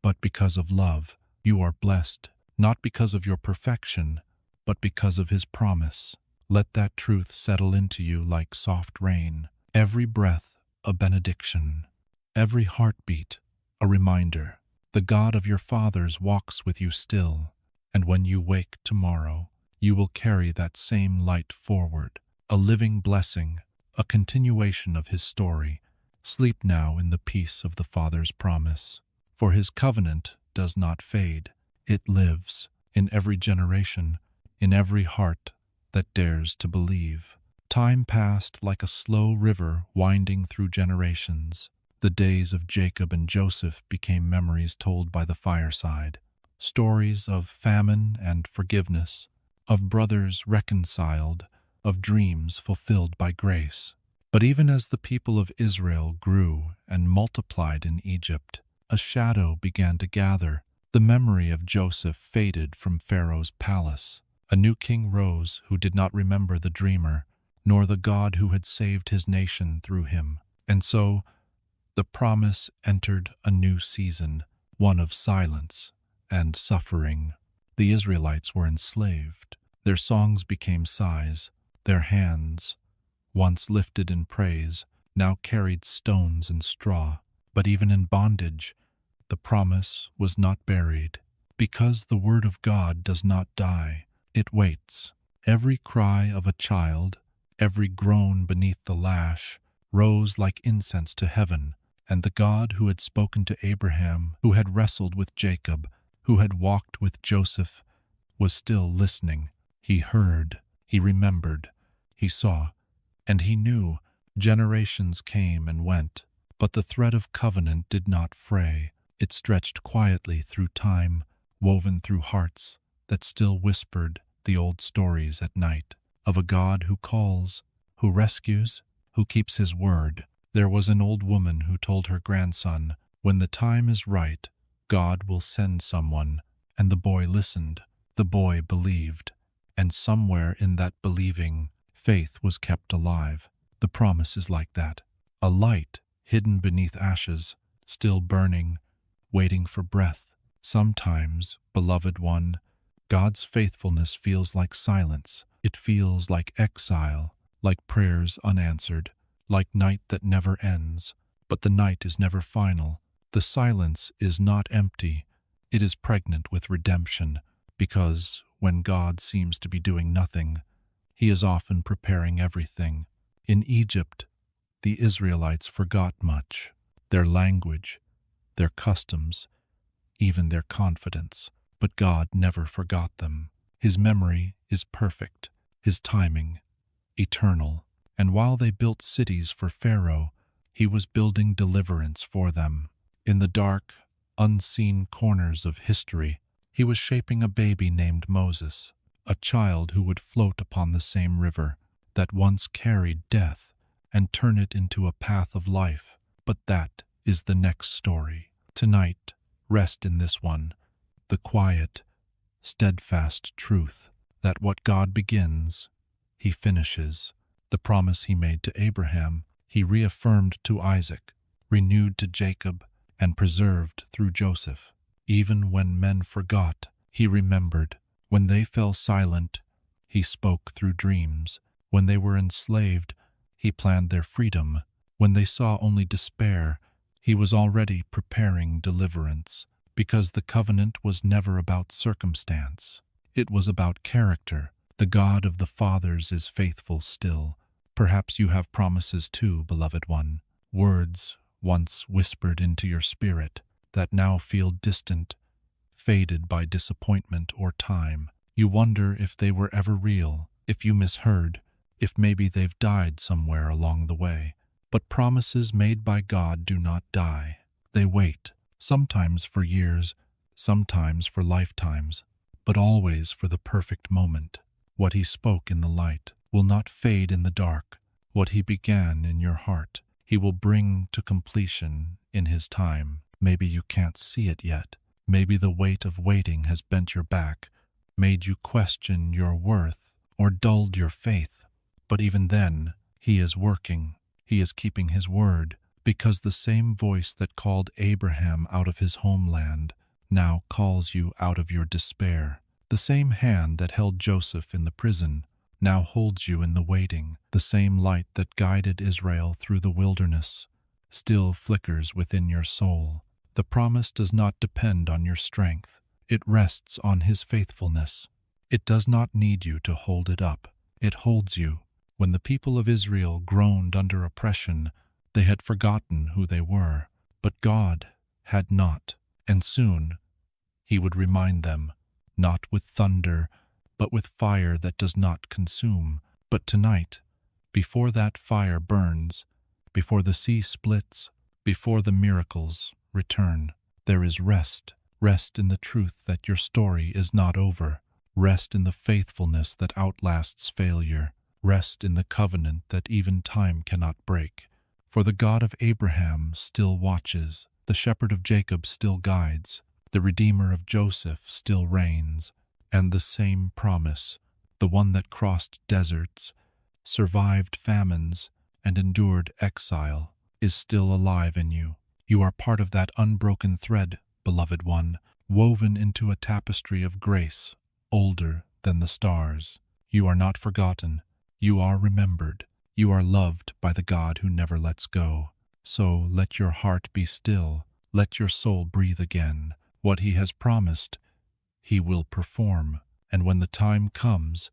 but because of love. You are blessed, not because of your perfection, but because of his promise. Let that truth settle into you like soft rain. Every breath, a benediction. Every heartbeat, a reminder. The God of your fathers walks with you still, and when you wake tomorrow, you will carry that same light forward, a living blessing, a continuation of his story. Sleep now in the peace of the Father's promise, for his covenant does not fade. It lives in every generation, in every heart that dares to believe. Time passed like a slow river winding through generations. The days of Jacob and Joseph became memories told by the fireside, stories of famine and forgiveness, of brothers reconciled, of dreams fulfilled by grace. But even as the people of Israel grew and multiplied in Egypt, a shadow began to gather. The memory of Joseph faded from Pharaoh's palace. A new king rose who did not remember the dreamer, nor the God who had saved his nation through him. And so, the promise entered a new season, one of silence and suffering. The Israelites were enslaved. Their songs became sighs. Their hands, once lifted in praise, now carried stones and straw. But even in bondage, the promise was not buried. Because the word of God does not die, it waits. Every cry of a child, every groan beneath the lash, rose like incense to heaven, and the God who had spoken to Abraham, who had wrestled with Jacob, who had walked with Joseph, was still listening. He heard, he remembered, he saw, and he knew. Generations came and went, But the thread of covenant did not fray. It stretched quietly through time, woven through hearts that still whispered the old stories at night of a God who calls, who rescues, who keeps his word. There was an old woman who told her grandson, "When the time is right, God will send someone." And the boy listened. The boy believed. And somewhere in that believing, faith was kept alive. The promise is like that. A light hidden beneath ashes, still burning, waiting for breath. Sometimes, beloved one, God's faithfulness feels like silence. It feels like exile, like prayers unanswered, like night that never ends. But the night is never final. The silence is not empty. It is pregnant with redemption, because when God seems to be doing nothing, he is often preparing everything. In Egypt, the Israelites forgot much: their language, their customs, even their confidence. But God never forgot them. His memory is perfect, his timing eternal. And while they built cities for Pharaoh, he was building deliverance for them. In the dark, unseen corners of history, he was shaping a baby named Moses, a child who would float upon the same river that once carried death and turn it into a path of life. But that is the next story. Tonight, rest in this one, the quiet, steadfast truth that what God begins, he finishes. The promise he made to Abraham, he reaffirmed to Isaac, renewed to Jacob, and preserved through Joseph. Even when men forgot, he remembered. When they fell silent, he spoke through dreams. When they were enslaved, he planned their freedom. When they saw only despair, he was already preparing deliverance. Because the covenant was never about circumstance. It was about character. The God of the fathers is faithful still. Perhaps you have promises too, beloved one. Words once whispered into your spirit that now feel distant, faded by disappointment or time. You wonder if they were ever real, if you misheard, if maybe they've died somewhere along the way. But promises made by God do not die. They wait, sometimes for years, sometimes for lifetimes, but always for the perfect moment. What he spoke in the light will not fade in the dark. What he began in your heart, he will bring to completion in his time. Maybe you can't see it yet. Maybe the weight of waiting has bent your back, made you question your worth, or dulled your faith. But even then, he is working. He is keeping his word, because the same voice that called Abraham out of his homeland now calls you out of your despair. The same hand that held Joseph in the prison now holds you in the waiting. The same light that guided Israel through the wilderness still flickers within your soul. The promise does not depend on your strength. It rests on his faithfulness. It does not need you to hold it up. It holds you. When the people of Israel groaned under oppression, they had forgotten who they were. But God had not, and soon he would remind them, not with thunder, but with fire that does not consume. But tonight, before that fire burns, before the sea splits, before the miracles return, there is rest. Rest in the truth that your story is not over. Rest in the faithfulness that outlasts failure. Rest in the covenant that even time cannot break. For the God of Abraham still watches, the shepherd of Jacob still guides, the Redeemer of Joseph still reigns, and the same promise, the one that crossed deserts, survived famines, and endured exile, is still alive in you. You are part of that unbroken thread, beloved one, woven into a tapestry of grace, older than the stars. You are not forgotten. You are remembered. You are loved by the God who never lets go. So let your heart be still. Let your soul breathe again. What he has promised, he will perform. And when the time comes,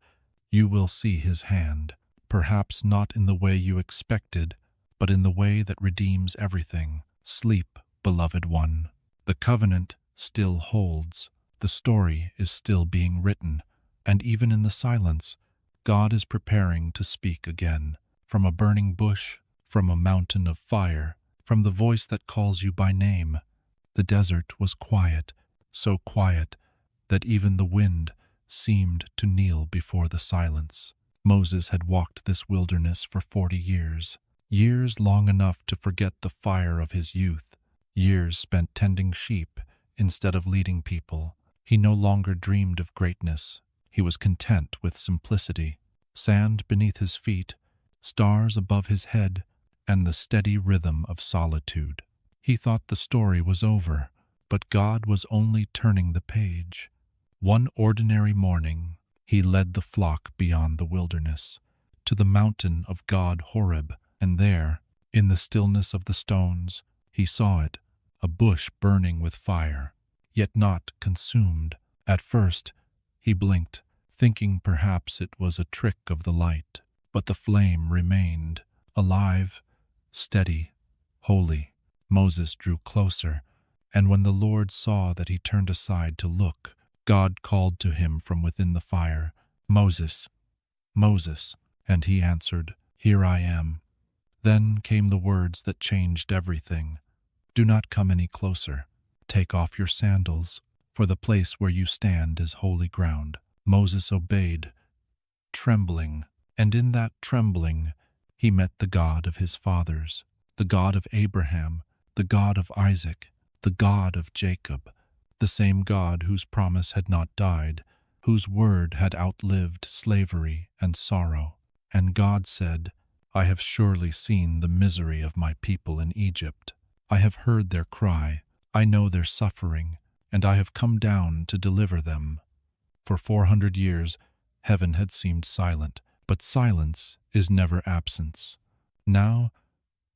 you will see his hand. Perhaps not in the way you expected, but in the way that redeems everything. Sleep, beloved one. The covenant still holds. The story is still being written. And even in the silence, God is preparing to speak again. From a burning bush, from a mountain of fire, from the voice that calls you by name. The desert was quiet, so quiet that even the wind seemed to kneel before the silence. Moses had walked this wilderness for 40 years, years long enough to forget the fire of his youth, years spent tending sheep instead of leading people. He no longer dreamed of greatness. He was content with simplicity. Sand beneath his feet, stars above his head, and the steady rhythm of solitude. He thought the story was over, but God was only turning the page. One ordinary morning, he led the flock beyond the wilderness, to the mountain of God Horeb, and there, in the stillness of the stones, he saw it, a bush burning with fire, yet not consumed. At first, he blinked, thinking perhaps it was a trick of the light, but the flame remained, alive, steady, holy. Moses drew closer, and when the Lord saw that he turned aside to look, God called to him from within the fire, "Moses, Moses," and he answered, "Here I am." Then came the words that changed everything. "Do not come any closer. Take off your sandals, for the place where you stand is holy ground." Moses obeyed, trembling, and in that trembling he met the God of his fathers, the God of Abraham, the God of Isaac, the God of Jacob, the same God whose promise had not died, whose word had outlived slavery and sorrow. And God said, "I have surely seen the misery of my people in Egypt. I have heard their cry, I know their suffering, and I have come down to deliver them." For 400 years, heaven had seemed silent, but silence is never absence. Now,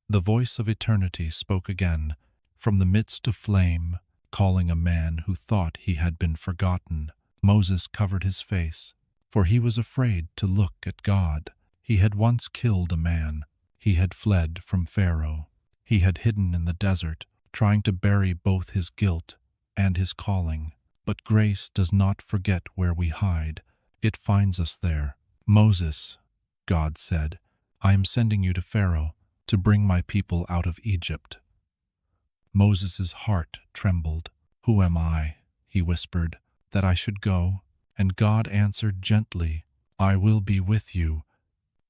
the voice of eternity spoke again, from the midst of flame, calling a man who thought he had been forgotten. Moses covered his face, for he was afraid to look at God. He had once killed a man. He had fled from Pharaoh. He had hidden in the desert, trying to bury both his guilt and his calling. But grace does not forget where we hide. It finds us there. "Moses," God said, "I am sending you to Pharaoh to bring my people out of Egypt." Moses' heart trembled. "Who am I," he whispered, "that I should go?" And God answered gently, "I will be with you."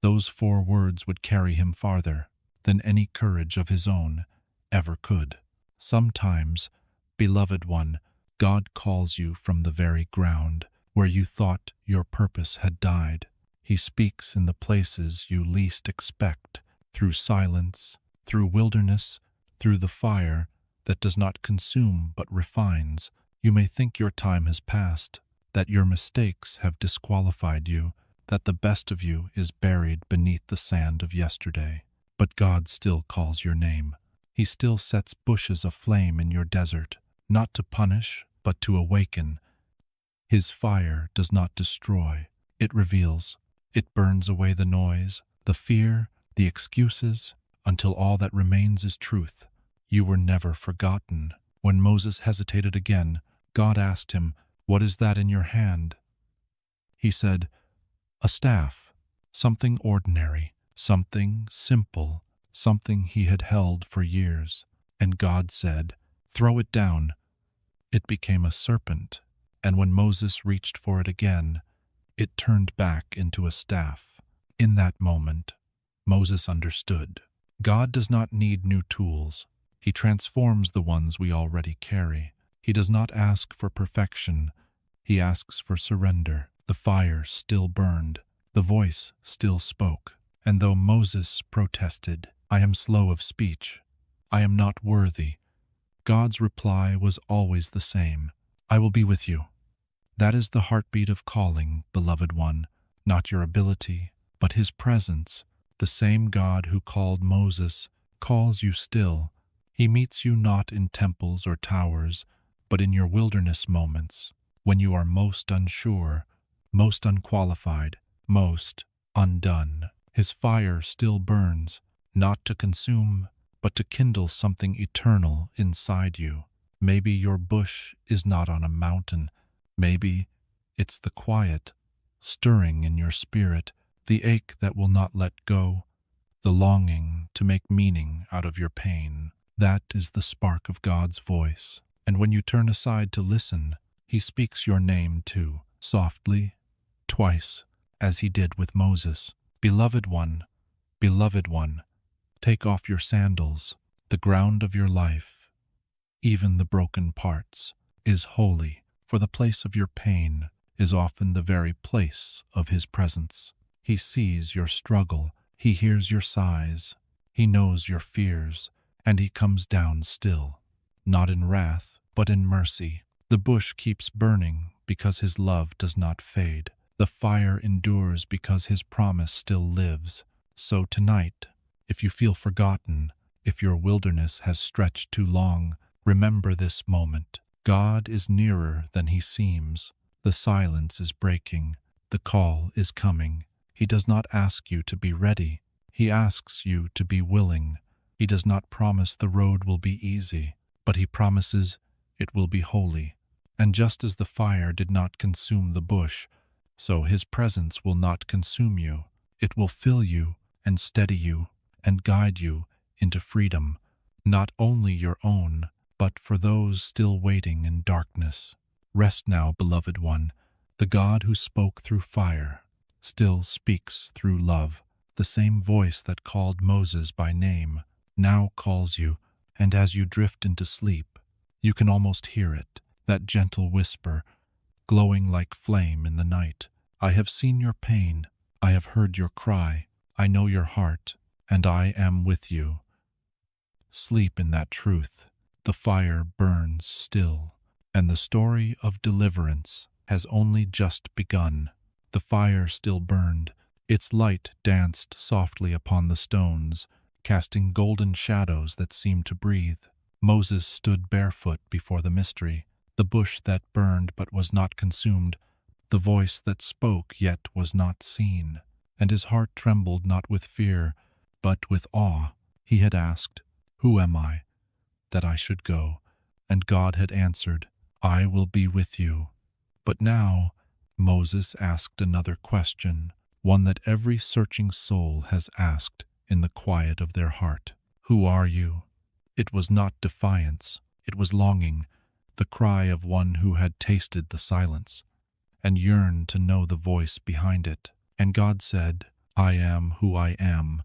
Those 4 words would carry him farther than any courage of his own ever could. Sometimes, beloved one, God calls you from the very ground where you thought your purpose had died. He speaks in the places you least expect, through silence, through wilderness, through the fire that does not consume but refines. You may think your time has passed, that your mistakes have disqualified you, that the best of you is buried beneath the sand of yesterday. But God still calls your name. He still sets bushes aflame in your desert, not to punish, but to awaken. His fire does not destroy, it reveals. It burns away the noise, the fear, the excuses, until all that remains is truth. You were never forgotten. When Moses hesitated again, God asked him, "What is that in your hand?" He said, "A staff, something ordinary, something simple, something he had held for years." And God said, "Throw it down." It became a serpent, and when Moses reached for it again, it turned back into a staff. In that moment, Moses understood. God does not need new tools. He transforms the ones we already carry. He does not ask for perfection. He asks for surrender. The fire still burned. The voice still spoke. And though Moses protested, "I am slow of speech. I am not worthy," God's reply was always the same. "I will be with you." That is the heartbeat of calling, beloved one, not your ability, but his presence. The same God who called Moses calls you still. He meets you not in temples or towers, but in your wilderness moments, when you are most unsure, most unqualified, most undone. His fire still burns, not to consume, but to kindle something eternal inside you. Maybe your bush is not on a mountain. Maybe it's the quiet, stirring in your spirit, the ache that will not let go, the longing to make meaning out of your pain. That is the spark of God's voice. And when you turn aside to listen, He speaks your name too, softly, twice, as He did with Moses. Beloved one, take off your sandals. The ground of your life, even the broken parts, is holy, for the place of your pain is often the very place of His presence. He sees your struggle, He hears your sighs, He knows your fears, and He comes down still, not in wrath, but in mercy. The bush keeps burning because His love does not fade. The fire endures because His promise still lives. So tonight, if you feel forgotten, if your wilderness has stretched too long, remember this moment. God is nearer than He seems. The silence is breaking. The call is coming. He does not ask you to be ready. He asks you to be willing. He does not promise the road will be easy, but He promises it will be holy. And just as the fire did not consume the bush, so His presence will not consume you. It will fill you and steady you and guide you into freedom, not only your own, but for those still waiting in darkness. Rest now, beloved one. The God who spoke through fire still speaks through love. The same voice that called Moses by name now calls you, and as you drift into sleep, you can almost hear it, that gentle whisper, glowing like flame in the night. I have seen your pain. I have heard your cry. I know your heart, and I am with you. Sleep in that truth. The fire burns still, and the story of deliverance has only just begun. The fire still burned. Its light danced softly upon the stones, casting golden shadows that seemed to breathe. Moses stood barefoot before the mystery, the bush that burned but was not consumed, the voice that spoke yet was not seen, and his heart trembled not with fear, but with awe. He had asked, "Who am I, that I should go?" And God had answered, "I will be with you." But now Moses asked another question, one that every searching soul has asked in the quiet of their heart. "Who are you?" It was not defiance, it was longing, the cry of one who had tasted the silence and yearned to know the voice behind it. And God said, "I am who I am,"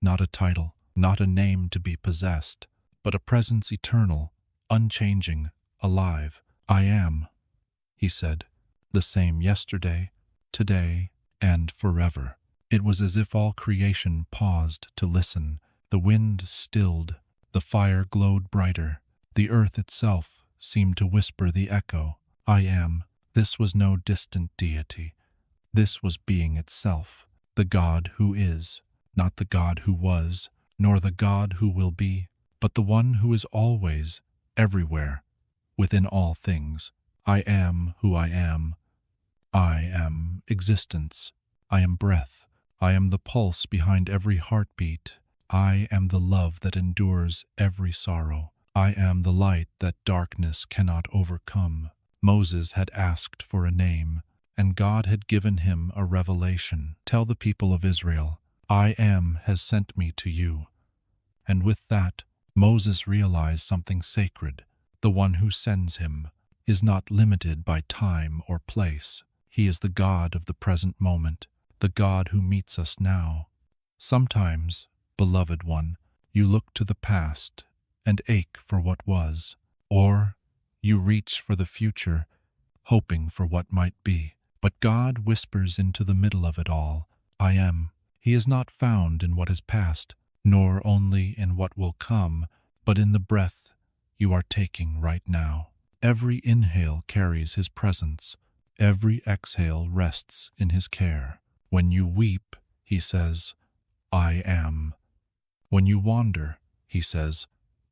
not a title, not a name to be possessed, but a presence eternal, unchanging, alive. "I am," He said, "the same yesterday, today, and forever." It was as if all creation paused to listen. The wind stilled, the fire glowed brighter, the earth itself seemed to whisper the echo, "I am." This was no distant deity. This was being itself, the God who is, not the God who was, nor the God who will be, but the one who is always, everywhere, within all things. I am who I am. I am existence. I am breath. I am the pulse behind every heartbeat. I am the love that endures every sorrow. I am the light that darkness cannot overcome. Moses had asked for a name, and God had given him a revelation. "Tell the people of Israel, I am has sent me to you." And with that, Moses realized something sacred. The one who sends him is not limited by time or place. He is the God of the present moment, the God who meets us now. Sometimes, beloved one, you look to the past and ache for what was, or you reach for the future, hoping for what might be. But God whispers into the middle of it all, "I am." He is not found in what is past, nor only in what will come, but in the breath you are taking right now. Every inhale carries His presence. Every exhale rests in His care. When you weep, He says, "I am." When you wander, He says,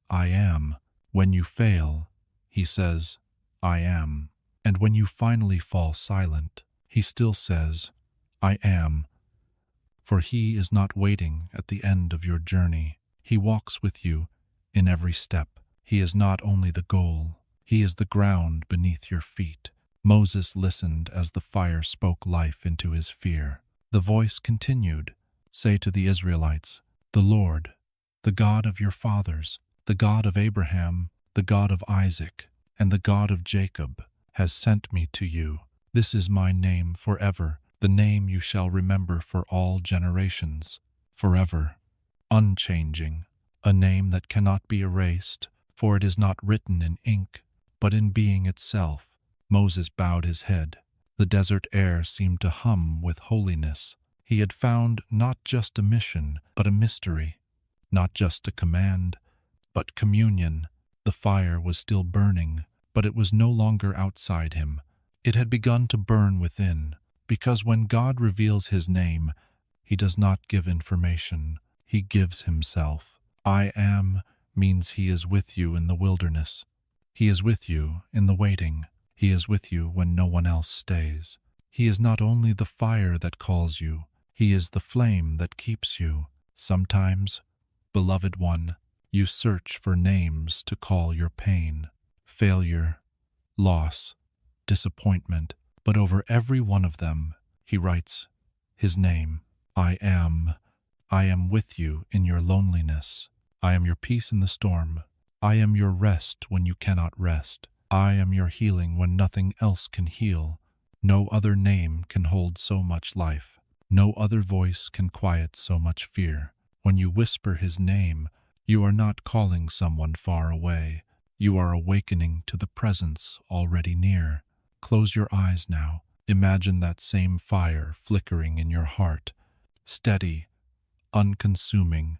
"I am." When you fail, He says, "I am." And when you finally fall silent, He still says, "I am." For He is not waiting at the end of your journey. He walks with you in every step. He is not only the goal, He is the ground beneath your feet. Moses listened as the fire spoke life into his fear. The voice continued, Say to the Israelites, the Lord, the God of your fathers, the God of Abraham, the God of Isaac, and the God of Jacob, has sent me to you. This is my name forever, the name you shall remember for all generations, forever, unchanging, a name that cannot be erased, for it is not written in ink, but in being itself. Moses bowed his head. The desert air seemed to hum with holiness. He had found not just a mission, but a mystery, not just a command, but communion. The fire was still burning, but it was no longer outside him. It had begun to burn within, because when God reveals his name, he does not give information, he gives himself. I am means he is with you in the wilderness. He is with you in the waiting. He is with you when no one else stays. He is not only the fire that calls you, he is the flame that keeps you. Sometimes, beloved one, you search for names to call your pain, failure, loss, disappointment, but over every one of them, he writes his name. I am with you in your loneliness. I am your peace in the storm. I am your rest when you cannot rest. I am your healing when nothing else can heal. No other name can hold so much life. No other voice can quiet so much fear. When you whisper his name, you are not calling someone far away. You are awakening to the presence already near. Close your eyes now. Imagine that same fire flickering in your heart. Steady, unconsuming,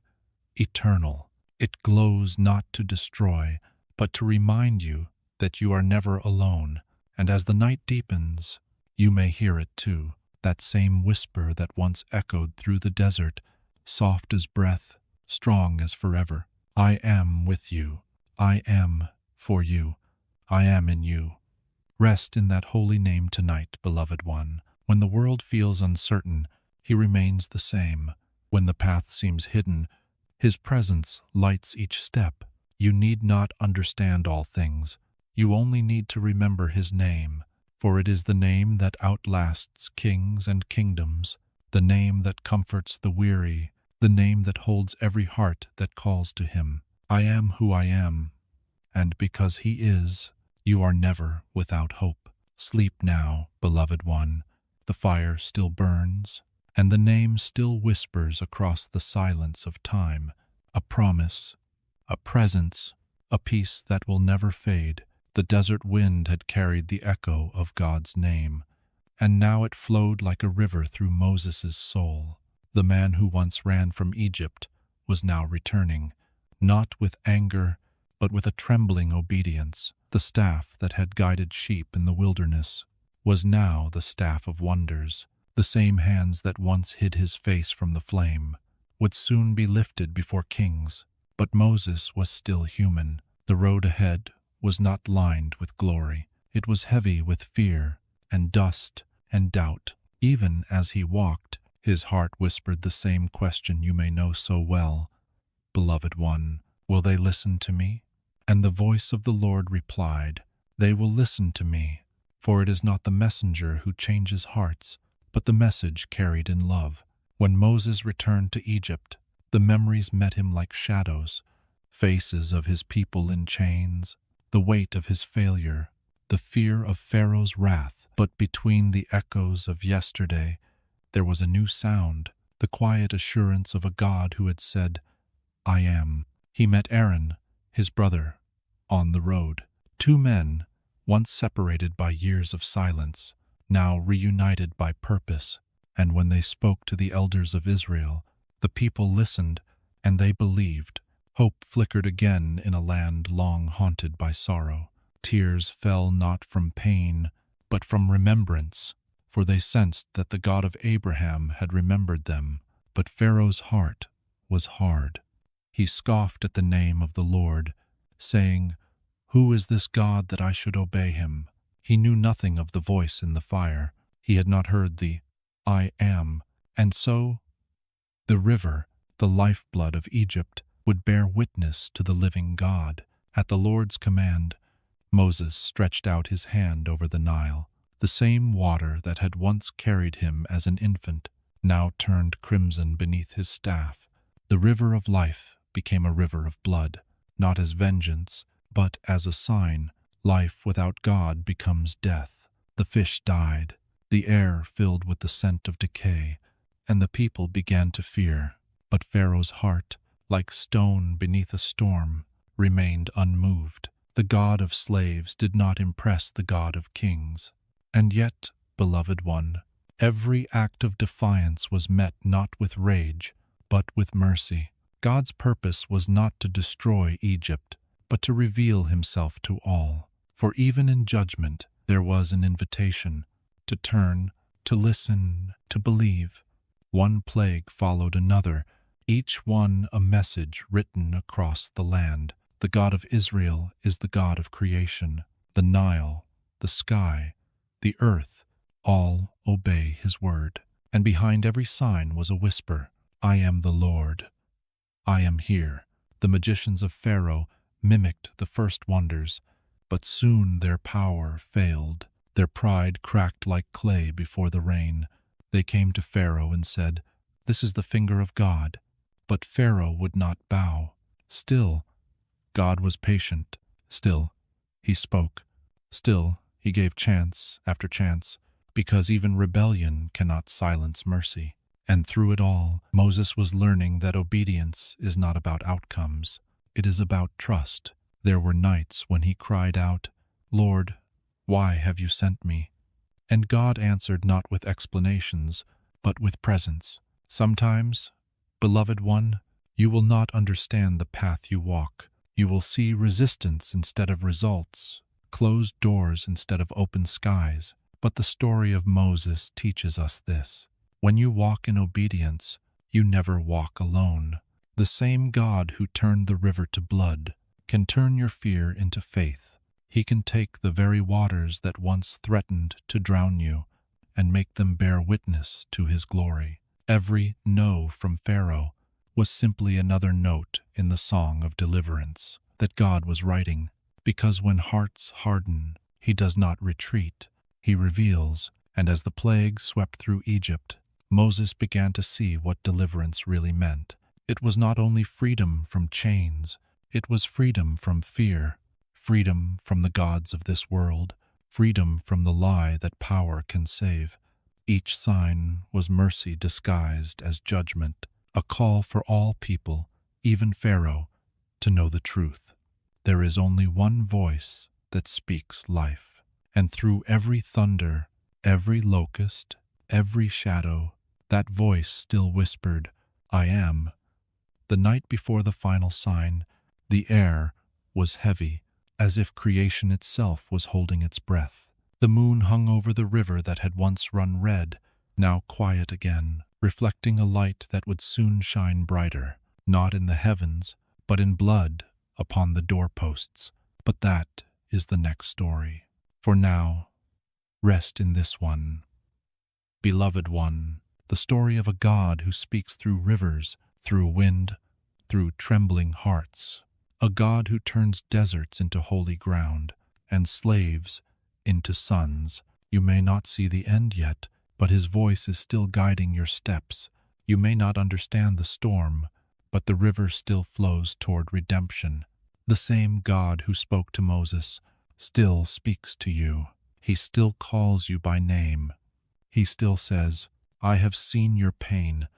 eternal. It glows not to destroy, but to remind you that you are never alone. And as the night deepens, you may hear it too. That same whisper that once echoed through the desert, soft as breath, strong as forever. I am with you. I am for you. I am in you. Rest in that holy name tonight, beloved one. When the world feels uncertain, he remains the same. When the path seems hidden, his presence lights each step. You need not understand all things. You only need to remember his name. For it is the name that outlasts kings and kingdoms, the name that comforts the weary, the name that holds every heart that calls to him. I am who I am, and because he is, you are never without hope. Sleep now, beloved one. The fire still burns, and the name still whispers across the silence of time. A promise, a presence, a peace that will never fade. The desert wind had carried the echo of God's name, and now it flowed like a river through Moses' soul. The man who once ran from Egypt was now returning, not with anger, but with a trembling obedience. The staff that had guided sheep in the wilderness was now the staff of wonders. The same hands that once hid his face from the flame would soon be lifted before kings. But Moses was still human. The road ahead was not lined with glory. It was heavy with fear and dust and doubt. Even as he walked, his heart whispered the same question you may know so well. Beloved one, will they listen to me? And the voice of the Lord replied, they will listen to me, for it is not the messenger who changes hearts, but the message carried in love. When Moses returned to Egypt, the memories met him like shadows, faces of his people in chains, the weight of his failure, the fear of Pharaoh's wrath. But between the echoes of yesterday, there was a new sound, the quiet assurance of a God who had said, I am. He met Aaron, his brother, on the road. Two men, once separated by years of silence, now reunited by purpose. And when they spoke to the elders of Israel, the people listened, and they believed. Hope flickered again in a land long haunted by sorrow. Tears fell not from pain, but from remembrance, for they sensed that the God of Abraham had remembered them. But Pharaoh's heart was hard. He scoffed at the name of the Lord, saying, who is this God that I should obey him? He knew nothing of the voice in the fire. He had not heard the I am. And so, the river, the lifeblood of Egypt, would bear witness to the living God. At the Lord's command, Moses stretched out his hand over the Nile. The same water that had once carried him as an infant now turned crimson beneath his staff. The river of life became a river of blood, not as vengeance, but as a sign. Life without God becomes death. The fish died, the air filled with the scent of decay, and the people began to fear. But Pharaoh's heart, like stone beneath a storm, remained unmoved. The God of slaves did not impress the God of kings. And yet, beloved one, every act of defiance was met not with rage, but with mercy. God's purpose was not to destroy Egypt, but to reveal himself to all. For even in judgment, there was an invitation to turn, to listen, to believe. One plague followed another, each one a message written across the land. The God of Israel is the God of creation. The Nile, the sky, the earth, all obey his word. And behind every sign was a whisper, I am the Lord. I am here. The magicians of Pharaoh mimicked the first wonders, but soon their power failed. Their pride cracked like clay before the rain. They came to Pharaoh and said, This is the finger of God. But Pharaoh would not bow. Still, God was patient. Still, he spoke. Still, he gave chance after chance, because even rebellion cannot silence mercy. And through it all, Moses was learning that obedience is not about outcomes. It is about trust. There were nights when he cried out, Lord, why have you sent me? And God answered not with explanations, but with presence. Sometimes, beloved one, you will not understand the path you walk. You will see resistance instead of results, closed doors instead of open skies. But the story of Moses teaches us this. When you walk in obedience, you never walk alone. The same God who turned the river to blood can turn your fear into faith. He can take the very waters that once threatened to drown you and make them bear witness to his glory. Every no from Pharaoh was simply another note in the song of deliverance that God was writing, because when hearts harden, he does not retreat, he reveals. And as the plague swept through Egypt, Moses began to see what deliverance really meant. It was not only freedom from chains, it was freedom from fear, freedom from the gods of this world, freedom from the lie that power can save. Each sign was mercy disguised as judgment, a call for all people, even Pharaoh, to know the truth. There is only one voice that speaks life, and through every thunder, every locust, every shadow, that voice still whispered, I am. The night before the final sign, the air was heavy, as if creation itself was holding its breath. The moon hung over the river that had once run red, now quiet again, reflecting a light that would soon shine brighter, not in the heavens, but in blood upon the doorposts. But that is the next story. For now, rest in this one. Beloved one, the story of a God who speaks through rivers, through wind, through trembling hearts. A God who turns deserts into holy ground and slaves into sons. You may not see the end yet, but his voice is still guiding your steps. You may not understand the storm, but the river still flows toward redemption. The same God who spoke to Moses still speaks to you. He still calls you by name. He still says, I have seen your pain,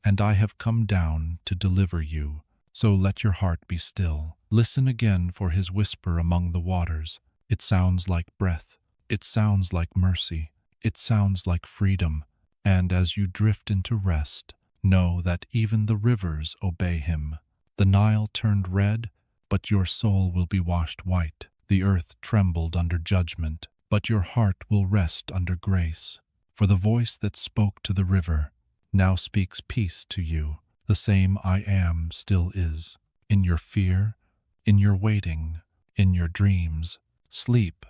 and I have come down to deliver you. So let your heart be still. Listen again for his whisper among the waters. It sounds like breath. It sounds like mercy. It sounds like freedom. And as you drift into rest, know that even the rivers obey him. The Nile turned red, but your soul will be washed white. The earth trembled under judgment, but your heart will rest under grace. For the voice that spoke to the river now speaks peace to you. The same I am still is. In your fear, in your waiting, in your dreams. Sleep,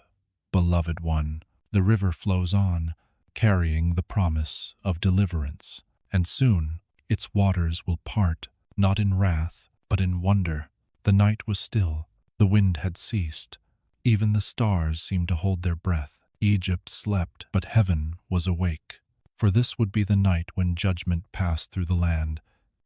beloved one. The river flows on, carrying the promise of deliverance. And soon its waters will part, not in wrath, but in wonder. The night was still. The wind had ceased. Even the stars seemed to hold their breath. Egypt slept, but heaven was awake. for this would be the night when judgment passed through the land,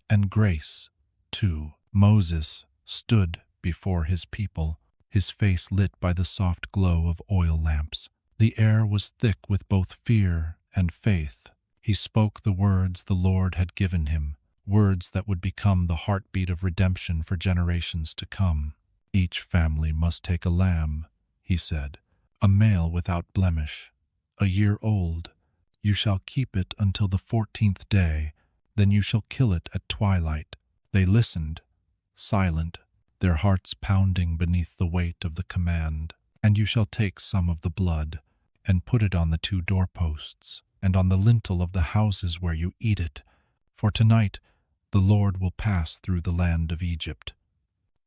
and grace, too. Moses stood before his people, his face lit by the soft glow of oil lamps. The air was thick with both fear and faith. He spoke the words the Lord had given him, words that would become the heartbeat of redemption for generations to come. Each family must take a lamb, he said, a male without blemish, a year old. You shall keep it until the 14th day, then you shall kill it at twilight. They listened, silent, their hearts pounding beneath the weight of the command. And you shall take some of the blood, and put it on the 2 doorposts, and on the lintel of the houses where you eat it, for tonight the Lord will pass through the land of Egypt.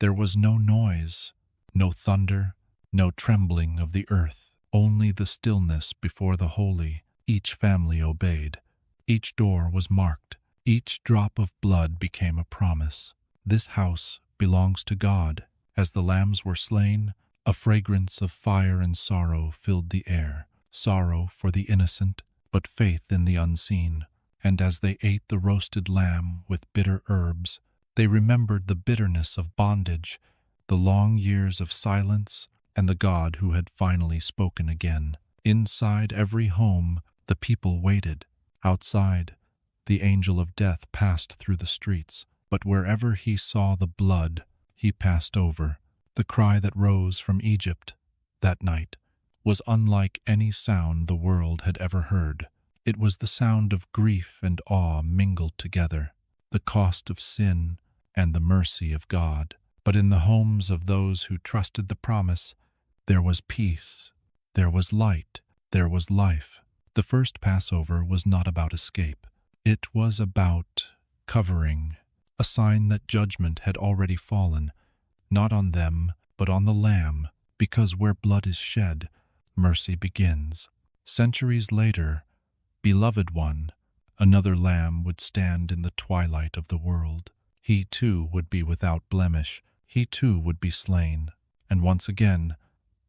There was no noise, no thunder, no trembling of the earth, only the stillness before the holy. Each family obeyed. Each door was marked. Each drop of blood became a promise. This house belongs to God. As the lambs were slain, a fragrance of fire and sorrow filled the air, sorrow for the innocent, but faith in the unseen. And as they ate the roasted lamb with bitter herbs, they remembered the bitterness of bondage, the long years of silence, and the God who had finally spoken again. Inside every home, the people waited. Outside, the angel of death passed through the streets, but wherever he saw the blood, he passed over. The cry that rose from Egypt that night was unlike any sound the world had ever heard. It was the sound of grief and awe mingled together, the cost of sin and the mercy of God. But in the homes of those who trusted the promise, there was peace, there was light, there was life. The first Passover was not about escape. It was about covering, a sign that judgment had already fallen, not on them, but on the Lamb, because where blood is shed, mercy begins. Centuries later, beloved one, another Lamb would stand in the twilight of the world. He too would be without blemish. He too would be slain. And once again,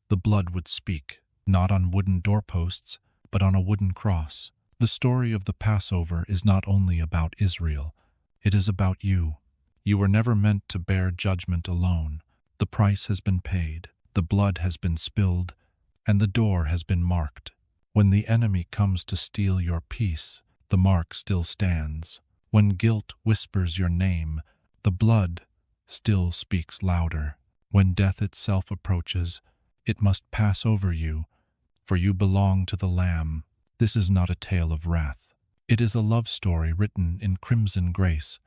the blood would speak, not on wooden doorposts, but on a wooden cross. The story of the Passover is not only about Israel, it is about you. You were never meant to bear judgment alone. The price has been paid, the blood has been spilled, and the door has been marked. When the enemy comes to steal your peace, the mark still stands. When guilt whispers your name, the blood still speaks louder. When death itself approaches, it must pass over you, for you belong to the Lamb. This is not a tale of wrath. It is a love story written in crimson grace.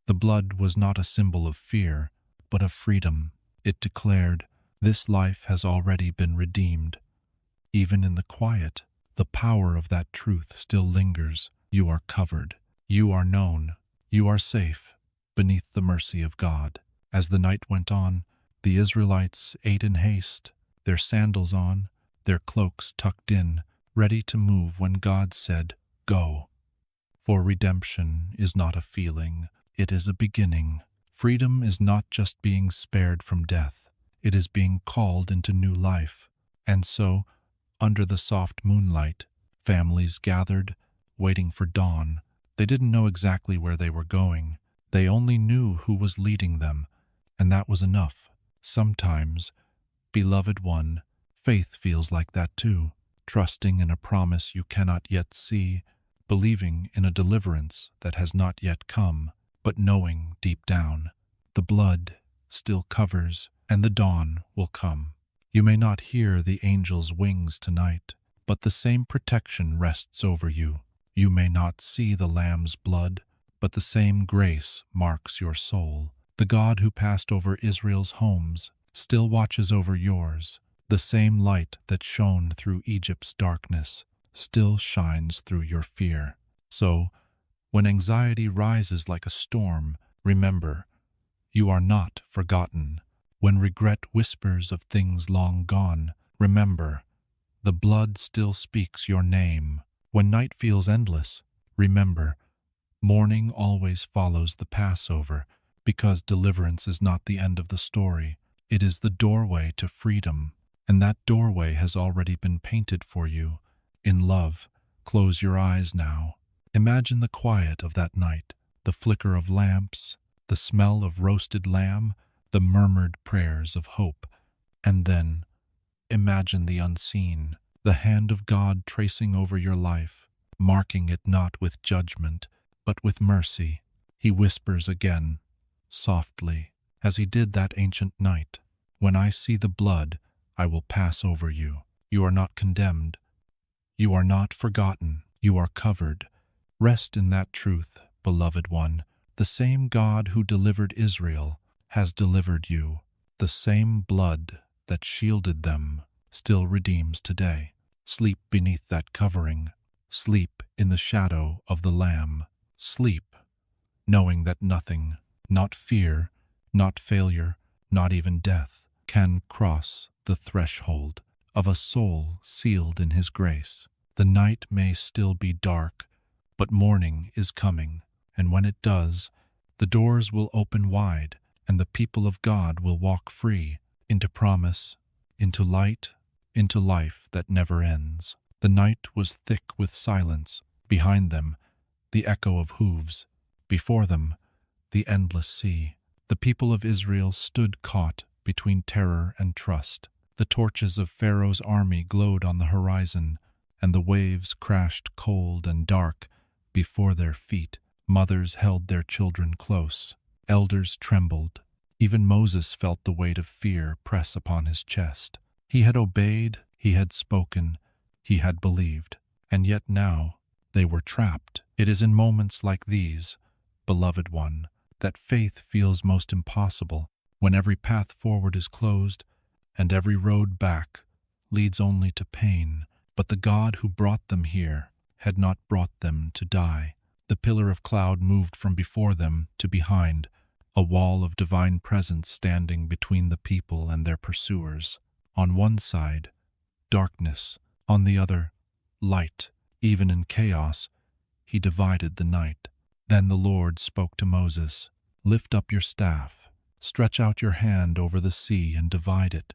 The blood was not a symbol of fear, but of freedom. It declared, this life has already been redeemed. Even in the quiet, the power of that truth still lingers. You are covered. You are known. You are safe beneath the mercy of God. As the night went on, the Israelites ate in haste, their sandals on, their cloaks tucked in, ready to move when God said, go. For redemption is not a feeling, it is a beginning. Freedom is not just being spared from death, it is being called into new life. And so, under the soft moonlight, families gathered, waiting for dawn. They didn't know exactly where they were going. They only knew who was leading them, and that was enough. Sometimes, beloved one, faith feels like that too, trusting in a promise you cannot yet see, believing in a deliverance that has not yet come, but knowing deep down, the blood still covers and the dawn will come. You may not hear the angel's wings tonight, but the same protection rests over you. You may not see the Lamb's blood, but the same grace marks your soul. The God who passed over Israel's homes still watches over yours. The same light that shone through Egypt's darkness still shines through your fear. So, when anxiety rises like a storm, remember, you are not forgotten. When regret whispers of things long gone, remember, the blood still speaks your name. When night feels endless, remember, morning always follows the Passover, because deliverance is not the end of the story. It is the doorway to freedom, and that doorway has already been painted for you, in love, Close your eyes now. Imagine the quiet of that night, the flicker of lamps, the smell of roasted lamb, the murmured prayers of hope. And then, imagine the unseen, the hand of God tracing over your life, marking it not with judgment, but with mercy. He whispers again, softly, as he did that ancient night, "When I see the blood, I will pass over you. You are not condemned. You are not forgotten. You are covered." Rest in that truth, beloved one. The same God who delivered Israel has delivered you. The same blood that shielded them still redeems today. Sleep beneath that covering. Sleep in the shadow of the Lamb. Sleep, knowing that nothing, not fear, not failure, not even death, can cross the threshold of a soul sealed in His grace. The night may still be dark, but morning is coming, and when it does, the doors will open wide, and the people of God will walk free into promise, into light, into life that never ends. The night was thick with silence. Behind them, the echo of hooves. Before them, the endless sea. The people of Israel stood caught between terror and trust. The torches of Pharaoh's army glowed on the horizon, and the waves crashed cold and dark before their feet. Mothers held their children close. Elders trembled. Even Moses felt the weight of fear press upon his chest. He had obeyed, he had spoken, he had believed, and yet now they were trapped. It is in moments like these, beloved one, that faith feels most impossible, when every path forward is closed and every road back leads only to pain. But the God who brought them here had not brought them to die. The pillar of cloud moved from before them to behind, a wall of divine presence standing between the people and their pursuers. On one side, darkness; on the other, light. Even in chaos, He divided the night. Then the Lord spoke to Moses, "Lift up your staff, stretch out your hand over the sea and divide it."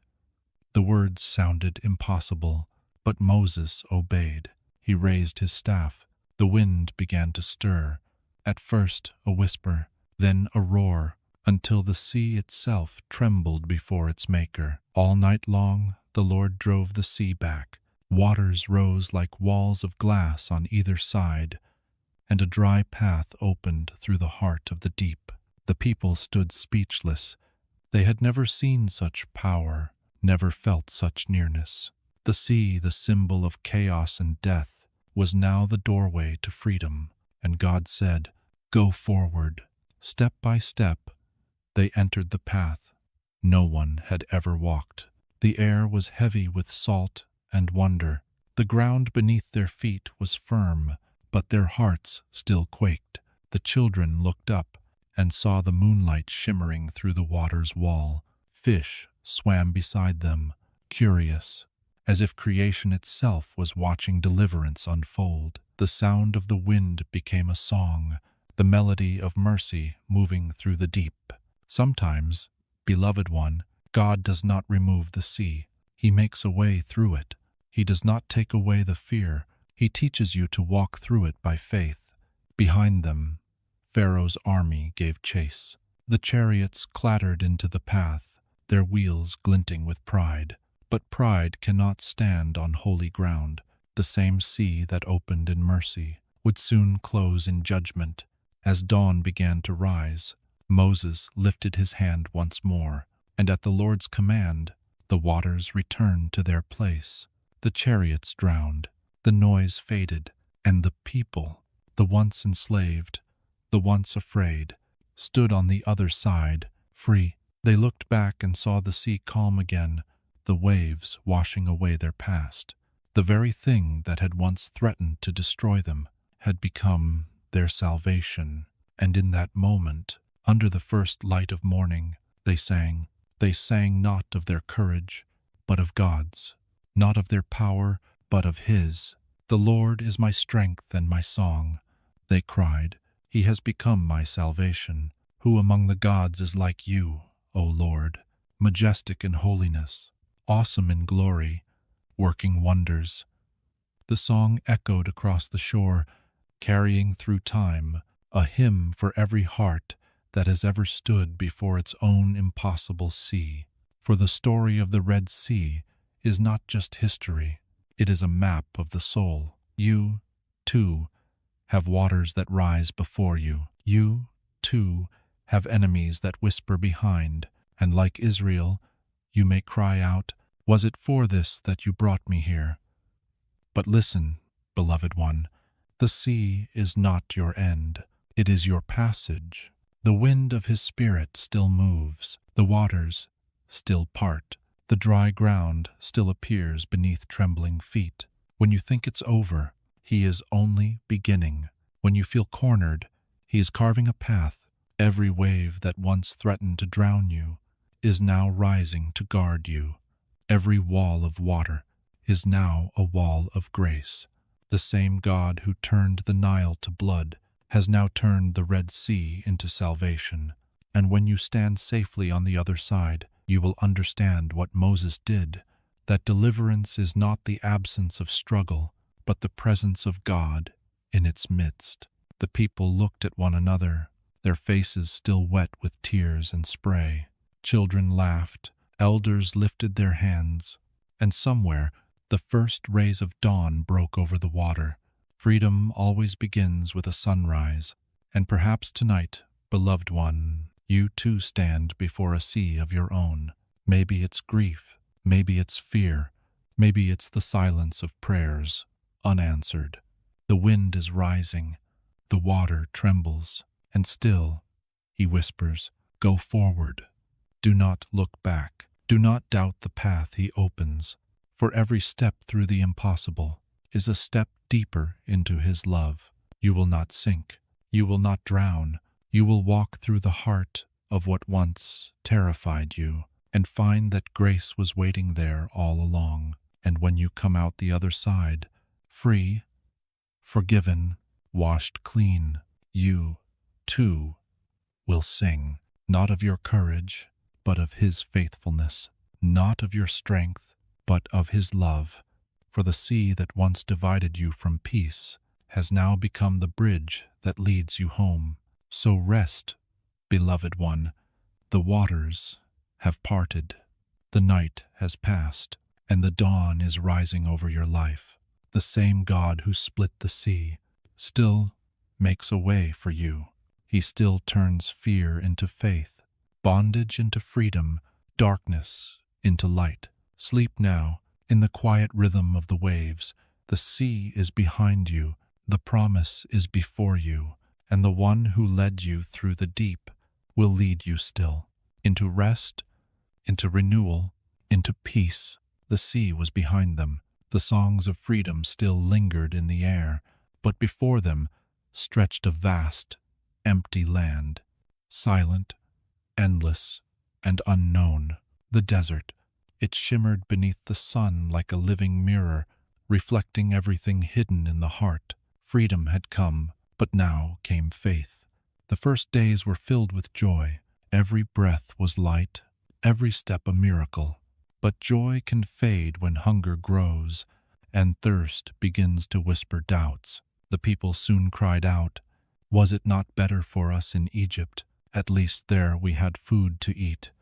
The words sounded impossible, but Moses obeyed. He raised his staff. The wind began to stir, at first a whisper, then a roar, until the sea itself trembled before its maker. All night long, the Lord drove the sea back. Waters rose like walls of glass on either side, and a dry path opened through the heart of the deep. The people stood speechless. They had never seen such power, never felt such nearness. The sea, the symbol of chaos and death, was now the doorway to freedom, and God said, "Go forward." Step by step, they entered the path no one had ever walked. The air was heavy with salt and wonder. The ground beneath their feet was firm, but their hearts still quaked. The children looked up and saw the moonlight shimmering through the water's wall. Fish swam beside them, curious, as if creation itself was watching deliverance unfold. The sound of the wind became a song, the melody of mercy moving through the deep. Sometimes, beloved one, God does not remove the sea. He makes a way through it. He does not take away the fear. He teaches you to walk through it by faith. Behind them, Pharaoh's army gave chase. The chariots clattered into the path, their wheels glinting with pride. But pride cannot stand on holy ground. The same sea that opened in mercy would soon close in judgment. As dawn began to rise, Moses lifted his hand once more, and at the Lord's command, the waters returned to their place. The chariots drowned, the noise faded, and the people, the once enslaved, the once afraid, stood on the other side, free. They looked back and saw the sea calm again, the waves washing away their past. The very thing that had once threatened to destroy them had become their salvation. And in that moment, under the first light of morning, they sang. They sang not of their courage, but of God's, not of their power, but of His. "The Lord is my strength and my song," they cried. "He has become my salvation. Who among the gods is like you, O Lord, majestic in holiness, awesome in glory, working wonders?" The song echoed across the shore, carrying through time a hymn for every heart that has ever stood before its own impossible sea. For the story of the Red Sea is not just history, it is a map of the soul. You, too, have waters that rise before you. You, too, have enemies that whisper behind, and like Israel, you may cry out, "Was it for this that you brought me here?" But listen, beloved one, the sea is not your end. It is your passage. The wind of his spirit still moves. The waters still part. The dry ground still appears beneath trembling feet. When you think it's over, he is only beginning. When you feel cornered, he is carving a path. Every wave that once threatened to drown you is now rising to guard you. Every wall of water is now a wall of grace. The same God who turned the Nile to blood has now turned the Red Sea into salvation. And when you stand safely on the other side, you will understand what Moses did, that deliverance is not the absence of struggle, but the presence of God in its midst. The people looked at one another, their faces still wet with tears and spray. Children laughed, elders lifted their hands, and somewhere the first rays of dawn broke over the water. Freedom always begins with a sunrise, and perhaps tonight, beloved one, you too stand before a sea of your own. Maybe it's grief, maybe it's fear, maybe it's the silence of prayers unanswered. The wind is rising, the water trembles, and still, he whispers, go forward. Do not look back. Do not doubt the path he opens, for every step through the impossible is a step deeper into his love. You will not sink. You will not drown. You will walk through the heart of what once terrified you and find that grace was waiting there all along. And when you come out the other side, free, forgiven, washed clean, you, too, will sing, not of your courage, but of his faithfulness, not of your strength, but of his love. For the sea that once divided you from peace has now become the bridge that leads you home. So rest, beloved one. The waters have parted, the night has passed, and the dawn is rising over your life. The same God who split the sea still makes a way for you. He still turns fear into faith, bondage into freedom, darkness into light. Sleep now in the quiet rhythm of the waves. The sea is behind you, the promise is before you, and the one who led you through the deep will lead you still into rest, into renewal, into peace. The sea was behind them. The songs of freedom still lingered in the air, but before them stretched a vast, empty land, silent, endless, and unknown. The desert. It shimmered beneath the sun like a living mirror, reflecting everything hidden in the heart. Freedom had come, but now came faith. The first days were filled with joy. Every breath was light, every step a miracle. But joy can fade when hunger grows, and thirst begins to whisper doubts. The people soon cried out, "Was it not better for us in Egypt? At least there we had food to eat."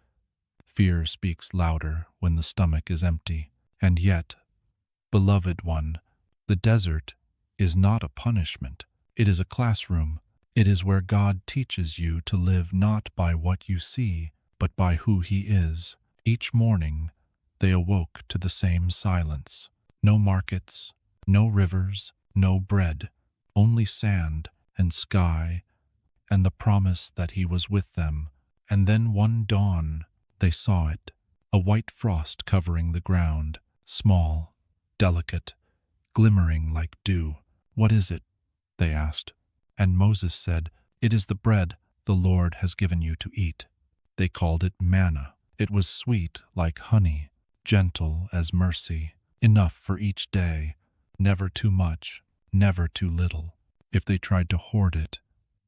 Fear speaks louder when the stomach is empty. And yet, beloved one, the desert is not a punishment. It is a classroom. It is where God teaches you to live not by what you see, but by who he is. Each morning, they awoke to the same silence. No markets, no rivers, no bread, only sand and sky, and the promise that he was with them. And then one dawn, they saw it, a white frost covering the ground, small, delicate, glimmering like dew. "What is it?" they asked. And Moses said, "It is the bread the Lord has given you to eat." They called it manna. It was sweet like honey, gentle as mercy, enough for each day, never too much, never too little. If they tried to hoard it,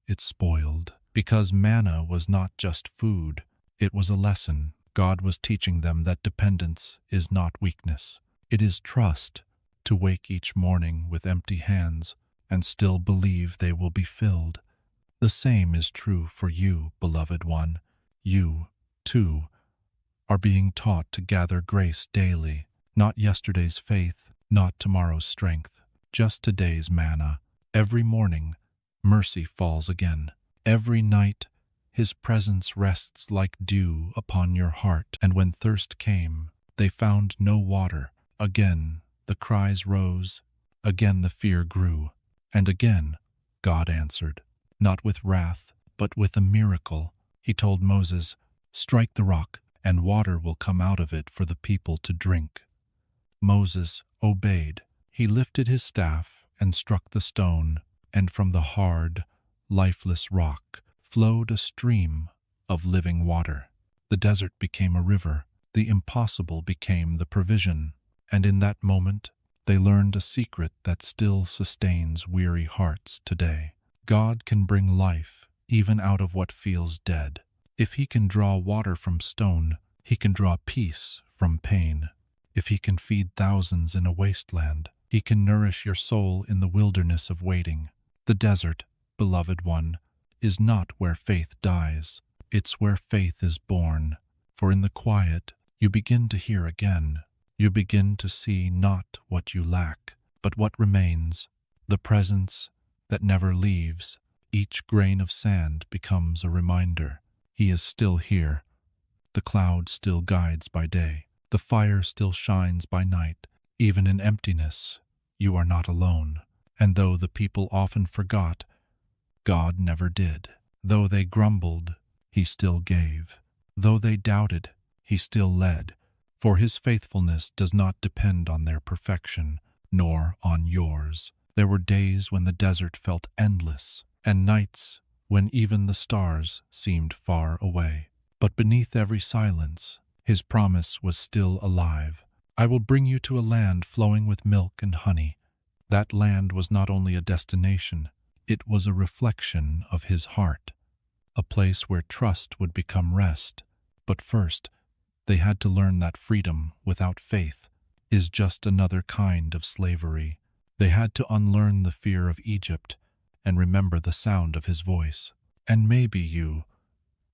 it spoiled. Because manna was not just food, it was a lesson. God was teaching them that dependence is not weakness. It is trust. to wake each morning with empty hands and still believe they will be filled. The same is true for you, beloved one. You, too, are being taught to gather grace daily, not yesterday's faith, not tomorrow's strength, just today's manna. Every morning, mercy falls again. Every night, His presence rests like dew upon your heart. And when thirst came, they found no water. Again, the cries rose. Again, the fear grew. And again, God answered, not with wrath, but with a miracle. He told Moses, "Strike the rock, and water will come out of it for the people to drink." Moses obeyed. He lifted his staff and struck the stone, and from the hard, lifeless rock flowed a stream of living water. The desert became a river. The impossible became the provision. And in that moment, they learned a secret that still sustains weary hearts today. God can bring life even out of what feels dead. If He can draw water from stone, He can draw peace from pain. If He can feed thousands in a wasteland, He can nourish your soul in the wilderness of waiting. The desert, beloved one, is not where faith dies. It's where faith is born. For in the quiet, you begin to hear again. You begin to see not what you lack, but what remains, the presence that never leaves. Each grain of sand becomes a reminder. He is still here. The cloud still guides by day. The fire still shines by night. Even in emptiness, you are not alone. And though the people often forgot, God never did. Though they grumbled, He still gave. Though they doubted, He still led. For His faithfulness does not depend on their perfection, nor on yours. There were days when the desert felt endless, and nights when even the stars seemed far away. But beneath every silence, His promise was still alive. I will bring you to a land flowing with milk and honey. That land was not only a destination, it was a reflection of His heart, a place where trust would become rest. But first, they had to learn that freedom without faith is just another kind of slavery. They had to unlearn the fear of Egypt and remember the sound of His voice. And maybe you,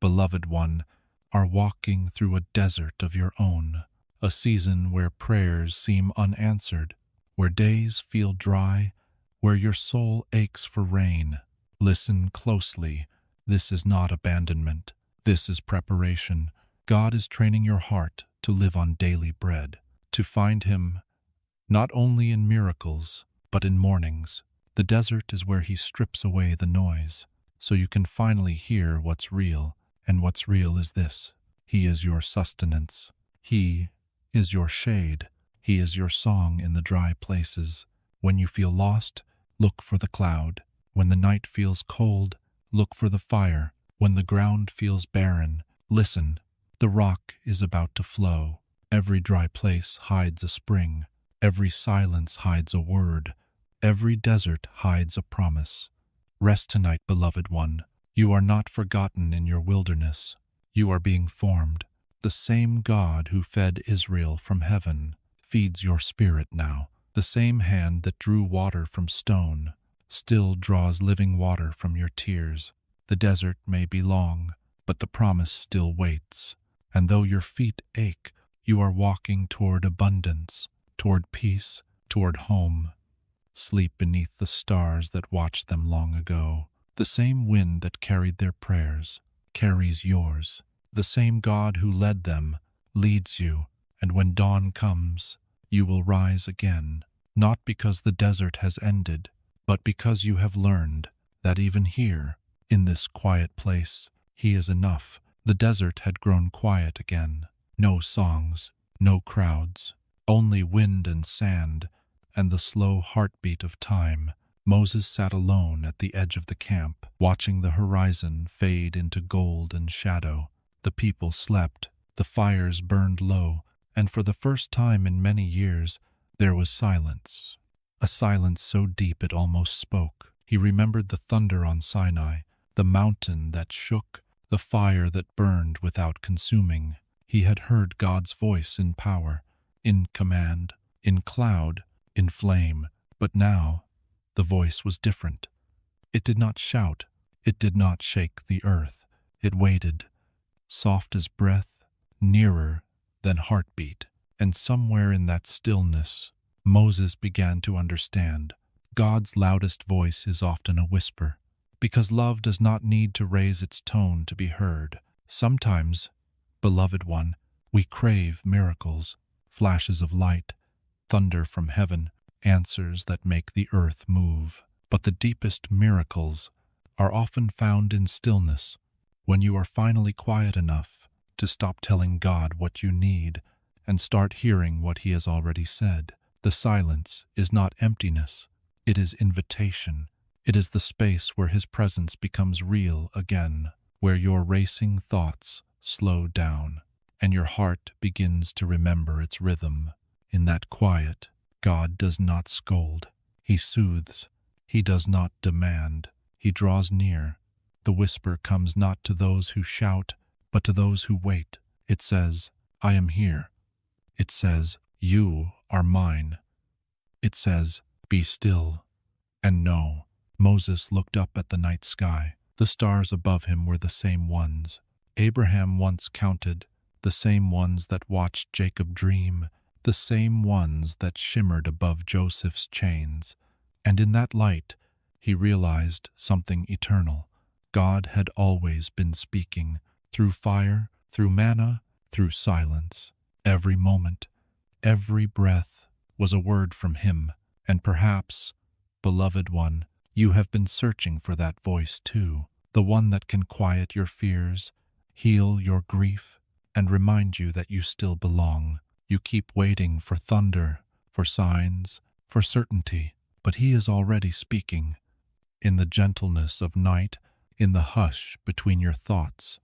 beloved one, are walking through a desert of your own, a season where prayers seem unanswered, where days feel dry, where your soul aches for rain. Listen closely. This is not abandonment. This is preparation. God is training your heart to live on daily bread, to find Him not only in miracles, but in mornings. The desert is where He strips away the noise, so you can finally hear what's real. And what's real is this: He is your sustenance. He is your shade. He is your song in the dry places. When you feel lost, look for the cloud. When the night feels cold, look for the fire. When the ground feels barren, listen. The rock is about to flow. Every dry place hides a spring. Every silence hides a word. Every desert hides a promise. Rest tonight, beloved one. You are not forgotten in your wilderness. You are being formed. The same God who fed Israel from heaven feeds your spirit now. The same hand that drew water from stone still draws living water from your tears. The desert may be long, but the promise still waits. And though your feet ache, you are walking toward abundance, toward peace, toward home. Sleep beneath the stars that watched them long ago. The same wind that carried their prayers carries yours. The same God who led them leads you, and when dawn comes, you will rise again, not because the desert has ended, but because you have learned that even here, in this quiet place, He is enough. The desert had grown quiet again. No songs, no crowds, only wind and sand and the slow heartbeat of time. Moses sat alone at the edge of the camp, watching the horizon fade into gold and shadow. The people slept, the fires burned low, and for the first time in many years, there was silence. A silence so deep it almost spoke. He remembered the thunder on Sinai, the mountain that shook, the fire that burned without consuming. He had heard God's voice in power, in command, in cloud, in flame. But now, the voice was different. It did not shout. It did not shake the earth. It waited, soft as breath, nearer than heartbeat. And somewhere in that stillness, Moses began to understand. God's loudest voice is often a whisper, because love does not need to raise its tone to be heard. Sometimes, beloved one, we crave miracles, flashes of light, thunder from heaven, answers that make the earth move. But the deepest miracles are often found in stillness, when you are finally quiet enough to stop telling God what you need and start hearing what He has already said. The silence is not emptiness, it is invitation. It is the space where His presence becomes real again, where your racing thoughts slow down and your heart begins to remember its rhythm. In that quiet, God does not scold. He soothes. He does not demand. He draws near. The whisper comes not to those who shout, but to those who wait. It says, I am here. It says, you are mine. It says, be still and know. Moses looked up at the night sky. The stars above him were the same ones Abraham once counted, the same ones that watched Jacob dream, the same ones that shimmered above Joseph's chains. And in that light, he realized something eternal. God had always been speaking, through fire, through manna, through silence. Every moment, every breath was a word from Him. And perhaps, beloved one, you have been searching for that voice too, the one that can quiet your fears, heal your grief, and remind you that you still belong. You keep waiting for thunder, for signs, for certainty, but He is already speaking. In the gentleness of night, in the hush between your thoughts,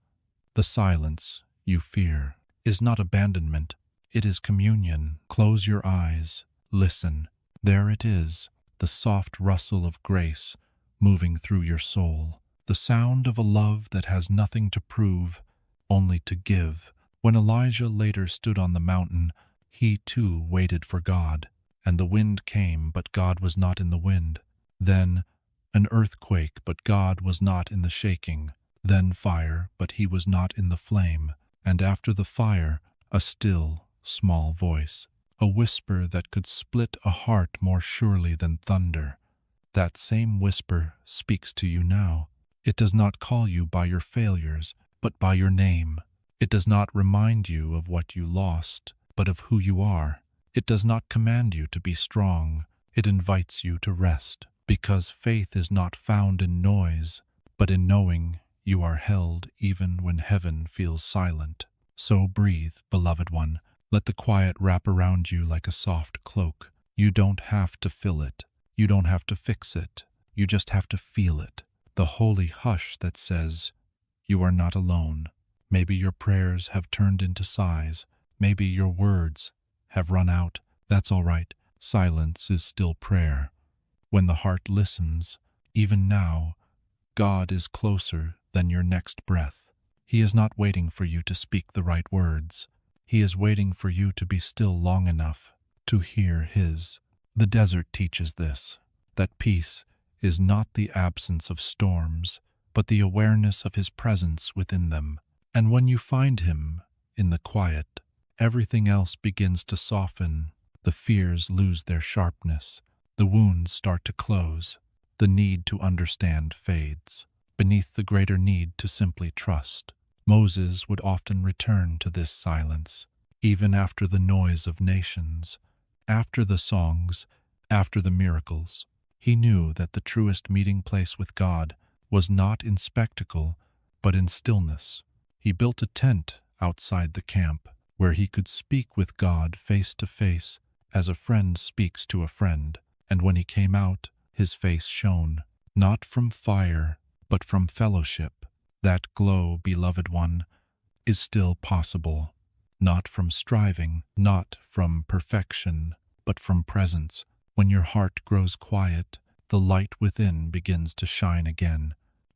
the silence you fear is not abandonment, it is communion. Close your eyes, listen. There it is, the soft rustle of grace moving through your soul, the sound of a love that has nothing to prove, only to give. When Elijah later stood on the mountain, he too waited for God, and the wind came, but God was not in the wind. Then an earthquake, but God was not in the shaking. Then fire, but He was not in the flame. And after the fire, a still, small voice, a whisper that could split a heart more surely than thunder. That same whisper speaks to you now. It does not call you by your failures, but by your name. It does not remind you of what you lost, but of who you are. It does not command you to be strong. It invites you to rest, because faith is not found in noise, but in knowing you are held even when heaven feels silent. So breathe, beloved one. Let the quiet wrap around you like a soft cloak. You don't have to fill it. You don't have to fix it. You just have to feel it. The holy hush that says, you are not alone. Maybe your prayers have turned into sighs. Maybe your words have run out. That's all right. Silence is still prayer. When the heart listens, even now, God is closer than your next breath. He is not waiting for you to speak the right words. He is waiting for you to be still long enough to hear His. The desert teaches this, that peace is not the absence of storms, but the awareness of His presence within them. And when you find Him in the quiet, everything else begins to soften. The fears lose their sharpness. The wounds start to close. The need to understand fades, beneath the greater need to simply trust. Moses would often return to this silence, even after the noise of nations, after the songs, after the miracles. He knew that the truest meeting place with God was not in spectacle, but in stillness. He built a tent outside the camp, where he could speak with God face to face, as a friend speaks to a friend. And when he came out, his face shone, not from fire, but from fellowship. That glow, beloved one, is still possible, not from striving, not from perfection, but from presence. When your heart grows quiet, the light within begins to shine again.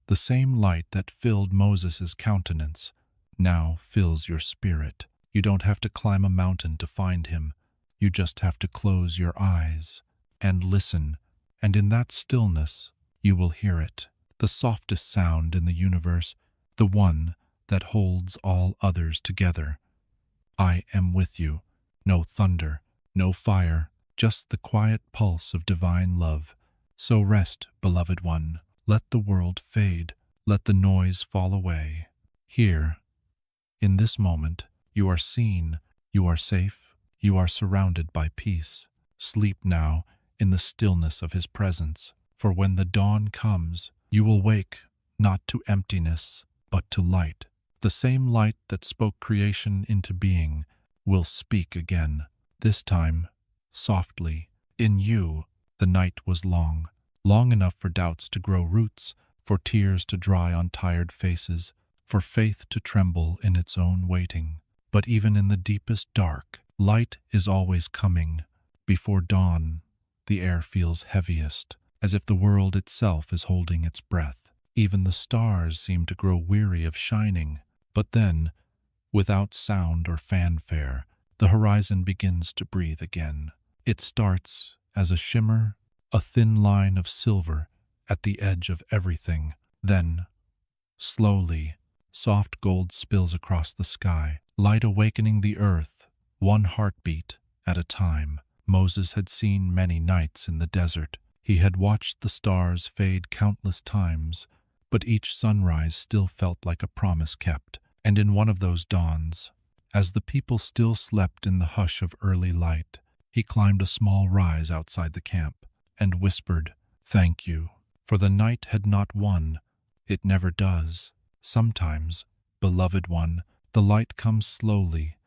The same light that filled Moses' countenance now fills your spirit. You don't have to climb a mountain to find Him. You just have to close your eyes and listen, and in that stillness you will hear it, the softest sound in the universe, the one that holds all others together. I am with you. No thunder, no fire, just the quiet pulse of divine love. So rest, beloved one. Let the world fade. Let the noise fall away. Here, in this moment, you are seen, you are safe, you are surrounded by peace. Sleep now in the stillness of his presence, for when the dawn comes, you will wake not to emptiness, but to light. The same light that spoke creation into being will speak again, this time softly. In you, the night was long, long enough for doubts to grow roots, for tears to dry on tired faces, for faith to tremble in its own waiting. But even in the deepest dark, light is always coming. Before dawn, the air feels heaviest, as if the world itself is holding its breath. Even the stars seem to grow weary of shining. But then, without sound or fanfare, the horizon begins to breathe again. It starts as a shimmer, a thin line of silver at the edge of everything. Then, slowly, soft gold spills across the sky, light awakening the earth, one heartbeat at a time. Moses had seen many nights in the desert. He had watched the stars fade countless times, but each sunrise still felt like a promise kept. And in one of those dawns, as the people still slept in the hush of early light, he climbed a small rise outside the camp and whispered, "Thank you." For the night had not won. It never does. Sometimes, beloved one, the light comes slowly,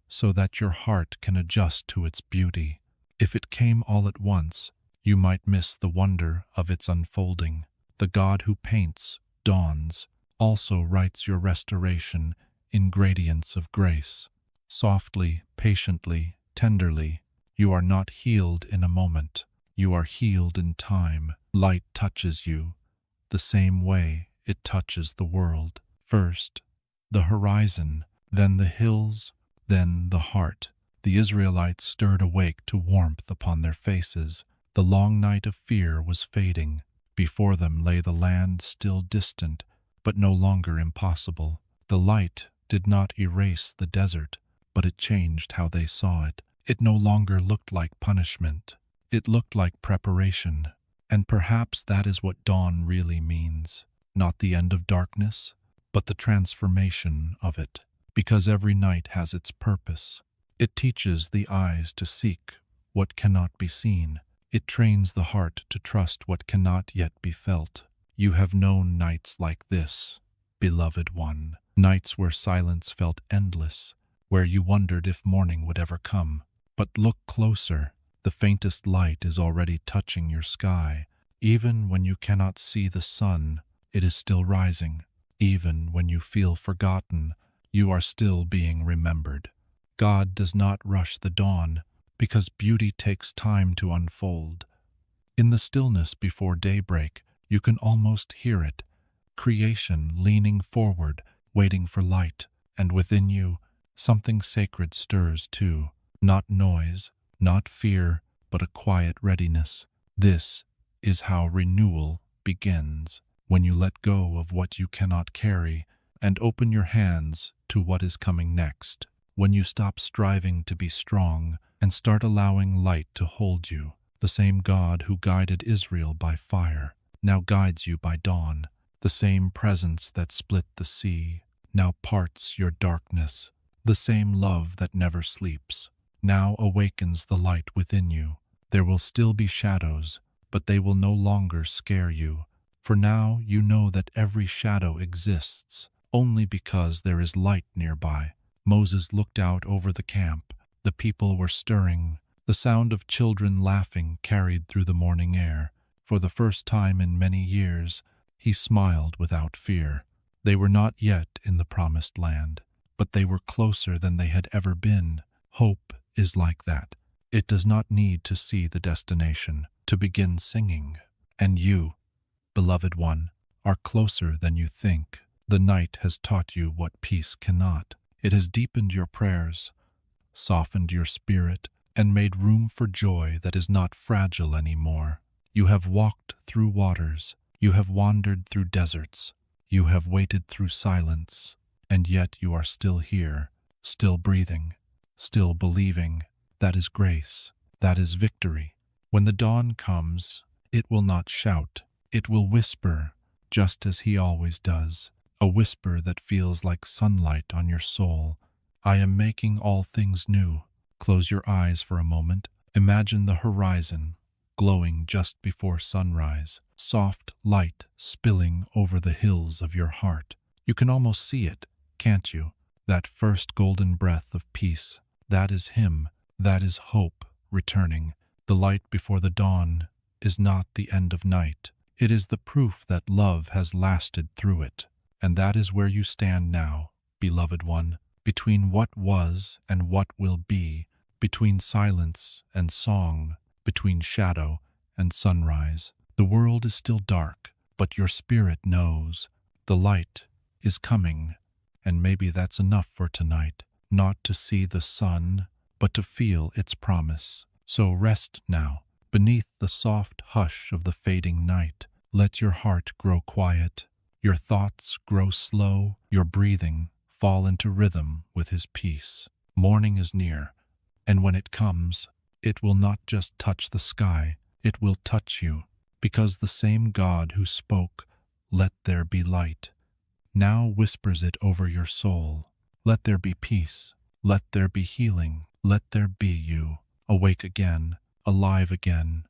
so that your heart can adjust to its beauty. If it came all at once, you might miss the wonder of its unfolding. The God who paints dawns also writes your restoration in gradients of grace. Softly, patiently, tenderly, you are not healed in a moment. You are healed in time. Light touches you the same way it touches the world. First, the horizon, then the hills, then the heart. The Israelites stirred awake to warmth upon their faces. The long night of fear was fading. Before them lay the land still distant, but no longer impossible. The light did not erase the desert, but it changed how they saw it. It no longer looked like punishment. It looked like preparation. And perhaps that is what dawn really means. Not the end of darkness, but the transformation of it. Because every night has its purpose. It teaches the eyes to seek what cannot be seen. It trains the heart to trust what cannot yet be felt. You have known nights like this, beloved one. Nights where silence felt endless, where you wondered if morning would ever come. But look closer. The faintest light is already touching your sky. Even when you cannot see the sun, it is still rising. Even when you feel forgotten, you are still being remembered. God does not rush the dawn, because beauty takes time to unfold. In the stillness before daybreak, you can almost hear it. Creation leaning forward, waiting for light, and within you, something sacred stirs too. Not noise, not fear, but a quiet readiness. This is how renewal begins, when you let go of what you cannot carry and open your hands to what is coming next. When you stop striving to be strong and start allowing light to hold you. The same God who guided Israel by fire now guides you by dawn. The same presence that split the sea now parts your darkness. The same love that never sleeps now awakens the light within you. There will still be shadows, but they will no longer scare you. For now you know that every shadow exists only because there is light nearby. Moses looked out over the camp. The people were stirring. The sound of children laughing carried through the morning air. For the first time in many years, he smiled without fear. They were not yet in the promised land, but they were closer than they had ever been. Hope is like that. It does not need to see the destination to begin singing. And you, beloved one, are closer than you think. The night has taught you what peace cannot. It has deepened your prayers, softened your spirit, and made room for joy that is not fragile anymore. You have walked through waters, you have wandered through deserts, you have waited through silence, and yet you are still here, still breathing, still believing. That is grace, that is victory. When the dawn comes, it will not shout, it will whisper, just as he always does, a whisper that feels like sunlight on your soul. I am making all things new. Close your eyes for a moment. Imagine the horizon, glowing just before sunrise, soft light spilling over the hills of your heart. You can almost see it, can't you? That first golden breath of peace. That is him. That is hope returning. The light before the dawn is not the end of night. It is the proof that love has lasted through it. And that is where you stand now, beloved one, between what was and what will be, between silence and song, between shadow and sunrise. The world is still dark, but your spirit knows the light is coming, and maybe that's enough for tonight, not to see the sun, but to feel its promise. So rest now, beneath the soft hush of the fading night. Let your heart grow quiet, your thoughts grow slow, your breathing fall into rhythm with his peace. Morning is near, and when it comes, it will not just touch the sky, it will touch you, because the same God who spoke, "Let there be light," now whispers it over your soul. Let there be peace, let there be healing, let there be you, awake again, alive again,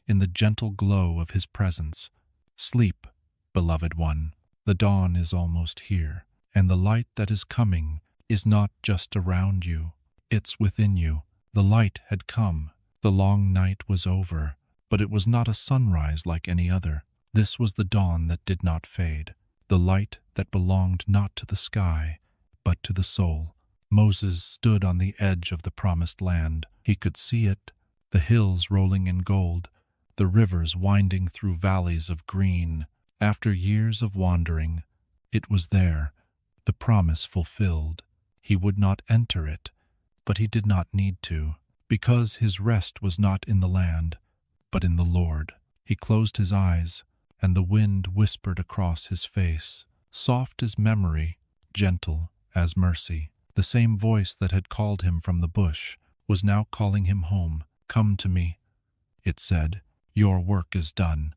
in the gentle glow of his presence. Sleep, beloved one, the dawn is almost here, and the light that is coming is not just around you, it's within you. The light had come, the long night was over, but it was not a sunrise like any other. This was the dawn that did not fade, the light that belonged not to the sky, but to the soul. Moses stood on the edge of the promised land. He could see it, the hills rolling in gold, the rivers winding through valleys of green. After years of wandering, it was there, the promise fulfilled. He would not enter it, but he did not need to, because his rest was not in the land, but in the Lord. He closed his eyes, and the wind whispered across his face, soft as memory, gentle as mercy. The same voice that had called him from the bush was now calling him home. "Come to me," it said, "your work is done."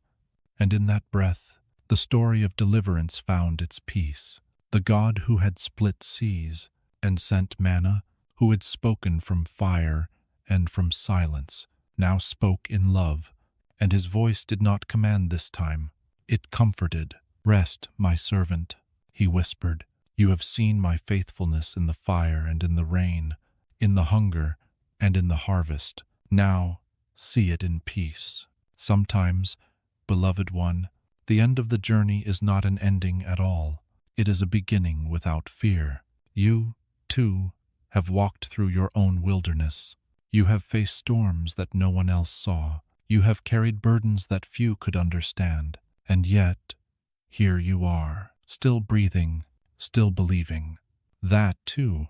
And in that breath, the story of deliverance found its peace. The God who had split seas and sent manna, who had spoken from fire and from silence, now spoke in love, and his voice did not command this time. It comforted. "Rest, my servant," he whispered. "You have seen my faithfulness in the fire and in the rain, in the hunger and in the harvest. Now see it in peace." Sometimes, beloved one, the end of the journey is not an ending at all. It is a beginning without fear. You, too, have walked through your own wilderness. You have faced storms that no one else saw. You have carried burdens that few could understand. And yet, here you are, still breathing, still believing. That, too,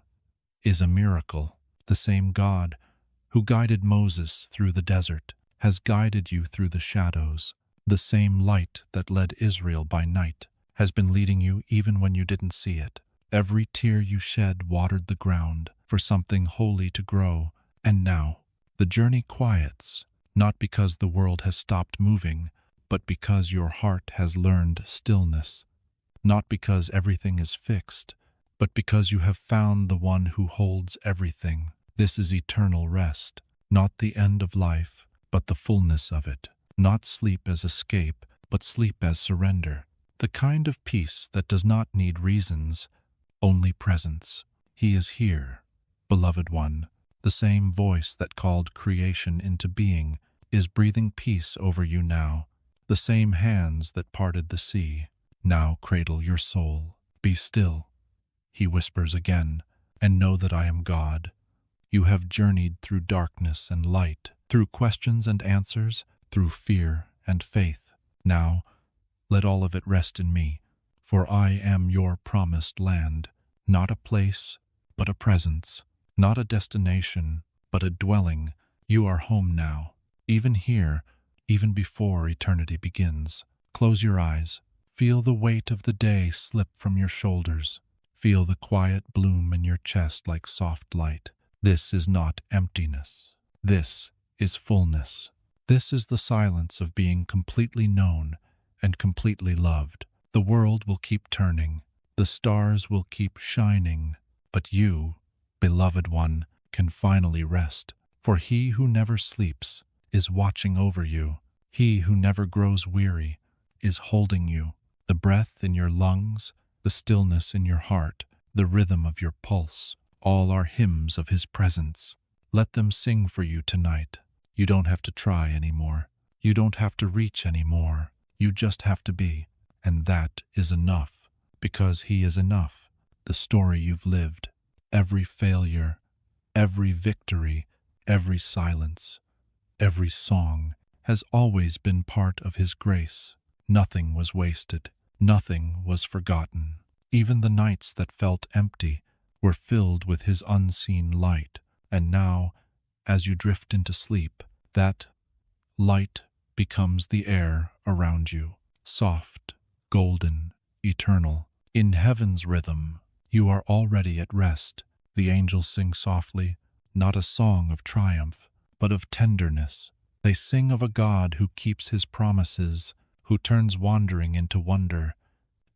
is a miracle. The same God who guided Moses through the desert has guided you through the shadows. The same light that led Israel by night has been leading you even when you didn't see it. Every tear you shed watered the ground for something holy to grow. And now, the journey quiets, not because the world has stopped moving, but because your heart has learned stillness. Not because everything is fixed, but because you have found the one who holds everything. This is eternal rest, not the end of life, but the fullness of it. Not sleep as escape, but sleep as surrender. The kind of peace that does not need reasons, only presence. He is here, beloved one. The same voice that called creation into being is breathing peace over you now. The same hands that parted the sea now cradle your soul. "Be still," he whispers again, "and know that I am God." You have journeyed through darkness and light, through questions and answers, through fear and faith. Now, let all of it rest in me, for I am your promised land, not a place, but a presence, not a destination, but a dwelling You are home now, even here, even before eternity begins. Close your eyes. Feel the weight of the day slip from your shoulders. Feel the quiet bloom in your chest like soft light. This is not emptiness. This is fullness. This is the silence of being completely known and completely loved. The world will keep turning. The stars will keep shining. But you, beloved one, can finally rest. For he who never sleeps is watching over you. He who never grows weary is holding you. The breath in your lungs, the stillness in your heart, the rhythm of your pulse, all are hymns of his presence. Let them sing for you tonight. You don't have to try anymore. You don't have to reach anymore. You just have to be. And that is enough, because he is enough. The story you've lived, every failure, every victory, every silence, every song has always been part of his grace. Nothing was wasted. Nothing was forgotten. Even the nights that felt empty were filled with his unseen light. And now, as you drift into sleep, that light becomes the air around you, soft, golden, eternal. In heaven's rhythm, you are already at rest. The angels sing softly, not a song of triumph, but of tenderness. They sing of a God who keeps his promises, who turns wandering into wonder,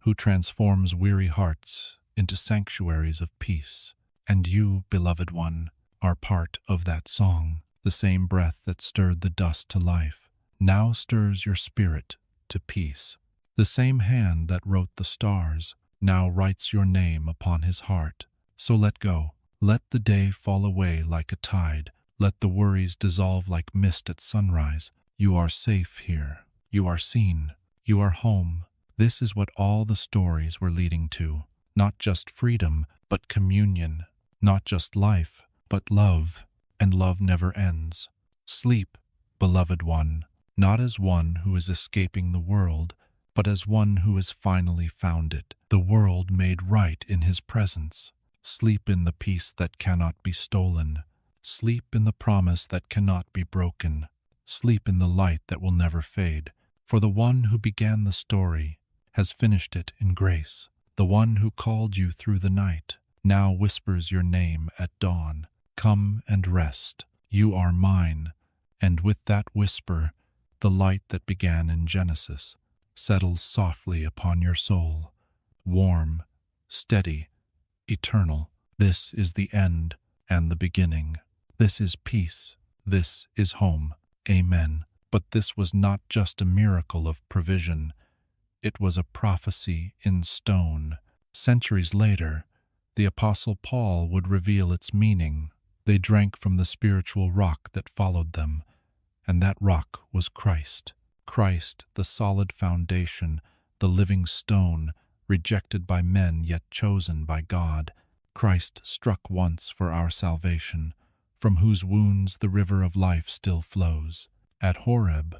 who transforms weary hearts into sanctuaries of peace. And you, beloved one, are part of that song. The same breath that stirred the dust to life now stirs your spirit to peace. The same hand that wrote the stars now writes your name upon his heart. So let go. Let the day fall away like a tide. Let the worries dissolve like mist at sunrise. You are safe here. You are seen. You are home. This is what all the stories were leading to. Not just freedom, but communion. Not just life, but love. And love never ends. Sleep, beloved one, not as one who is escaping the world, but as one who has finally found it, the world made right in his presence. Sleep in the peace that cannot be stolen. Sleep in the promise that cannot be broken. Sleep in the light that will never fade. For the one who began the story has finished it in grace. The one who called you through the night now whispers your name at dawn. Come and rest. You are mine. And with that whisper, the light that began in Genesis settles softly upon your soul. Warm, steady, eternal. This is the end and the beginning. This is peace. This is home. Amen. But this was not just a miracle of provision. It was a prophecy in stone. Centuries later, the Apostle Paul would reveal its meaning. They drank from the spiritual rock that followed them, and that rock was Christ. Christ, the solid foundation, the living stone, rejected by men yet chosen by God. Christ struck once for our salvation, from whose wounds the river of life still flows. At Horeb,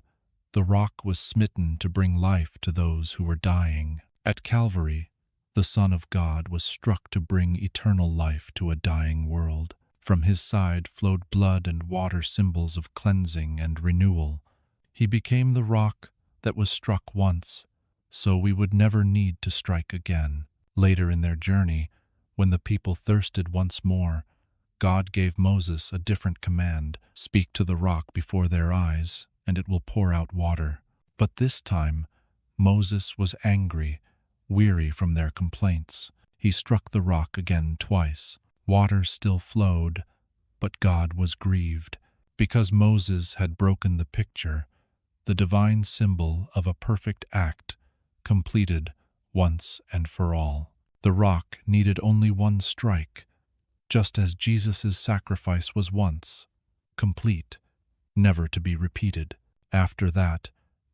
the rock was smitten to bring life to those who were dying. At Calvary, the Son of God was struck to bring eternal life to a dying world. From his side flowed blood and water, symbols of cleansing and renewal. He became the rock that was struck once, so we would never need to strike again. Later in their journey, when the people thirsted once more, God gave Moses a different command: speak to the rock before their eyes, and it will pour out water. But this time, Moses was angry, weary from their complaints. He struck the rock again twice. Water still flowed, but God was grieved, because Moses had broken the picture, the divine symbol of a perfect act, completed once and for all. The rock needed only one strike, just as Jesus' sacrifice was once, complete, never to be repeated. After that,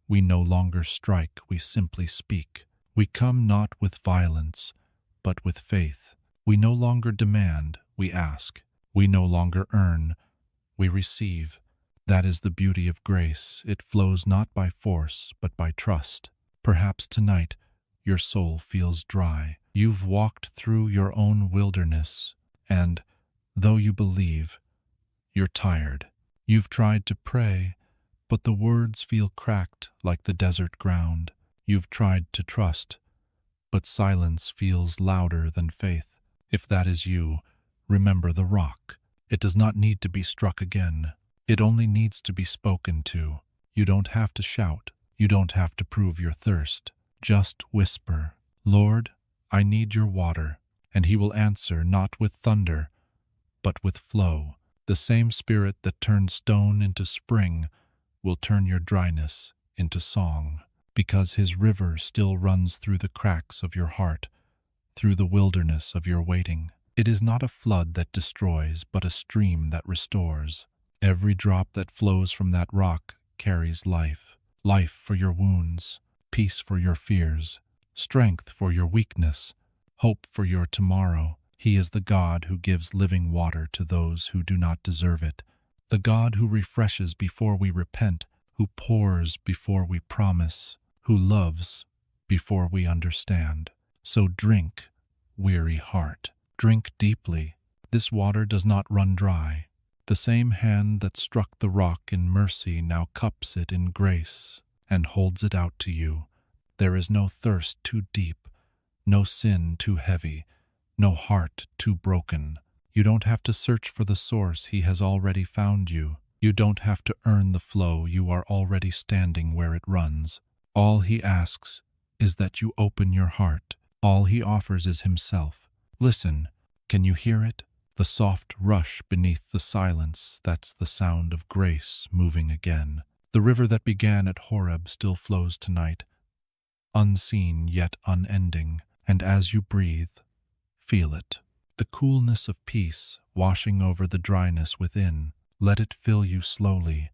we no longer strike, we simply speak. We come not with violence, but with faith. We no longer demand, we ask. We no longer earn, we receive. That is the beauty of grace. It flows not by force, but by trust. Perhaps tonight your soul feels dry. You've walked through your own wilderness, and, though you believe, you're tired. You've tried to pray, but the words feel cracked like the desert ground. You've tried to trust, but silence feels louder than faith. If that is you, remember the rock. It does not need to be struck again. It only needs to be spoken to. You don't have to shout. You don't have to prove your thirst. Just whisper, "Lord, I need your water." And he will answer not with thunder, but with flow. The same spirit that turned stone into spring will turn your dryness into song, because his river still runs through the cracks of your heart, through the wilderness of your waiting. It is not a flood that destroys, but a stream that restores. Every drop that flows from that rock carries life. Life for your wounds, peace for your fears, strength for your weakness, hope for your tomorrow. He is the God who gives living water to those who do not deserve it, the God who refreshes before we repent, who pours before we promise, who loves before we understand. So drink, weary heart, drink deeply. This water does not run dry. The same hand that struck the rock in mercy now cups it in grace and holds it out to you. There is no thirst too deep, no sin too heavy, no heart too broken. You don't have to search for the source. He has already found you. You don't have to earn the flow. You are already standing where it runs. All he asks is that you open your heart. All he offers is himself. Listen, can you hear it? The soft rush beneath the silence, that's the sound of grace moving again. The river that began at Horeb still flows tonight, unseen yet unending, and as you breathe, feel it. The coolness of peace washing over the dryness within. Let it fill you slowly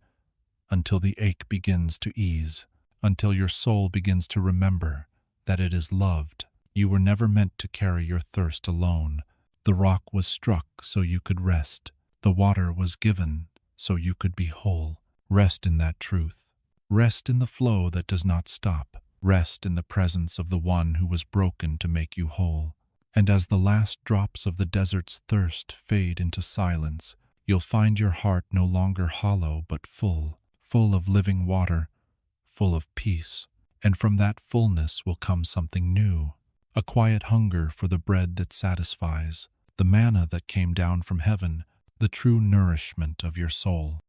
until the ache begins to ease, until your soul begins to remember that it is loved. You were never meant to carry your thirst alone. The rock was struck so you could rest. The water was given so you could be whole. Rest in that truth. Rest in the flow that does not stop. Rest in the presence of the one who was broken to make you whole. And as the last drops of the desert's thirst fade into silence, you'll find your heart no longer hollow but full, full of living water, full of peace. And from that fullness will come something new, a quiet hunger for the bread that satisfies, the manna that came down from heaven, the true nourishment of your soul.